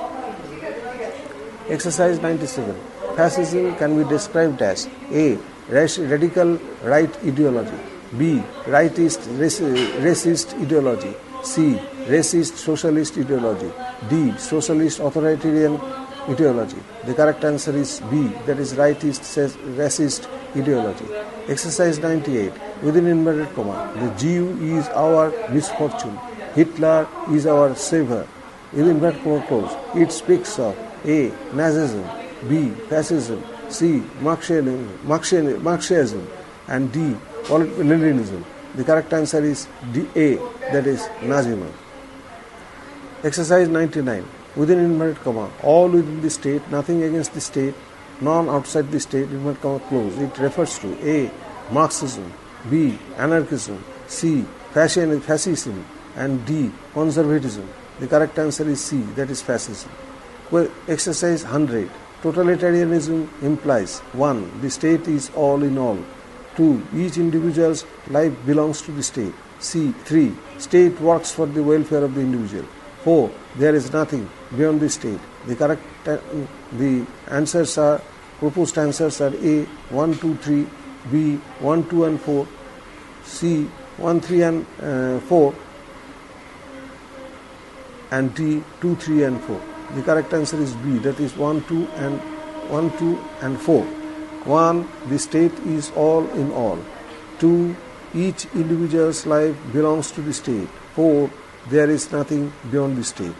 Exercise 97. Fascism can be described as A. Radical right ideology. B. Rightist racist ideology. C. Racist socialist ideology. D. Socialist authoritarian ideology. The correct answer is B, that is rightist racist ideology. Exercise 98. Within inverted comma, the Jew is our misfortune. Hitler is our savior. In inverted comma close. It speaks of A. Nazism, B. Fascism, C. Marxism, and D. Leninism. The correct answer is D, A, that is Nazism. Exercise 99. Within inverted comma, all within the state, nothing against the state, none outside the state, inverted comma close. It refers to A. Marxism, B. Anarchism, C. Fascism, and D. Conservatism. The correct answer is C, that is fascism. Exercise 100. Totalitarianism implies 1. The state is all in all. 2. Each individual's life belongs to the state. 3. State works for the welfare of the individual. 4. There is nothing beyond the state. The proposed answers are A. 1, 2, 3, B. 1, 2 and 4, C. 1, 3 and 4, and D. 2, 3 and 4. The correct answer is B, that is 1, 2 and 4. 1. The state is all in all. 2. Each individual's life belongs to the state. 4. There is nothing beyond the state.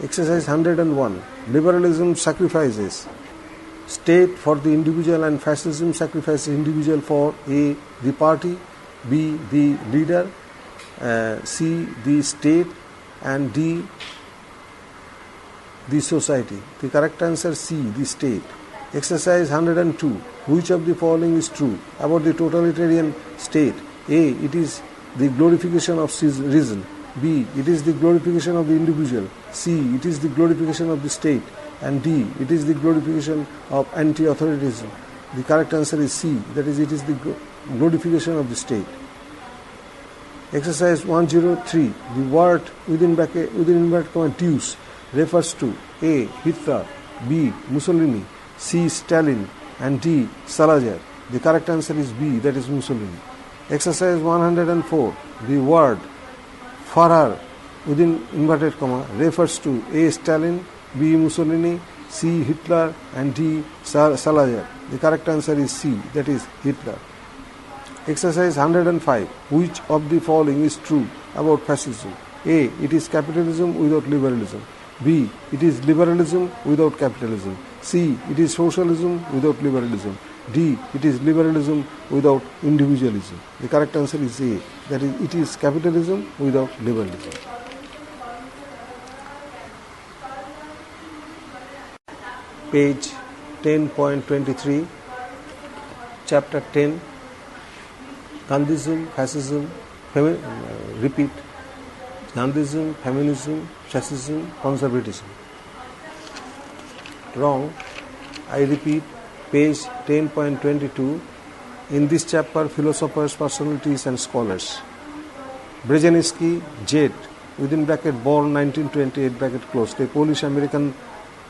Exercise 101. Liberalism sacrifices state for the individual, and fascism sacrifices individual for A. the party, B. the leader, C. the state, and D. the society. The correct answer C, the state. Exercise 102. Which of the following is true about the totalitarian state? A. It is the glorification of reason. B. It is the glorification of the individual. C. It is the glorification of the state. And D. It is the glorification of anti-authoritism. The correct answer is C, that is, it is the glorification of the state. Exercise 103. The word within inverted comma deuce refers to A. Hitler, B. Mussolini, C. Stalin, and D. Salazar. The correct answer is B, that is Mussolini. Exercise 104. The word Führer within inverted comma refers to A. Stalin, B. Mussolini, C. Hitler, and D. Salazar. The correct answer is C, that is Hitler. Exercise 105. Which of the following is true about fascism? A. It is capitalism without liberalism. B. It is liberalism without capitalism. C. It is socialism without liberalism. D. It is liberalism without individualism. The correct answer is A. That is, it is capitalism without liberalism. Page 10.23, Chapter 10, Gandhism, Fascism, repeat, Gandhism, Feminism, Fascism, Conservatism. Wrong. I repeat, page 10.22. In this chapter, philosophers, personalities and scholars. Brzezinski, Z, within bracket, born 1928, bracket closed, a Polish-American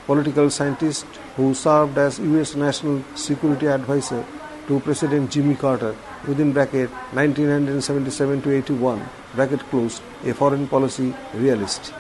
political scientist who served as U.S. National Security Advisor to President Jimmy Carter, within bracket, 1977 to 81, bracket closed, a foreign policy realist.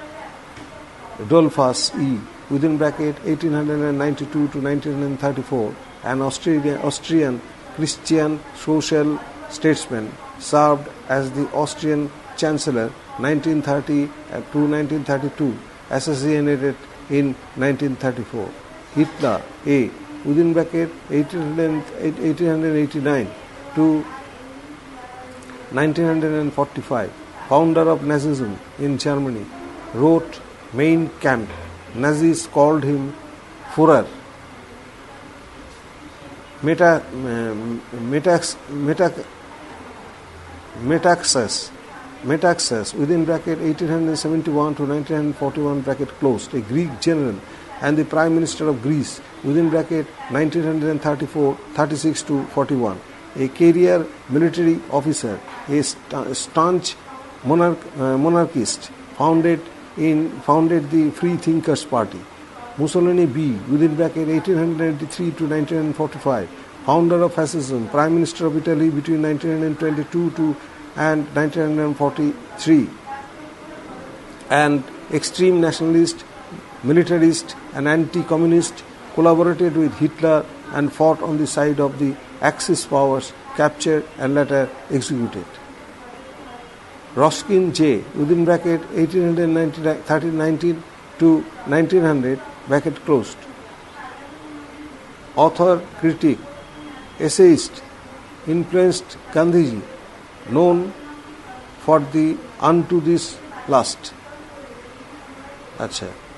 Dolphus E, within bracket, 1892 to 1934, an Austrian Christian social statesman, served as the Austrian Chancellor 1930 to 1932, assassinated in 1934. Hitler A, within bracket, 1889 to 1945, founder of Nazism in Germany, wrote Mein Kampf. Nazis called him Führer. Metaxas, within bracket, 1871 to 1941, bracket closed, a Greek general and the Prime Minister of Greece, within bracket, 1936 to 41, a career military officer, a staunch monarchist, founded the Free Thinkers Party. Mussolini B, within bracket, 1883 to 1945, founder of fascism, Prime Minister of Italy between 1922 and 1943, and extreme nationalist, militarist and anti-communist, collaborated with Hitler and fought on the side of the Axis powers, captured and later executed. Ruskin J, within bracket, 1819 to 1900, bracket closed. Author, critic, essayist, influenced Gandhiji, known for the Unto This Last.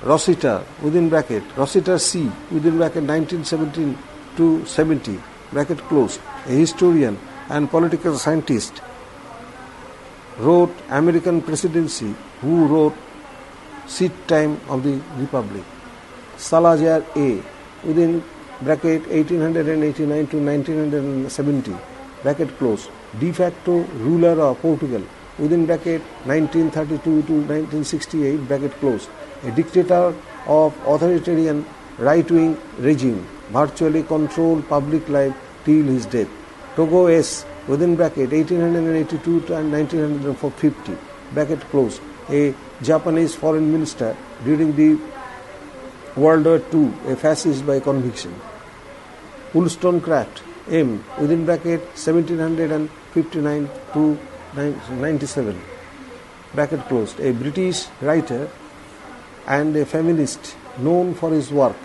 Rossiter, within bracket, Rossiter C, within bracket, 1917 to 70, bracket closed, a historian and political scientist, wrote American Presidency, who wrote Seat Time of the Republic. Salazar A, within bracket, 1889 to 1970, bracket closed, de facto ruler of Portugal, within bracket, 1932 to 1968, bracket closed, a dictator of authoritarian right-wing regime, virtually controlled public life till his death. Togo S, within bracket, 1882 to 1950, bracket closed, a Japanese foreign minister during the World War II, a fascist by conviction. Wollstonecraft M, within bracket, 1759 to 97, bracket closed, a British writer and a feminist known for his work,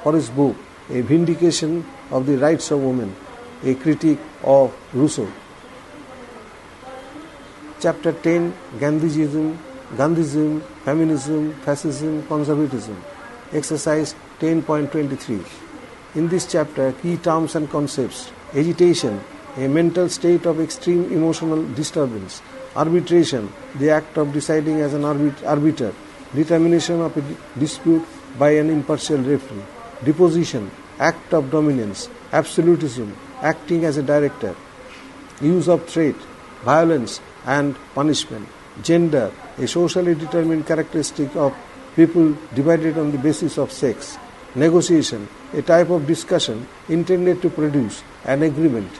for his book, A Vindication of the Rights of Women, a critique of Rousseau. Chapter 10, Gandhism, Feminism, Fascism, Conservatism. Exercise 10.23. In this chapter, key terms and concepts: agitation, a mental state of extreme emotional disturbance; arbitration, the act of deciding as an arbiter; determination of a dispute by an impartial referee; deposition, act of dominance; absolutism, acting as a director; use of threat, violence and punishment; gender, a socially determined characteristic of people divided on the basis of sex; negotiation, a type of discussion intended to produce an agreement;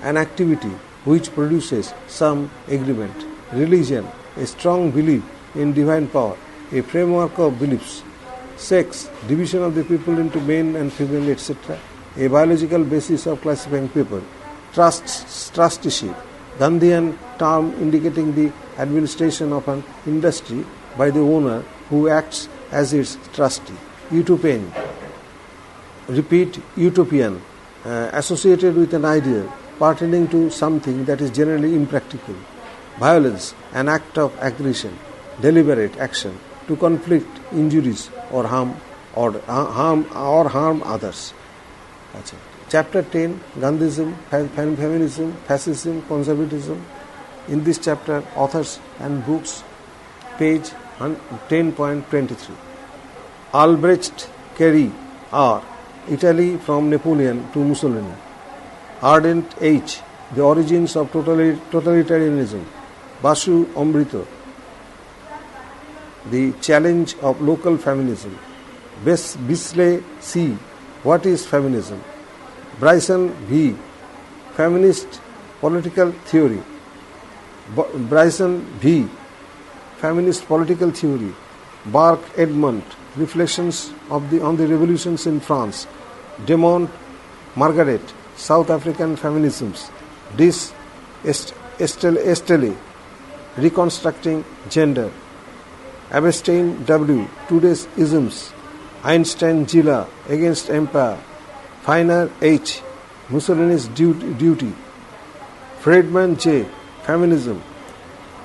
an activity which produces some agreement; religion, a strong belief in divine power, a framework of beliefs; sex, division of the people into male and female, etc., a biological basis of classifying people; trusteeship, Gandhian term indicating the administration of an industry by the owner who acts as its trustee; utopian, repeat, utopian, associated with an ideal pertaining to something that is generally impractical. Violence, an act of aggression, deliberate action to conflict, injuries or harm others. Chapter 10, Gandhism, Feminism, Fascism, Conservatism. In this chapter, authors and books, page 10.23. Albrecht Carey R. Italy from Napoleon to Mussolini. Ardent H. The Origins of Totalitarianism. Basu Amrito. The Challenge of Local Feminism. Bisley C. What is Feminism? Bryson V. Feminist Political Theory. Bryson V. Feminist Political Theory. Burke Edmund. Reflections on the revolutions in France. Demont Margaret. South African Feminisms. Dis Estelle. Reconstructing Gender. Abstein W. Today's Isms. Einstein Gila. Against Empire. Feiner H. Mussolini's Duty. Friedman J. Feminism.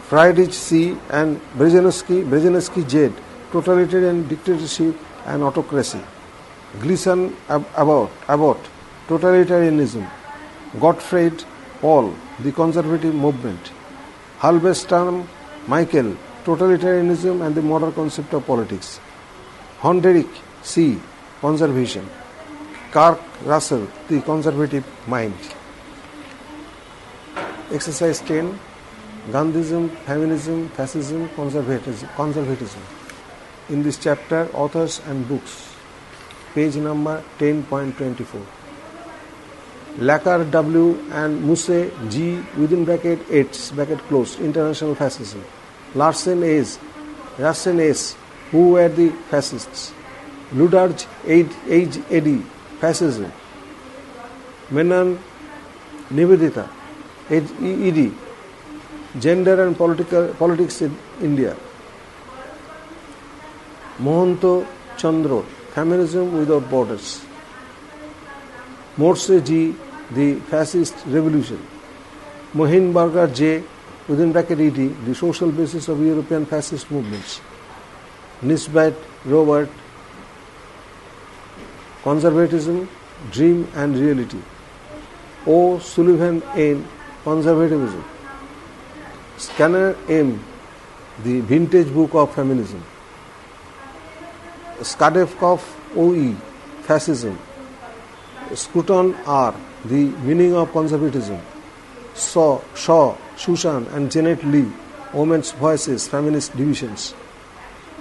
Friedrich C. and Brzezinski Z. Totalitarian Dictatorship and Autocracy. Gleason Abbott. Totalitarianism. Gottfried Paul. The Conservative Movement. Halberstam Michael. Totalitarianism and the Modern Concept of Politics. Honderick C. Conservation. Kirk Russell. The Conservative Mind. Exercise 10. Gandhism, Feminism, Fascism, Conservatism. In this chapter, authors and books. Page number 10.24. Lacker W. and Musse G. within bracket H bracket closed. International Fascism. Larsen S. Who were the fascists? Ludarj Ed. Fascism. Menon Nivedita. Ed. Gender and Politics in India. Mohanto Chandra. Feminism Without Borders. Morse G. The Fascist Revolution. Mohinberger J. within bracket ED. The Social Basis of European Fascist Movements. Nisbet Robert. Conservatism, Dream and Reality. O. Sullivan N. Conservatism. Scanner M. The Vintage Book of Feminism. Skadevkov O.E. Fascism. Scruton R. The Meaning of Conservatism. Shaw, Susan and Janet Lee. Women's Voices, Feminist Divisions.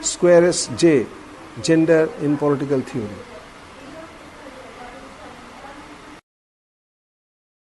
Squares J. Gender in Political Theory.